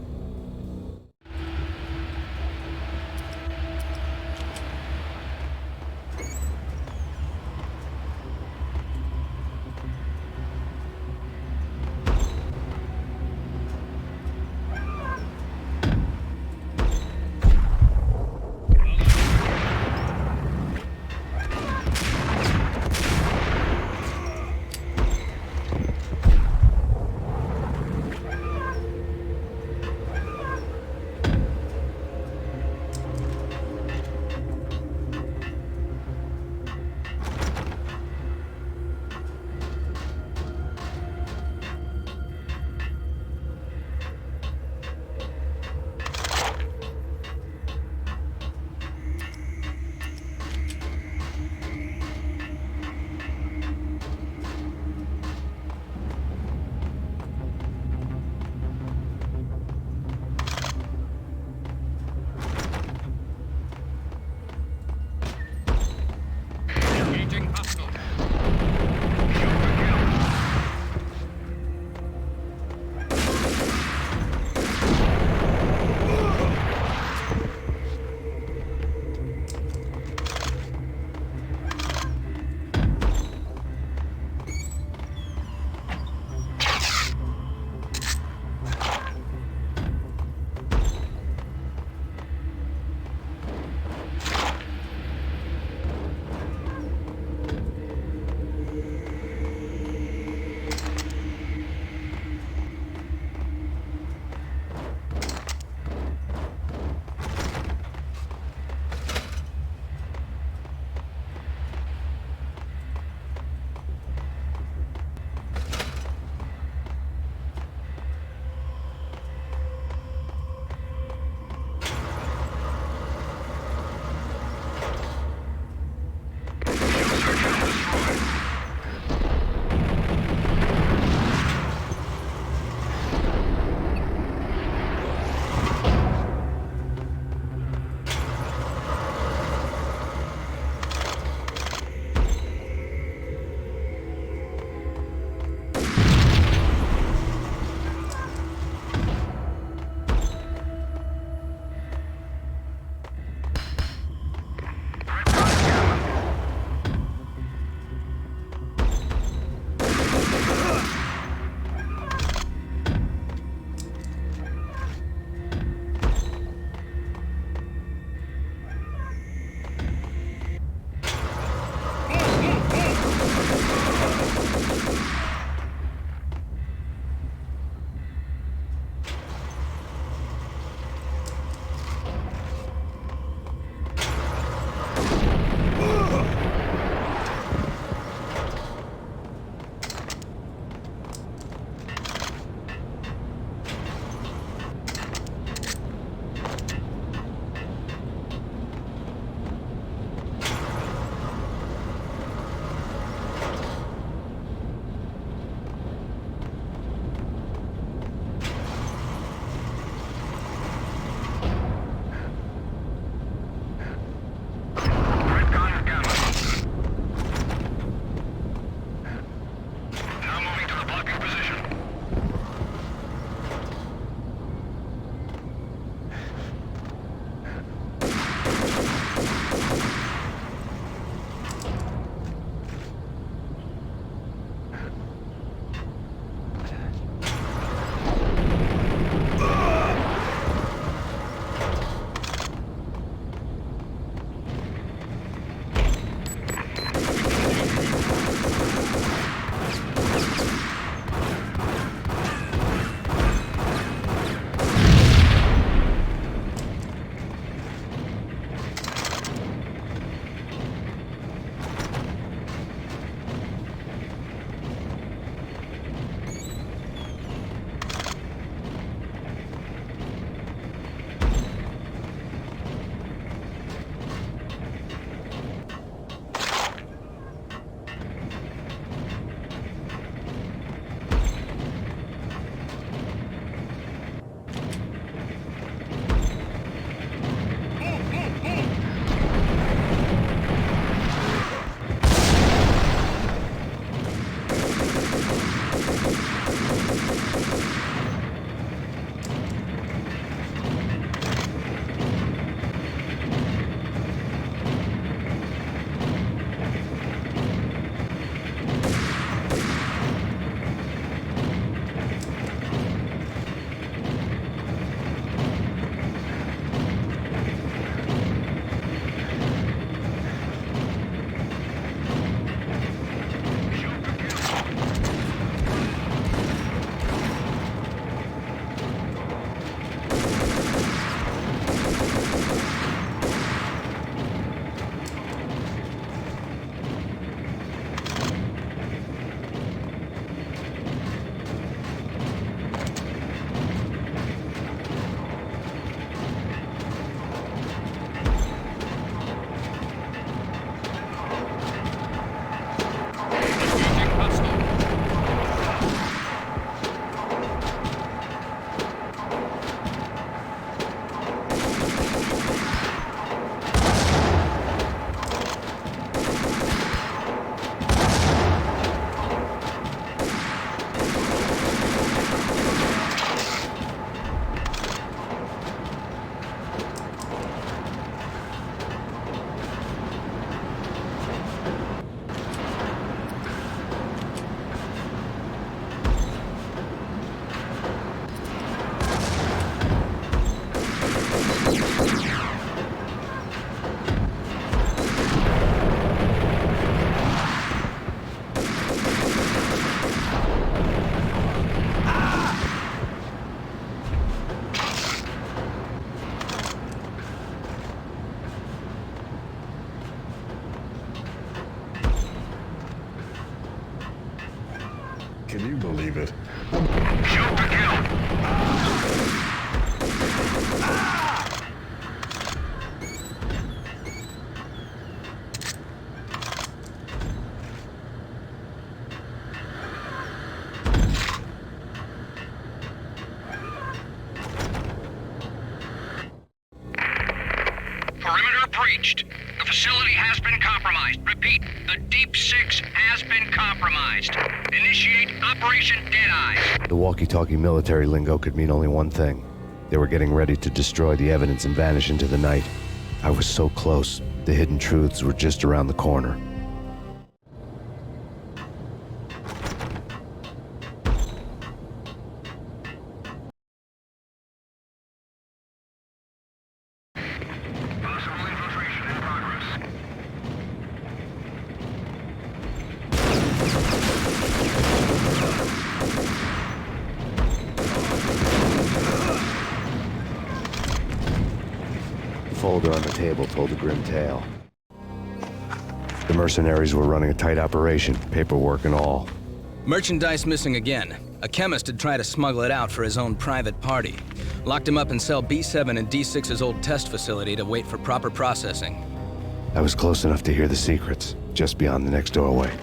believe it. Shoot to kill. Perimeter breached. The facility has been compromised. Repeat, the Deep Six has been compromised. Initiate Operation Deadeye. The walkie-talkie military lingo could mean only one thing. They were getting ready to destroy the evidence and vanish into the night. I was so close. The hidden truths were just around the corner. The folder on the table told a grim tale. The mercenaries were running a tight operation, paperwork and all. Merchandise missing again. A chemist had tried to smuggle it out for his own private party. Locked him up in cell B7 in D6's old test facility to wait for proper processing. I was close enough to hear the secrets, just beyond the next doorway.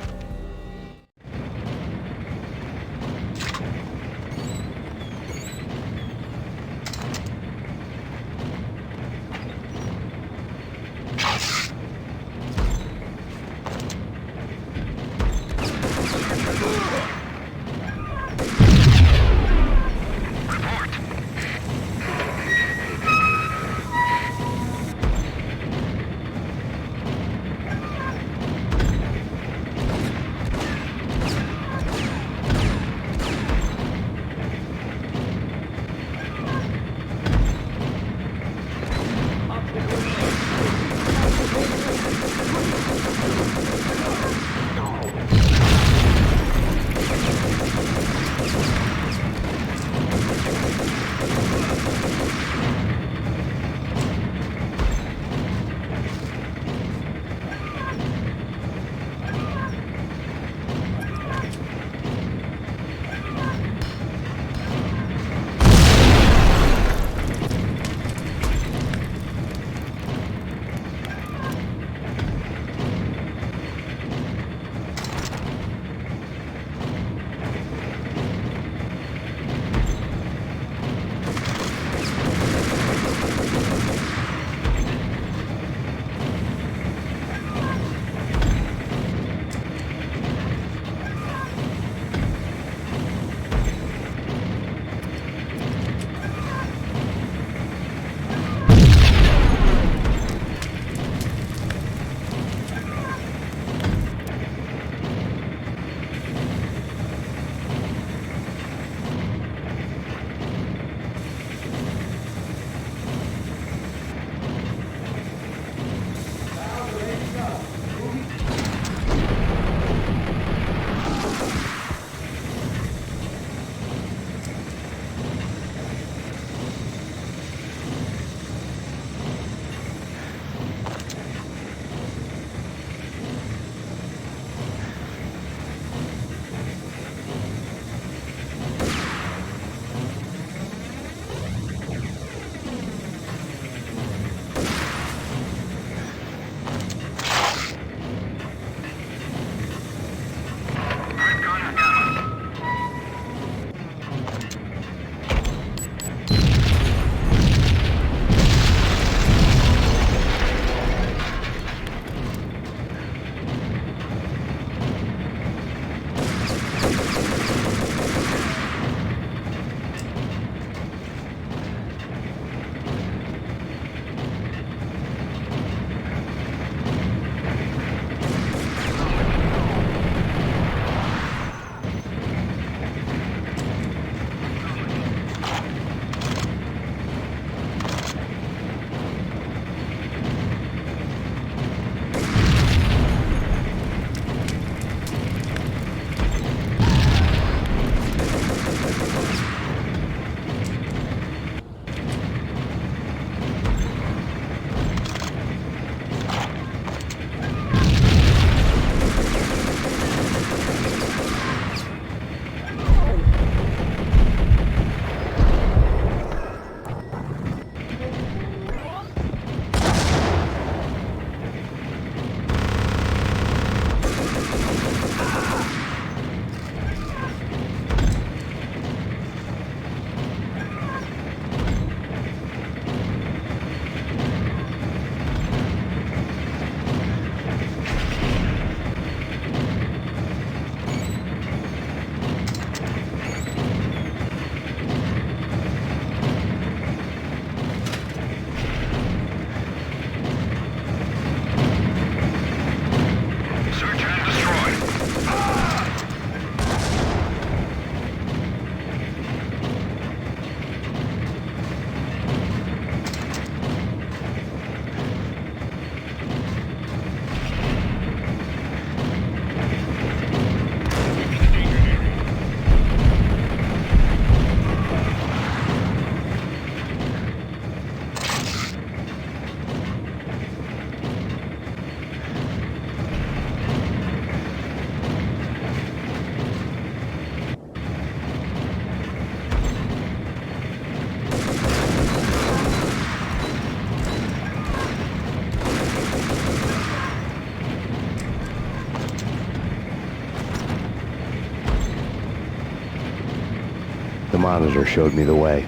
monitor showed me the way.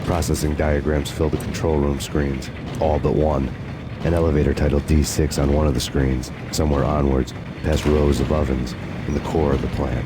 Processing diagrams fill the control room screens, all but one. An elevator titled D6 on one of the screens, somewhere onwards, past rows of ovens, in the core of the plant.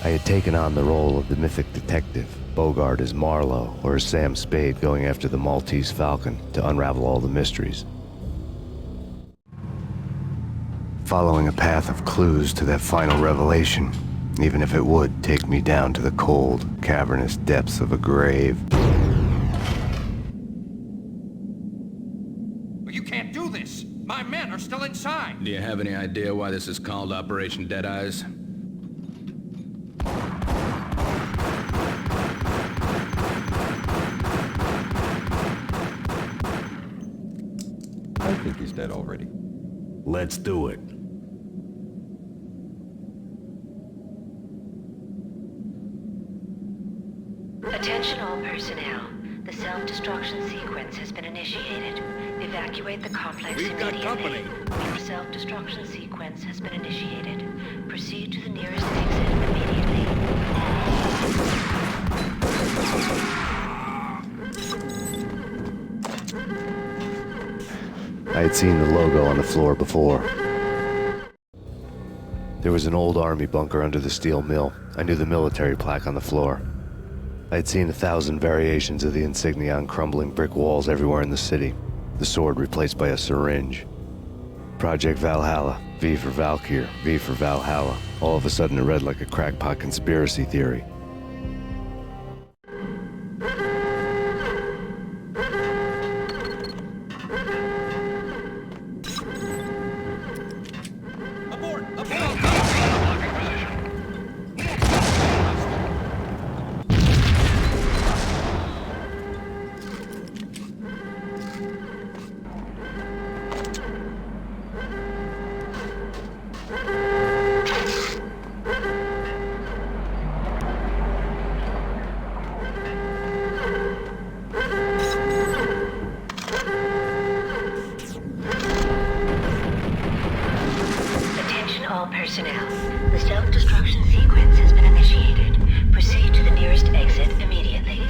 I had taken on the role of the mythic detective, Bogart as Marlowe or as Sam Spade going after the Maltese Falcon to unravel all the mysteries. Following a path of clues to that final revelation, even if it would take me down to the cold, cavernous depths of a grave. You can't do this! My men are still inside! Do you have any idea why this is called Operation Dead Eyes? I think he's dead already. Let's do it. Attention all personnel. The self-destruction sequence has been initiated. Evacuate the complex immediately. Company. The self-destruction sequence has been initiated. Proceed to the nearest exit immediately. I had seen the logo on the floor before. There was an old army bunker under the steel mill. I knew the military plaque on the floor. I had seen 1,000 variations of the insignia on crumbling brick walls everywhere in the city. The sword replaced by a syringe. Project Valhalla, V for Valkyr, V for Valhalla. All of a sudden it read like a crackpot conspiracy theory. Personnel, the self-destruction sequence has been initiated. Proceed to the nearest exit immediately.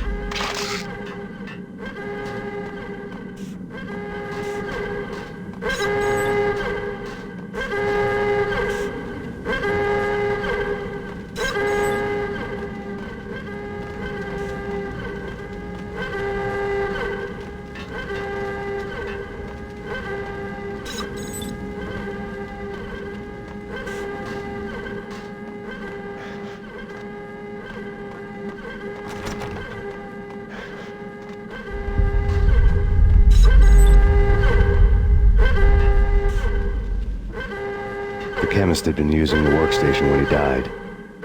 The chemist had been using the workstation when he died.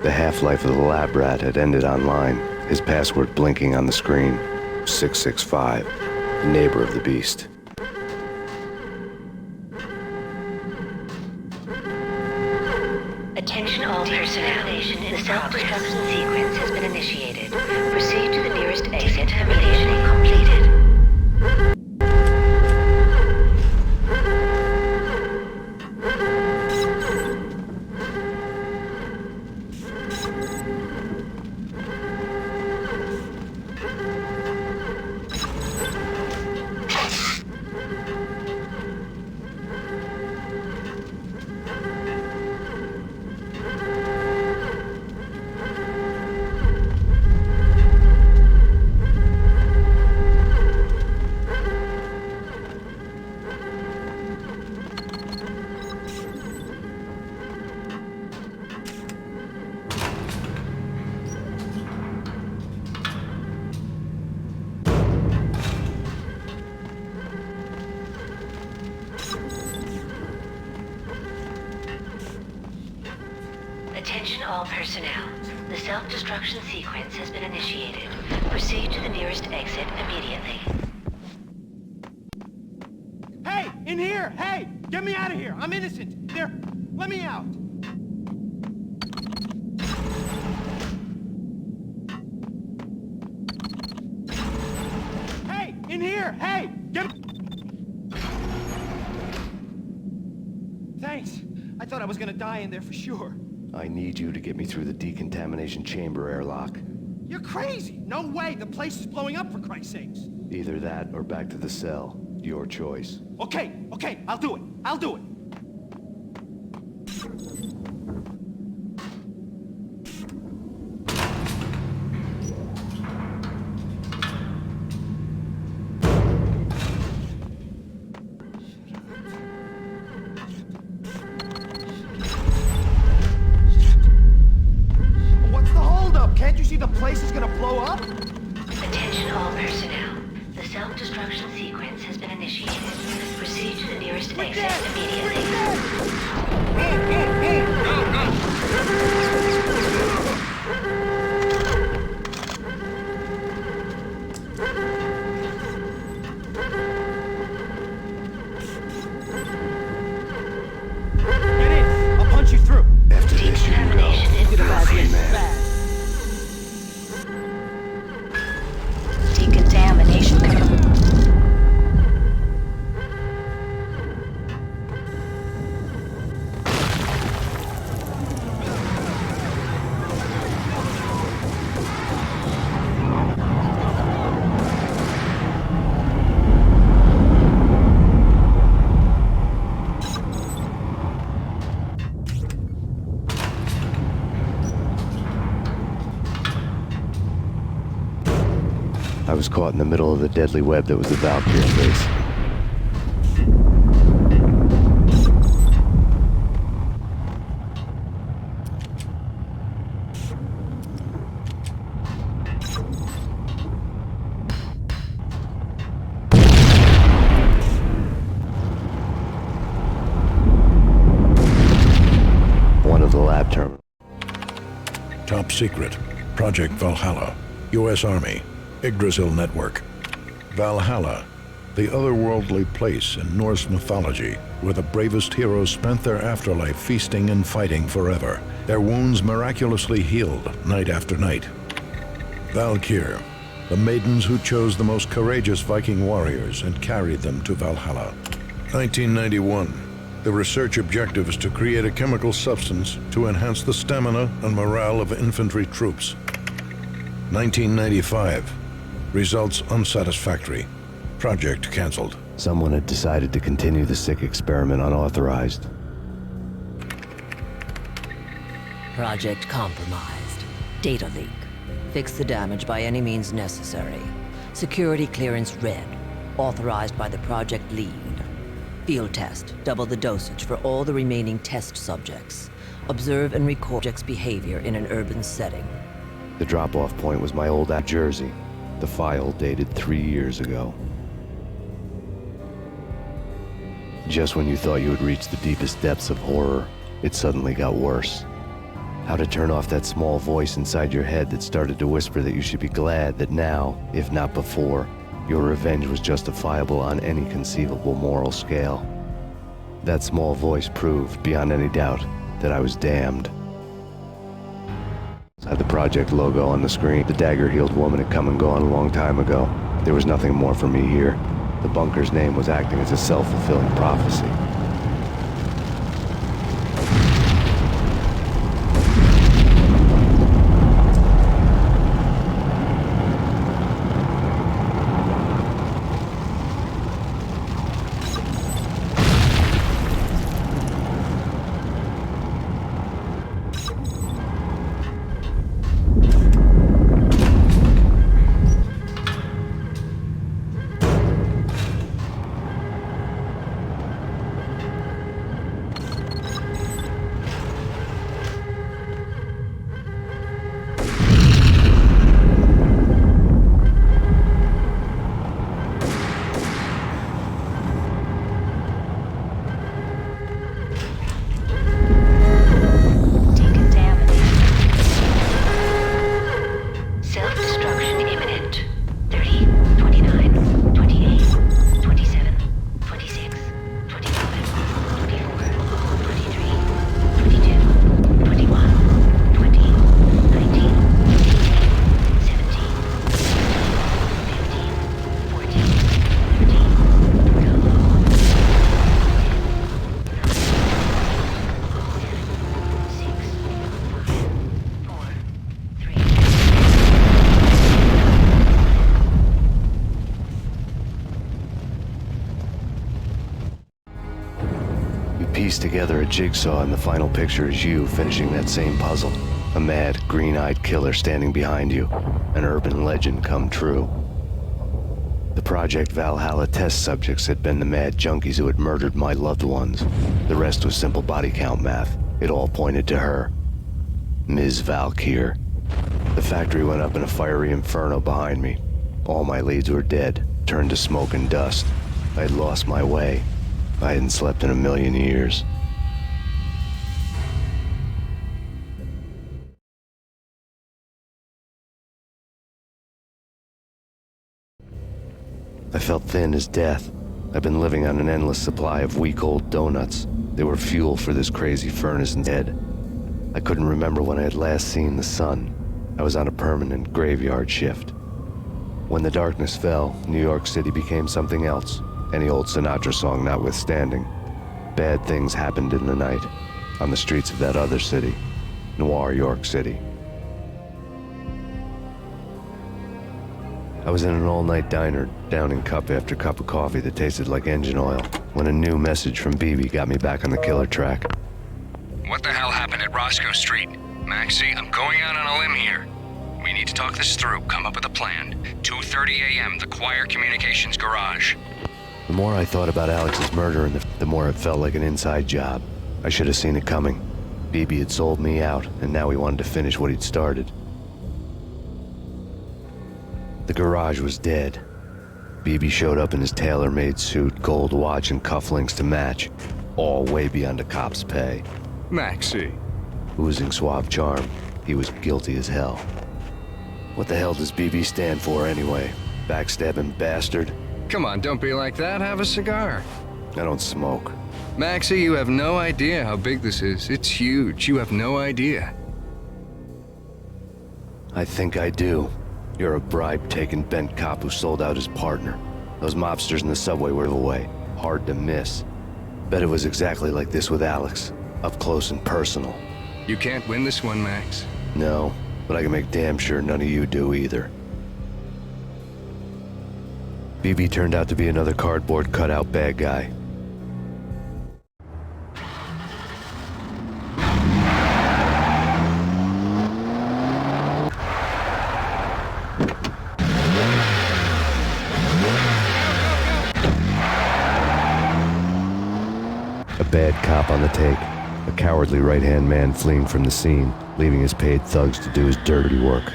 The half-life of the lab rat had ended online, his password blinking on the screen. 665, the neighbor of the beast. Attention all personnel. The self-destruction sequence has been initiated. Proceed to the nearest exit immediately. Completed. Attention all personnel. The self-destruction sequence has been initiated. Proceed to the nearest exit immediately. Hey! In here! Hey! Get me out of here! I'm innocent! There! Let me out! Hey! In here! Hey! Get me... Thanks. I thought I was gonna die in there for sure. I need you to get me through the decontamination chamber airlock. You're crazy! No way! The place is blowing up, for Christ's sakes! Either that or back to the cell. Your choice. Okay, I'll do it. I'll do it. What's the holdup? Can't you see the place is gonna blow up? Attention all personnel. The self-destruction sequence has been initiated. Proceed to the nearest exit immediately. Get in. I'll punch you through. After this, you can go. You're a free man. Decontamination. I was caught in the middle of the deadly web that was the Valkyrie base. One of the lab terminals. Top secret. Project Valhalla. U.S. Army. Yggdrasil Network. Valhalla, the otherworldly place in Norse mythology where the bravest heroes spent their afterlife feasting and fighting forever, their wounds miraculously healed night after night. Valkyr, the maidens who chose the most courageous Viking warriors and carried them to Valhalla. 1991. The research objective is to create a chemical substance to enhance the stamina and morale of infantry troops. 1995. Results unsatisfactory. Project canceled. Someone had decided to continue the sick experiment unauthorized. Project compromised. Data leak. Fix the damage by any means necessary. Security clearance red. Authorized by the project lead. Field test. Double the dosage for all the remaining test subjects. Observe and record subjects' behavior in an urban setting. The drop-off point was my old Jersey. The file dated 3 years ago. Just when you thought you had reached the deepest depths of horror, it suddenly got worse. How to turn off that small voice inside your head that started to whisper that you should be glad that now, if not before, your revenge was justifiable on any conceivable moral scale. That small voice proved, beyond any doubt, that I was damned. Had the project logo on the screen. The dagger-heeled woman had come and gone a long time ago. There was nothing more for me here. The bunker's name was acting as a self-fulfilling prophecy. pieced together a jigsaw, and the final picture is you finishing that same puzzle. A mad, green-eyed killer standing behind you. An urban legend come true. The Project Valhalla test subjects had been the mad junkies who had murdered my loved ones. The rest was simple body count math. It all pointed to her. Ms. Valkyr. The factory went up in a fiery inferno behind me. All my leads were dead, turned to smoke and dust. I had lost my way. I hadn't slept in a million years. I felt thin as death. I've been living on an endless supply of week-old donuts. They were fuel for this crazy furnace and head. I couldn't remember when I had last seen the sun. I was on a permanent graveyard shift. When the darkness fell, New York City became something else, any old Sinatra song notwithstanding. Bad things happened in the night, on the streets of that other city, Noir York City. I was in an all-night diner, downing cup after cup of coffee that tasted like engine oil, when a new message from BB got me back on the killer track. What the hell happened at Roscoe Street? Maxie, I'm going out on a limb here. We need to talk this through, come up with a plan. 2:30 a.m., the Choir Communications Garage. The more I thought about Alex's murder, the more it felt like an inside job. I should have seen it coming. BB had sold me out, and now he wanted to finish what he'd started. The garage was dead. BB showed up in his tailor-made suit, gold watch and cufflinks to match, all way beyond a cop's pay. Maxie. Oozing suave charm, he was guilty as hell. What the hell does BB stand for anyway? Backstabbing bastard? Come on, don't be like that. Have a cigar. I don't smoke. Maxie, you have no idea how big this is. It's huge. You have no idea. I think I do. You're a bribe-taking bent cop who sold out his partner. Those mobsters in the subway were the way. Hard to miss. Bet it was exactly like this with Alex. Up close and personal. You can't win this one, Max. No, but I can make damn sure none of you do either. BB turned out to be another cardboard cutout bad guy. A bad cop on the take. A cowardly right-hand man fleeing from the scene, leaving his paid thugs to do his dirty work.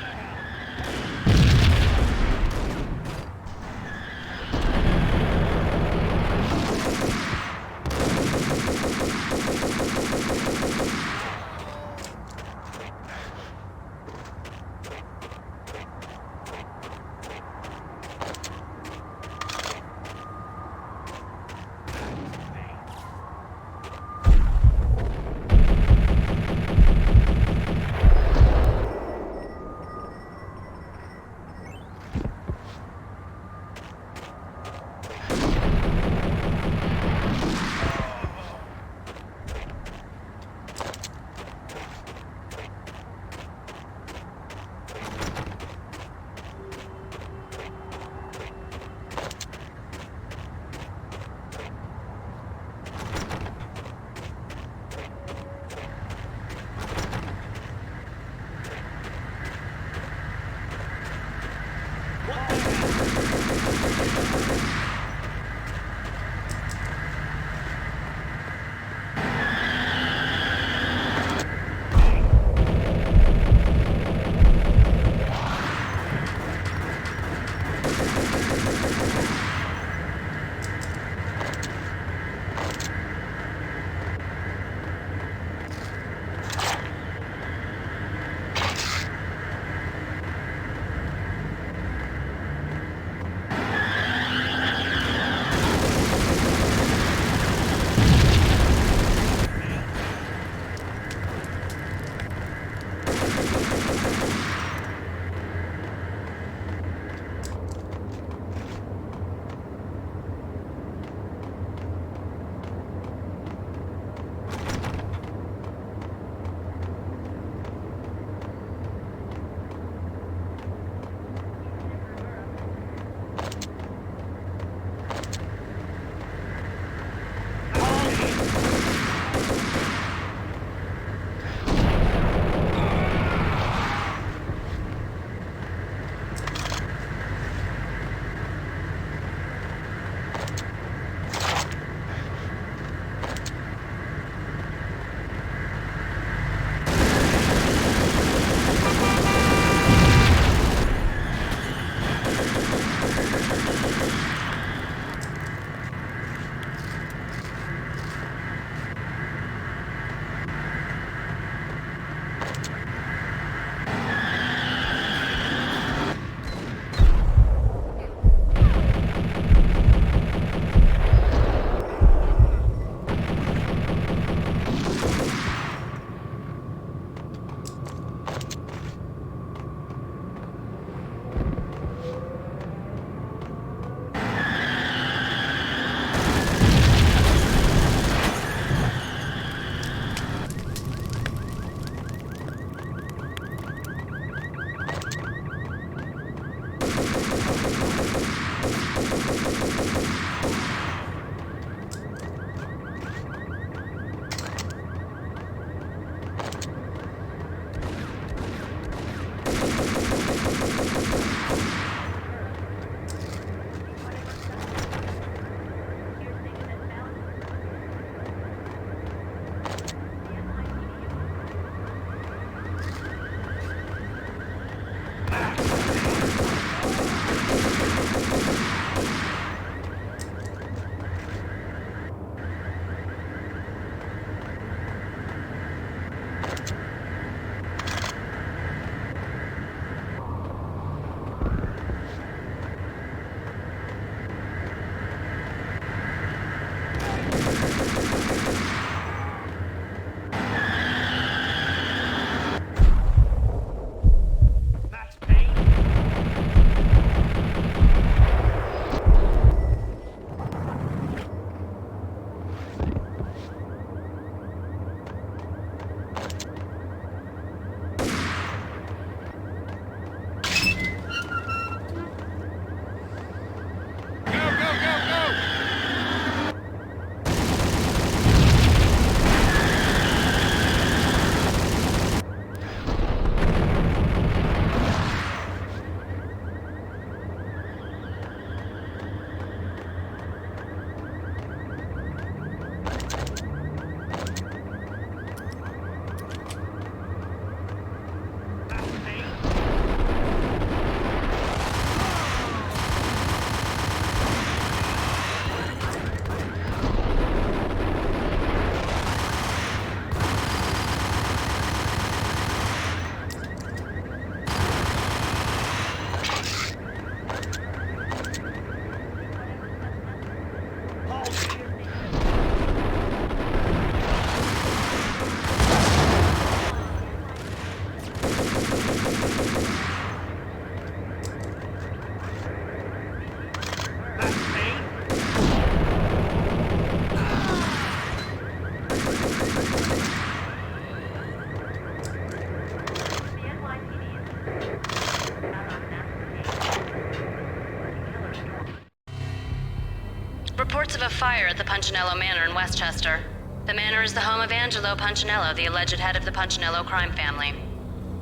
reports of a fire at the Punchinello Manor in Westchester. The manor is the home of Angelo Punchinello, the alleged head of the Punchinello crime family.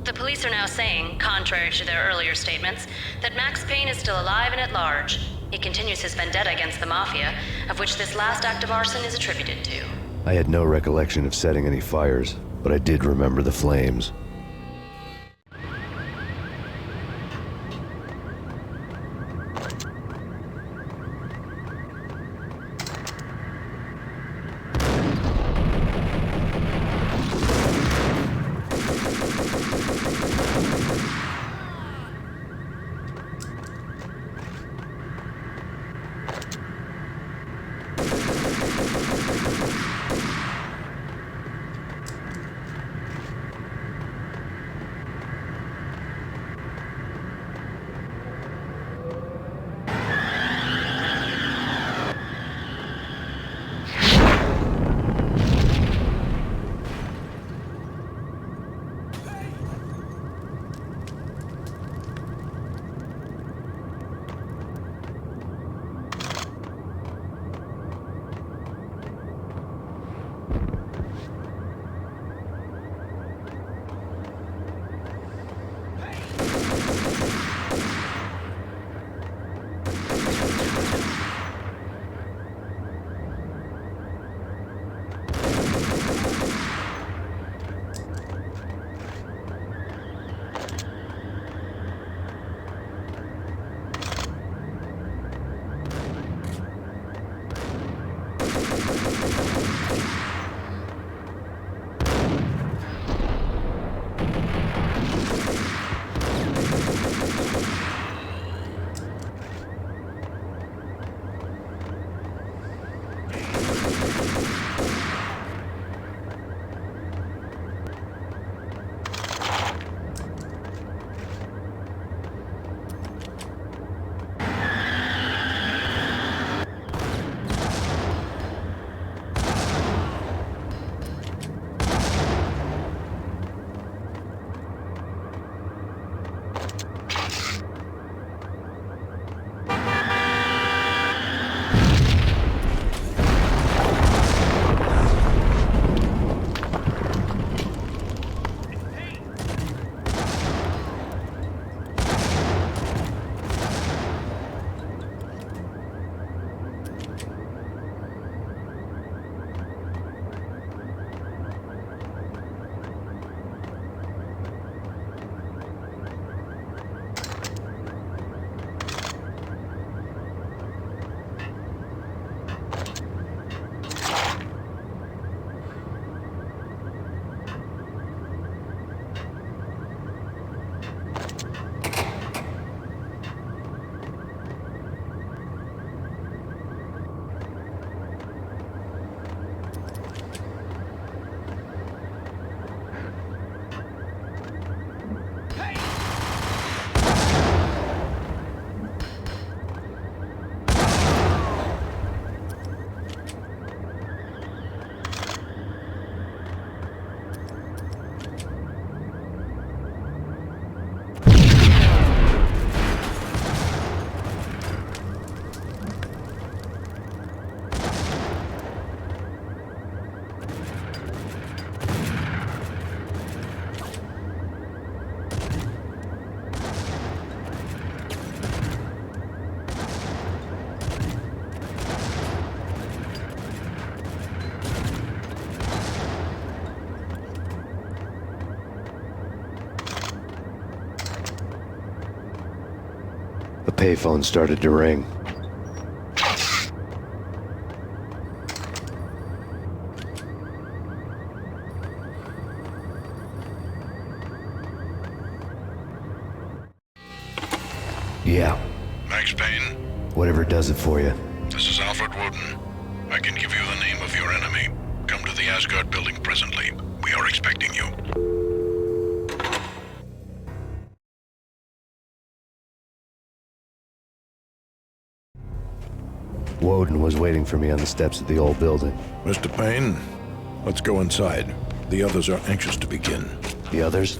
The police are now saying, contrary to their earlier statements, that Max Payne is still alive and at large. He continues his vendetta against the Mafia, of which this last act of arson is attributed to. I had no recollection of setting any fires, but I did remember the flames. The payphone started to ring. Yeah. Max Payne? Whatever does it for you. This is Alfred Woden. I can give you the name of your enemy. Come to the Asgard building presently. We are expecting you. Woden was waiting for me on the steps of the old building. Mr. Payne, let's go inside. The others are anxious to begin. The others?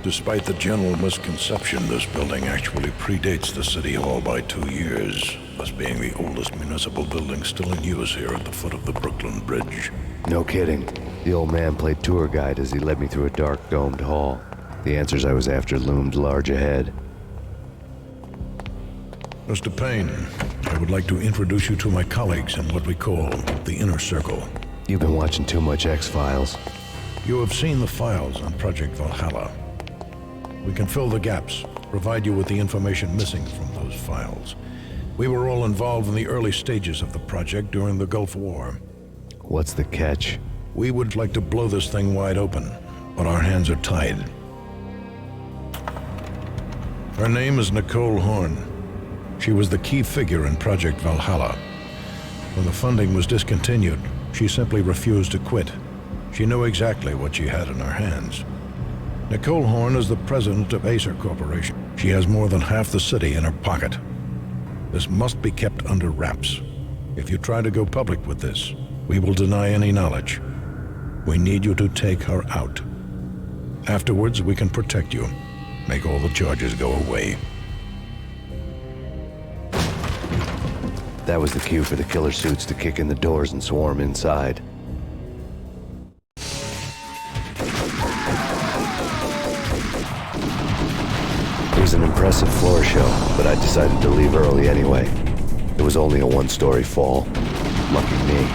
Despite the general misconception, this building actually predates the City Hall by 2 years. as being the oldest municipal building still in use here at the foot of the Brooklyn Bridge. No kidding. The old man played tour guide as he led me through a dark, domed hall. The answers I was after loomed large ahead. Mr. Payne, I would like to introduce you to my colleagues in what we call the Inner Circle. You've been watching too much X-Files. You have seen the files on Project Valhalla. We can fill the gaps, provide you with the information missing from those files. We were all involved in the early stages of the project during the Gulf War. What's the catch? We would like to blow this thing wide open, but our hands are tied. Her name is Nicole Horn. She was the key figure in Project Valhalla. When the funding was discontinued, she simply refused to quit. She knew exactly what she had in her hands. Nicole Horn is the president of Acer Corporation. She has more than half the city in her pocket. This must be kept under wraps. If you try to go public with this, we will deny any knowledge. We need you to take her out. Afterwards, we can protect you. Make all the charges go away. That was the cue for the killer suits to kick in the doors and swarm inside. It was an impressive floor show, but I decided to leave early anyway. It was only a one-story fall. Lucky me.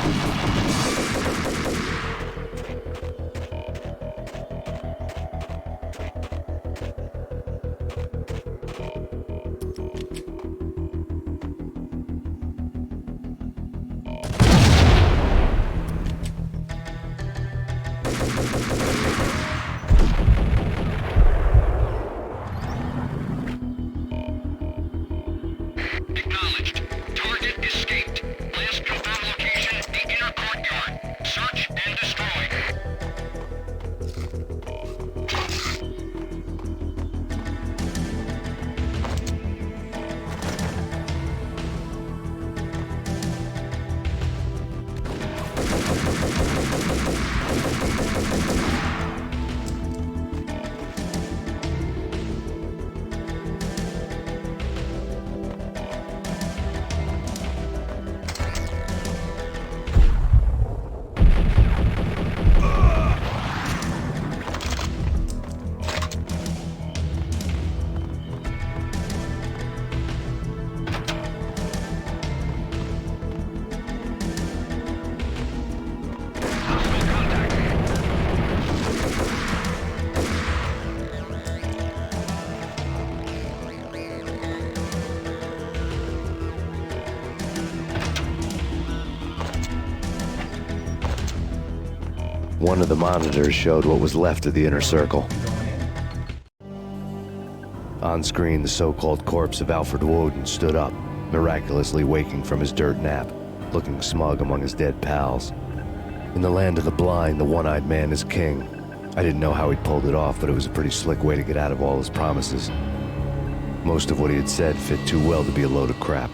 Acknowledged. Target escaped. Last confirmed location, the inner courtyard. Search and destroy. One of the monitors showed what was left of the inner circle. On screen, the so-called corpse of Alfred Woden stood up, miraculously waking from his dirt nap, looking smug among his dead pals. In the land of the blind, the one-eyed man is king. I didn't know how he'd pulled it off, but it was a pretty slick way to get out of all his promises. Most of what he had said fit too well to be a load of crap.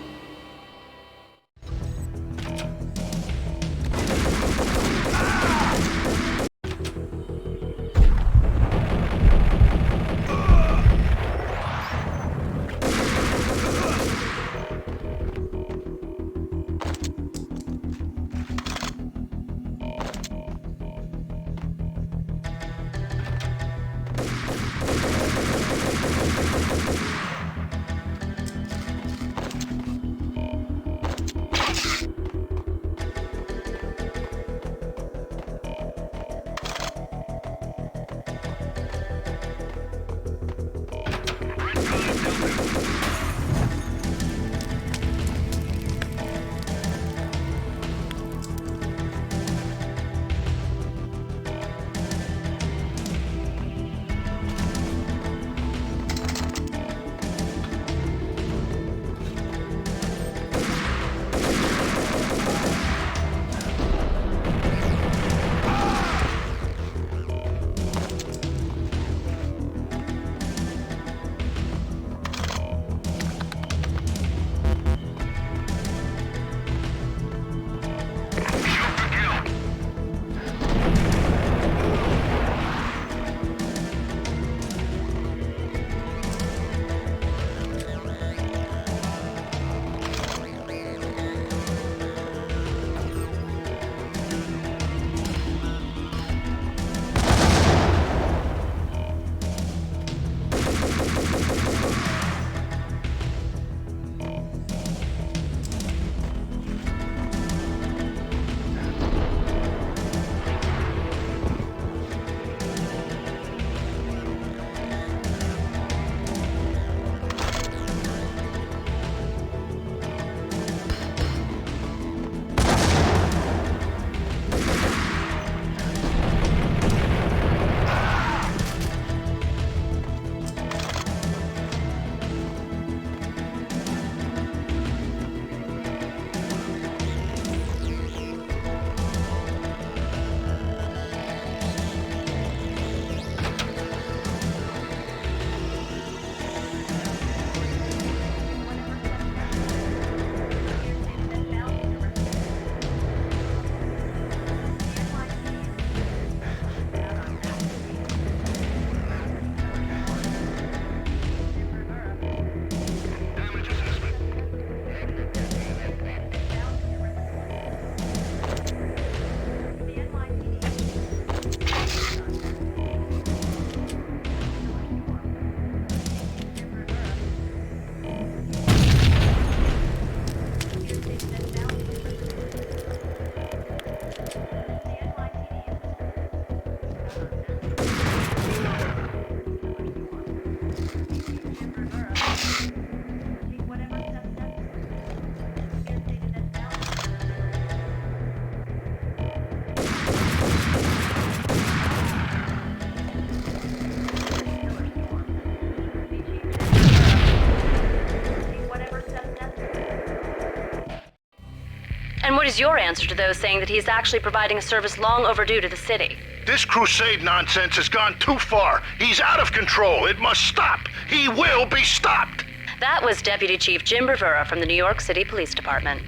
is your answer to those saying that he is actually providing a service long overdue to the city? This crusade nonsense has gone too far. He's out of control. It must stop. He will be stopped. That was Deputy Chief Jim Rivera from the New York City Police Department.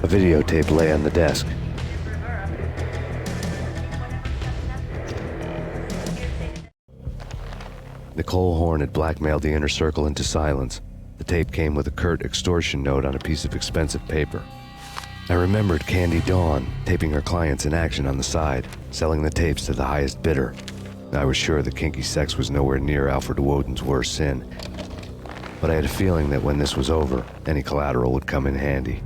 A videotape lay on the desk. Nicole Horn had blackmailed the inner circle into silence. The tape came with a curt extortion note on a piece of expensive paper. I remembered Candy Dawn taping her clients in action on the side, selling the tapes to the highest bidder. I was sure that kinky sex was nowhere near Alfred Woden's worst sin, but I had a feeling that when this was over, any collateral would come in handy.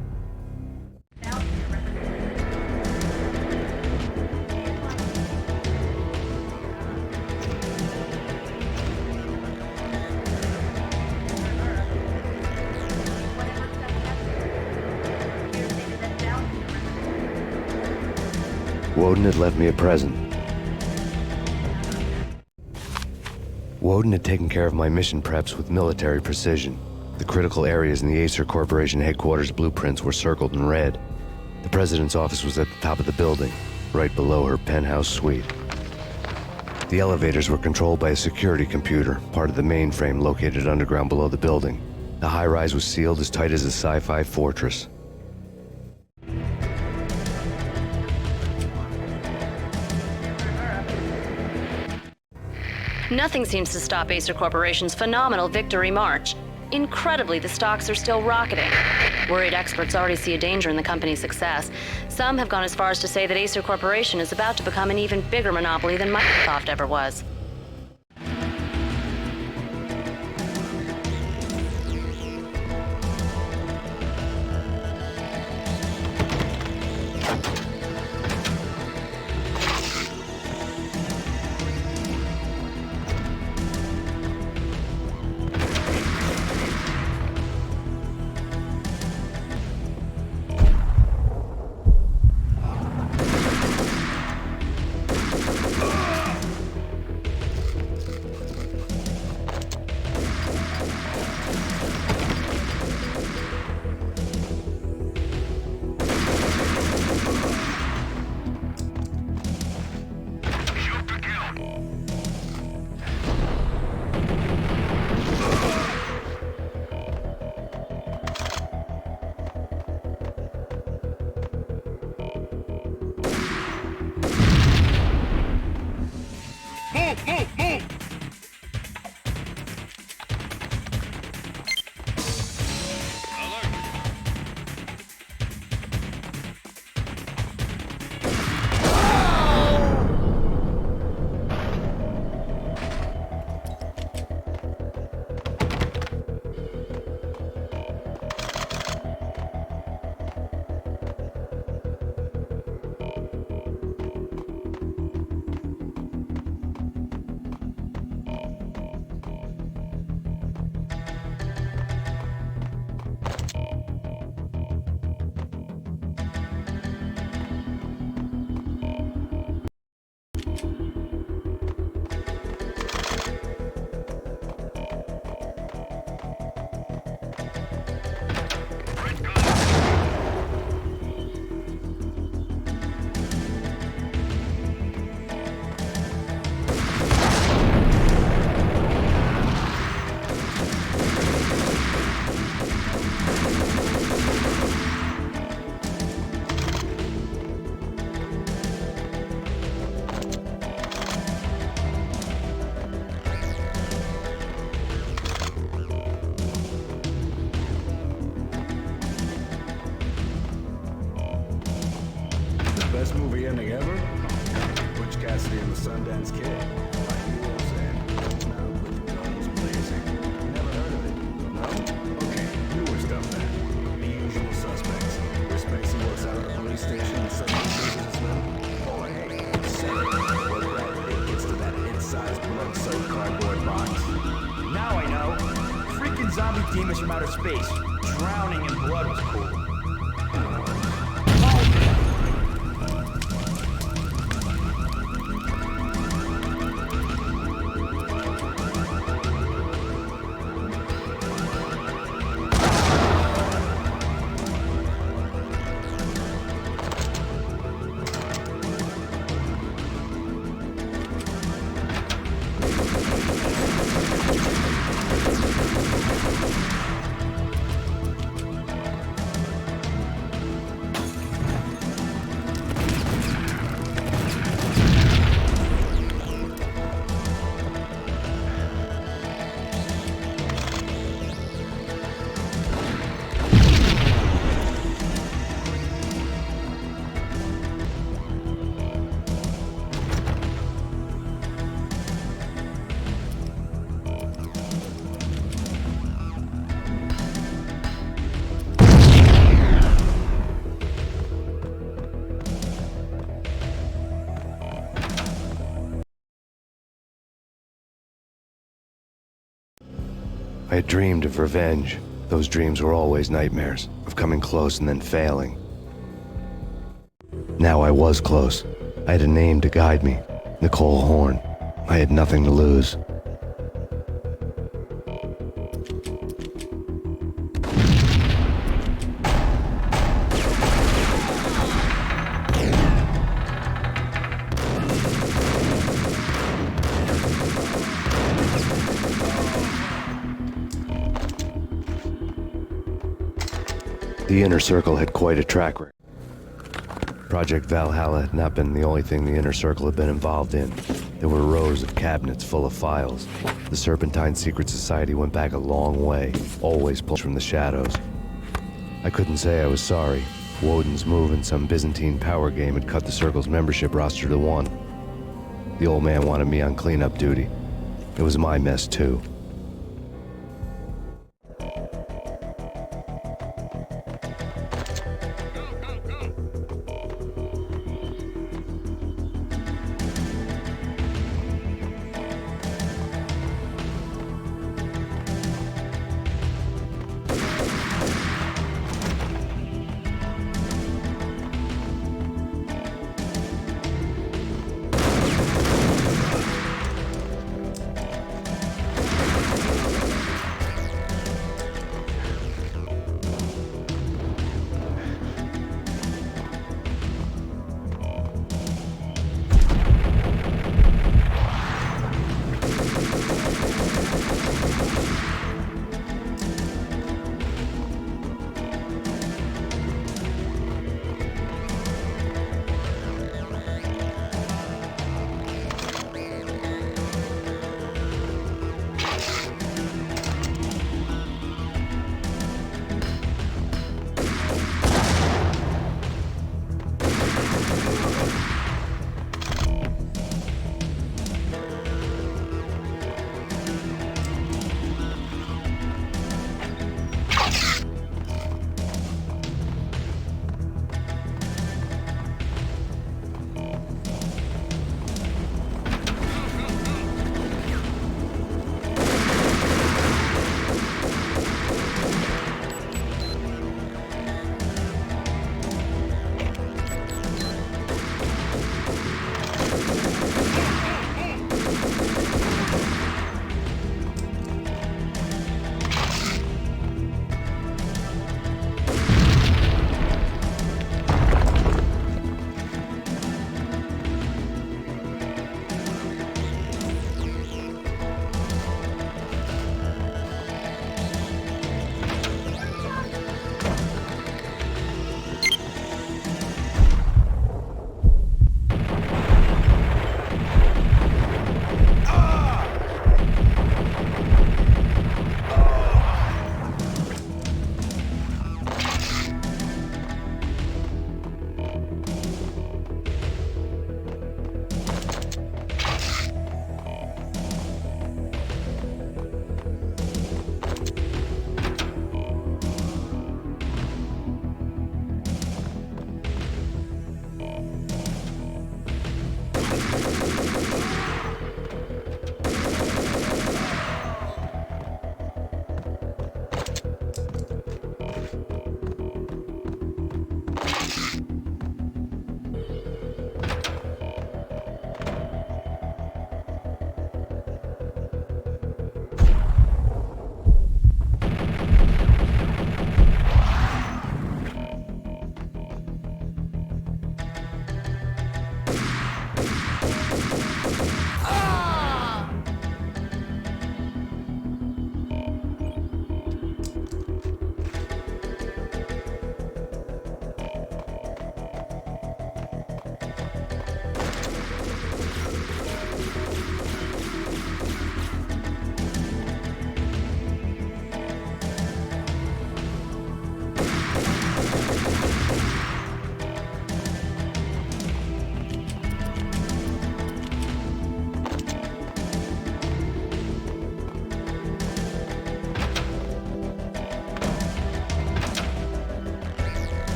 Woden had left me a present. Woden had taken care of my mission preps with military precision. The critical areas in the Acer Corporation headquarters blueprints were circled in red. The president's office was at the top of the building, right below her penthouse suite. The elevators were controlled by a security computer, part of the mainframe located underground below the building. The high-rise was sealed as tight as a sci-fi fortress. Nothing seems to stop Acer Corporation's phenomenal victory march. Incredibly, the stocks are still rocketing. Worried experts already see a danger in the company's success. Some have gone as far as to say that Acer Corporation is about to become an even bigger monopoly than Microsoft ever was. blood-soaked cardboard box. Now I know. Freaking zombie demons from outer space. Drowning in blood was cool. I had dreamed of revenge. Those dreams were always nightmares, of coming close and then failing. Now I was close. I had a name to guide me, Nicole Horn. I had nothing to lose. The Inner Circle had quite a track record. Project Valhalla had not been the only thing the Inner Circle had been involved in. There were rows of cabinets full of files. The Serpentine Secret Society went back a long way, always pulled from the shadows. I couldn't say I was sorry. Woden's move in some Byzantine power game had cut the Circle's membership roster to 1. The old man wanted me on cleanup duty. It was my mess, too.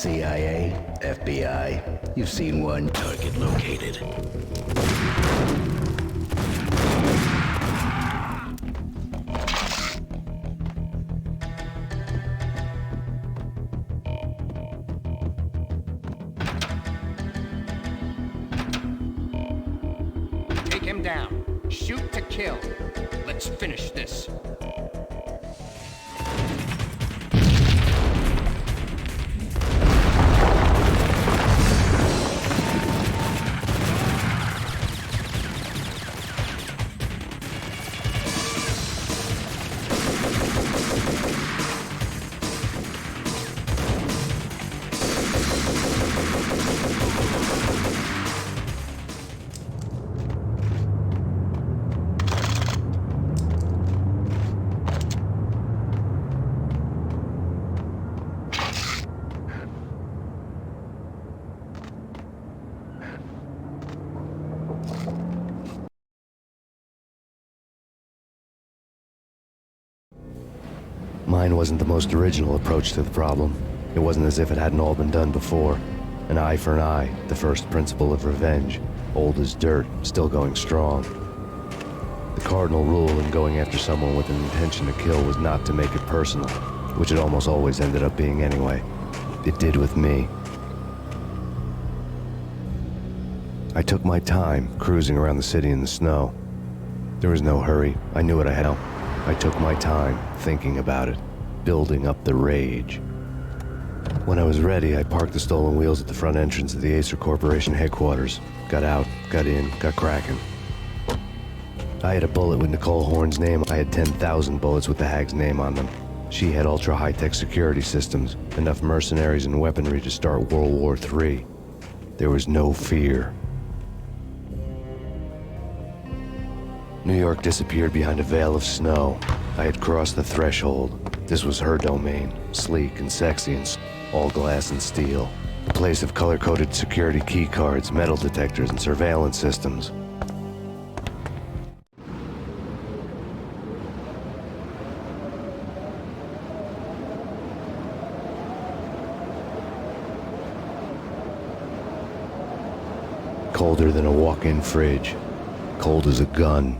CIA, FBI, you've seen one. Target located. Take him down. Shoot to kill. Let's finish this. Mine wasn't the most original approach to the problem. It wasn't as if it hadn't all been done before. An eye for an eye, the first principle of revenge. Old as dirt, still going strong. The cardinal rule in going after someone with an intention to kill was not to make it personal, which it almost always ended up being anyway. It did with me. I took my time, cruising around the city in the snow. There was no hurry. I knew what I had. I took my time, thinking about it, building up the rage. When I was ready, I parked the stolen wheels at the front entrance of the Acer Corporation headquarters. Got out, got in, got cracking. I had a bullet with Nicole Horn's name. I had 10,000 bullets with the hag's name on them. She had ultra-high-tech security systems, enough mercenaries and weaponry to start World War III. There was no fear. New York disappeared behind a veil of snow. I had crossed the threshold. This was her domain, sleek and sexy and all glass and steel. A place of color-coded security key cards, metal detectors, and surveillance systems. Colder than a walk-in fridge. Cold as a gun.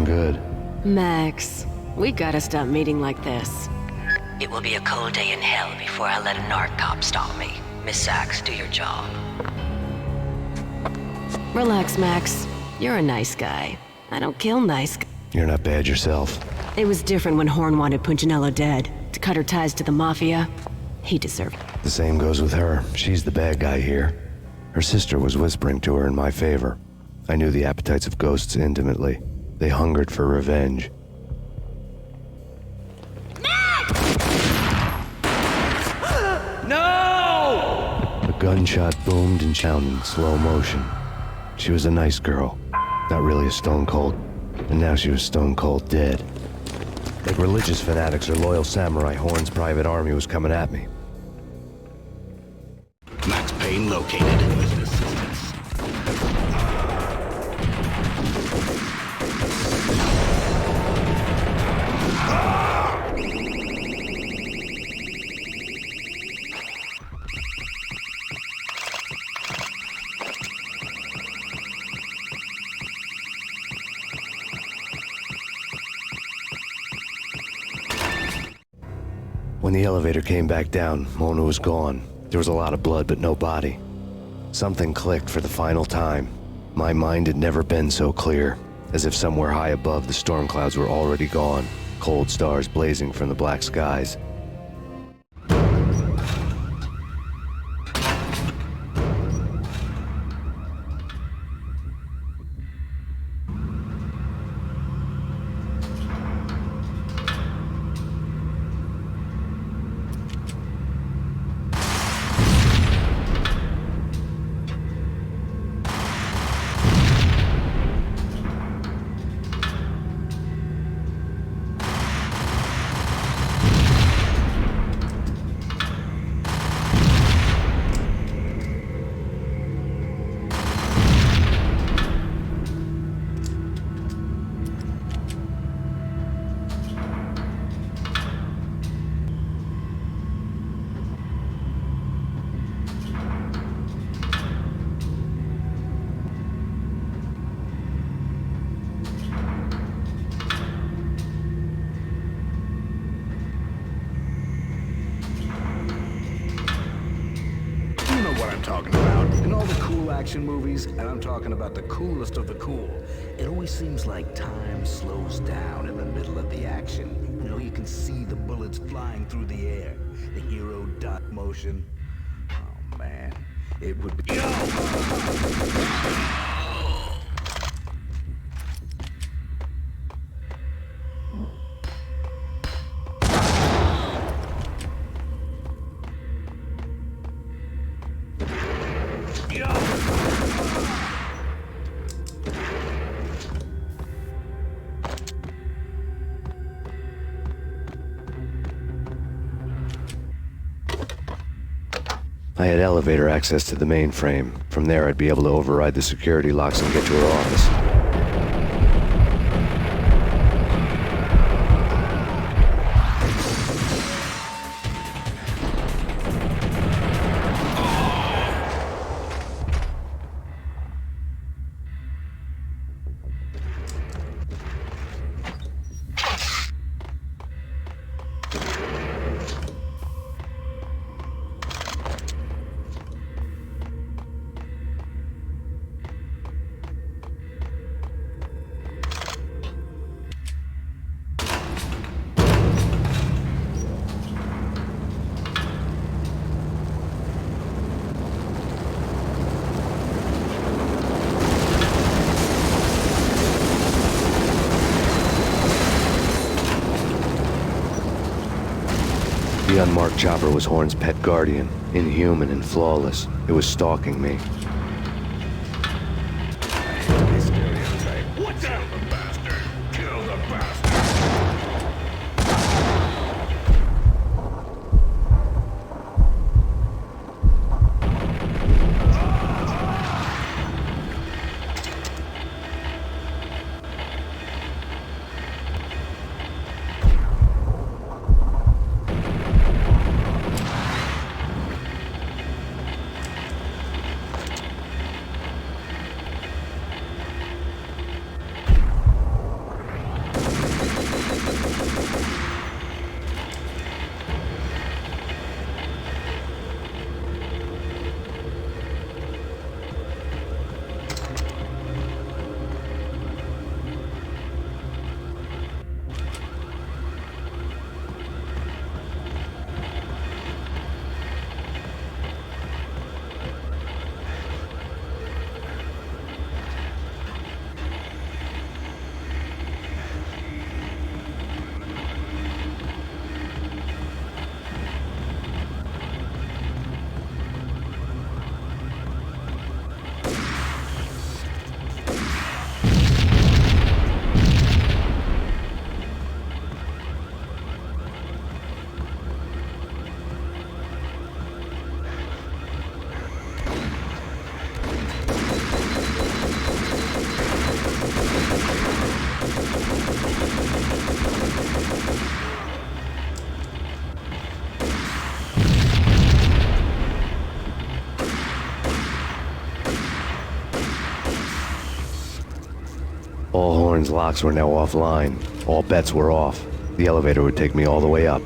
good. Max, we gotta stop meeting like this. It will be a cold day in hell before I let a narc cop stop me. Miss Sachs, do your job. Relax, Max. You're a nice guy. I don't kill nice guys. You're not bad yourself. It was different when Horn wanted Punchinello dead. To cut her ties to the Mafia. He deserved it. The same goes with her. She's the bad guy here. Her sister was whispering to her in my favor. I knew the appetites of ghosts intimately. They hungered for revenge. No! A gunshot boomed and sounded in slow motion. She was a nice girl. Not really a stone cold. And now she was stone cold dead. Like religious fanatics or loyal samurai, Horn's private army was coming at me. Max Payne located. When the elevator came back down, Mona was gone. There was a lot of blood, but no body. Something clicked for the final time. My mind had never been so clear, as if somewhere high above the storm clouds were already gone, cold stars blazing from the black skies. You know what I'm talking about. In all the cool action movies, and I'm talking about the coolest of the cool, it always seems like time slows down in the middle of the action. You know, you can see the bullets flying through the air, the hero dot motion. Oh man, it would be... I had elevator access to the mainframe. From there, I'd be able to override the security locks and get to her office. The unmarked chopper was Horn's pet guardian, inhuman and flawless. It was stalking me. What the? Bastard! Kill the bastard! Payne's locks were now offline. All bets were off. The elevator would take me all the way up.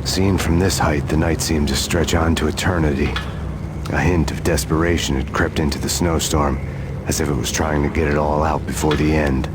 Seen from this height, the night seemed to stretch on to eternity. A hint of desperation had crept into the snowstorm, as if it was trying to get it all out before the end.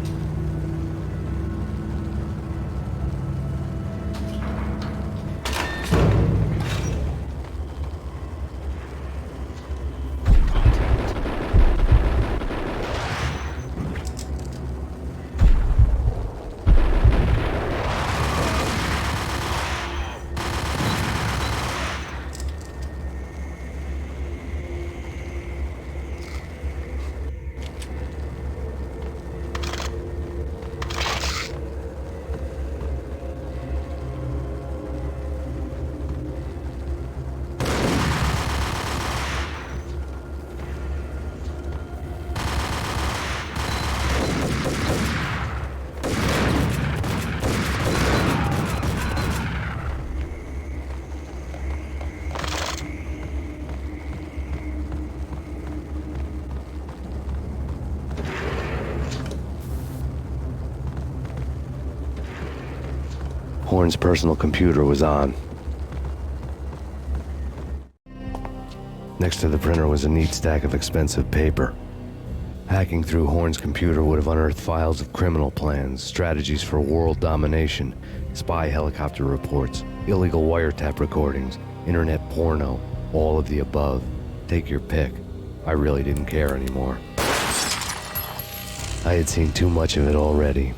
Horn's personal computer was on. Next to the printer was a neat stack of expensive paper. Hacking through Horn's computer would have unearthed files of criminal plans, strategies for world domination, spy helicopter reports, illegal wiretap recordings, internet porno, all of the above. Take your pick. I really didn't care anymore. I had seen too much of it already.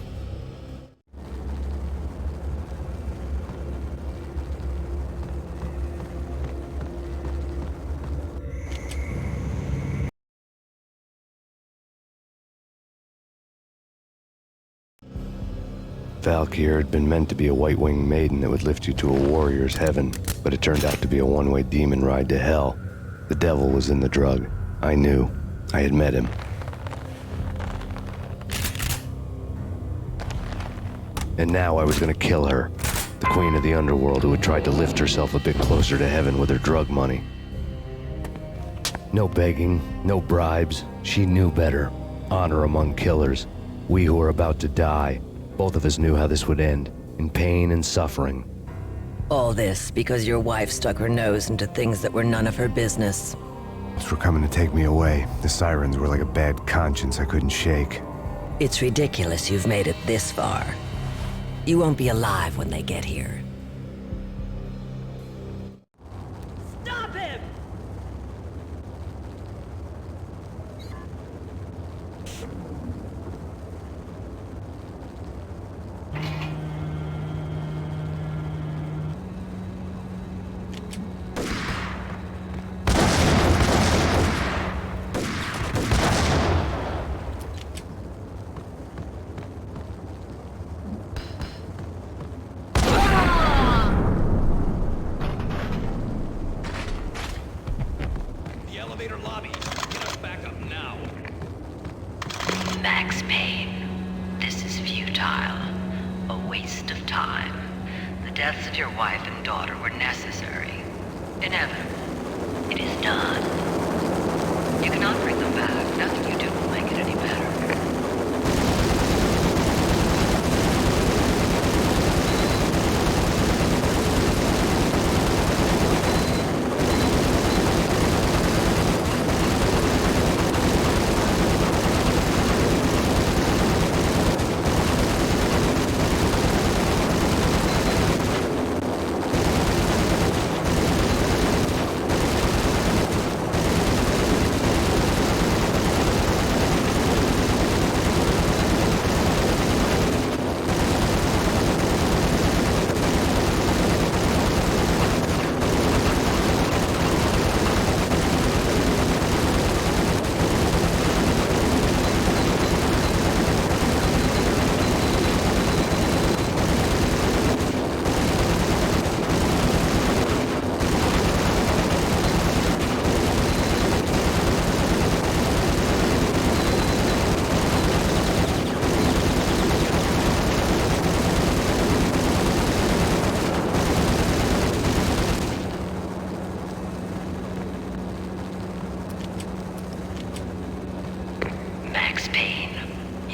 Valkyr had been meant to be a white-winged maiden that would lift you to a warrior's heaven, but it turned out to be a one-way demon ride to hell. The devil was in the drug. I knew. I had met him. And now I was gonna kill her, the queen of the underworld who had tried to lift herself a bit closer to heaven with her drug money. No begging, no bribes. She knew better. Honor among killers. We who were about to die. Both of us knew how this would end, in pain and suffering. All this because your wife stuck her nose into things that were none of her business. They were coming to take me away. The sirens were like a bad conscience I couldn't shake. It's ridiculous you've made it this far. You won't be alive when they get here. Stop him! Max Payne, this is futile. A waste of time. The deaths of your wife and daughter were necessary. Inevitable. It is done. You cannot bring them back. Nothing you do will make it any better.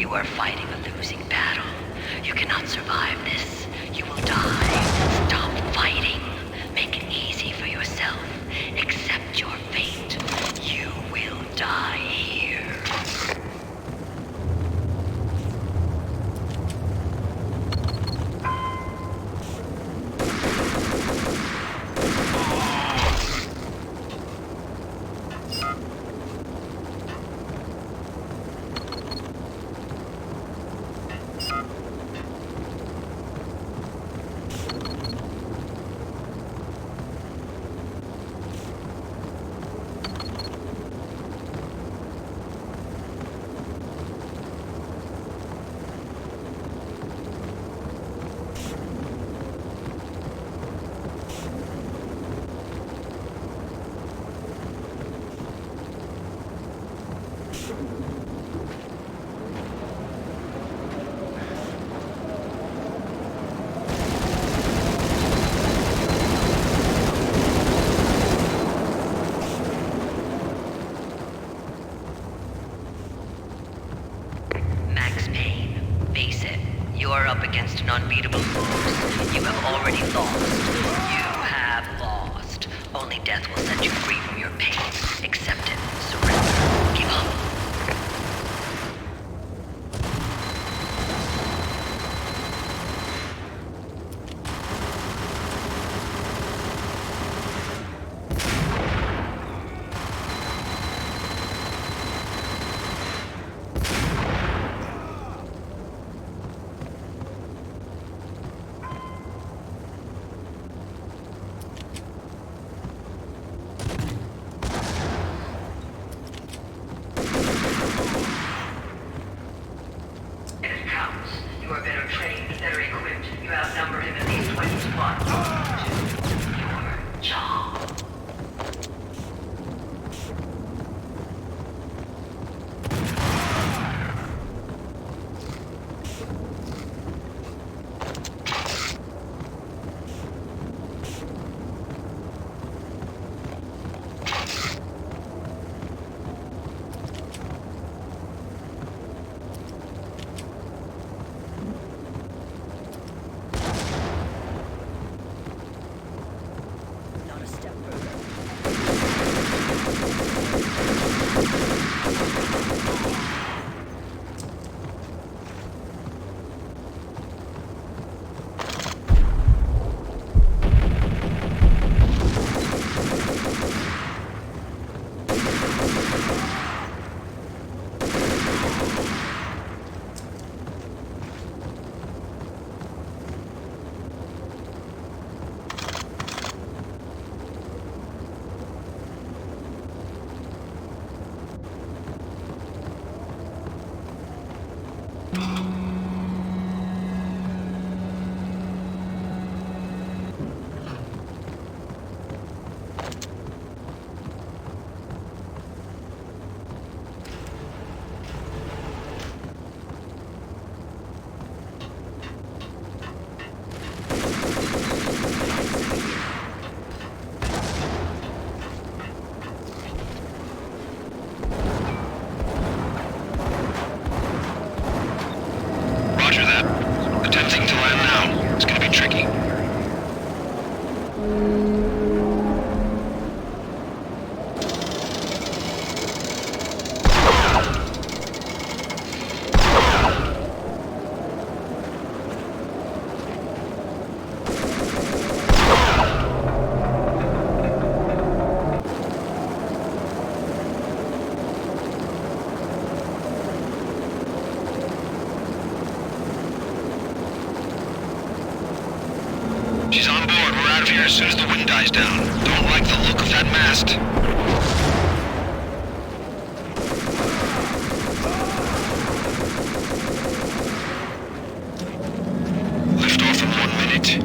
You are fighting a losing battle. You cannot survive this. You will die. Stop fighting. Make it easy for yourself. Accept your fate. You will die here. Payne, face it. You are up against an unbeatable force. You have already lost. You have lost. Only death will set you free from your pain. Accept it. Surrender. Give up. You are better trained, better equipped. You outnumber him at least 20 to 1. Do your job. She's on board. We're out of here as soon as the wind dies down. Don't like the look of that mast. Lift off in 1 minute.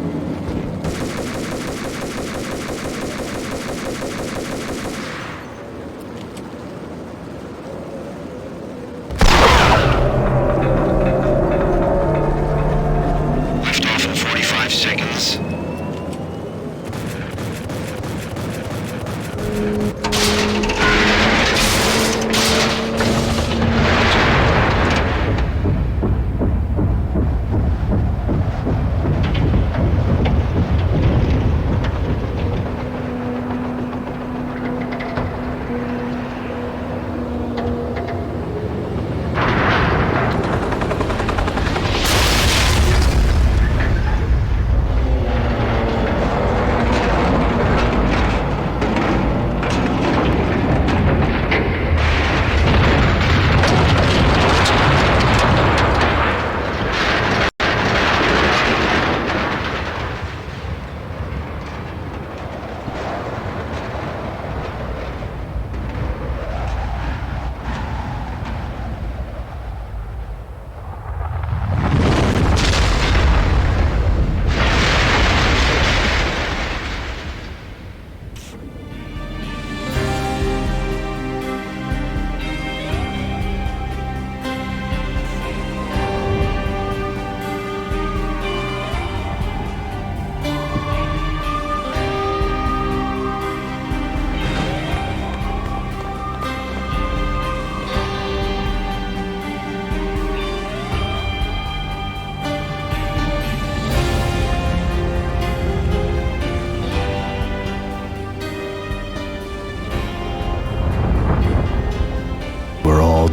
Lift off in 45 seconds.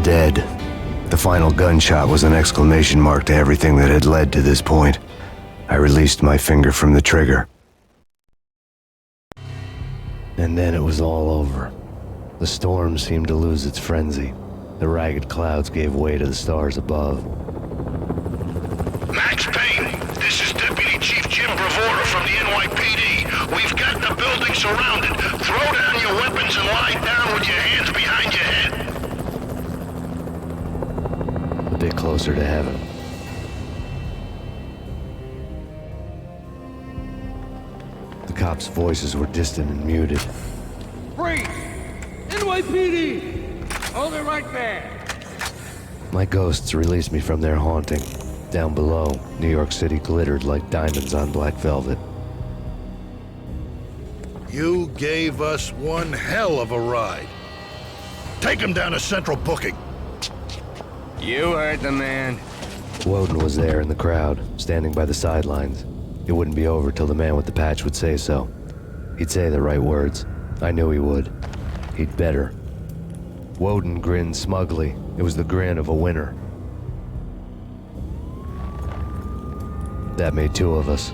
dead. The final gunshot was an exclamation mark to everything that had led to this point. I released my finger from the trigger. And then it was all over. The storm seemed to lose its frenzy. The ragged clouds gave way to the stars above. Max Payne, this is Deputy Chief Jim Bravura from the NYPD. We've got the building surrounded. Throw down your weapons and lie down with your hands behind your head. A bit closer to heaven. The cops' voices were distant and muted. Freeze! NYPD! Hold it right there! My ghosts released me from their haunting. Down below, New York City glittered like diamonds on black velvet. You gave us one hell of a ride. Take him down to Central Booking. You heard the man. Woden was there in the crowd, standing by the sidelines. It wouldn't be over till the man with the patch would say so. He'd say the right words. I knew he would. He'd better. Woden grinned smugly. It was the grin of a winner. That made two of us.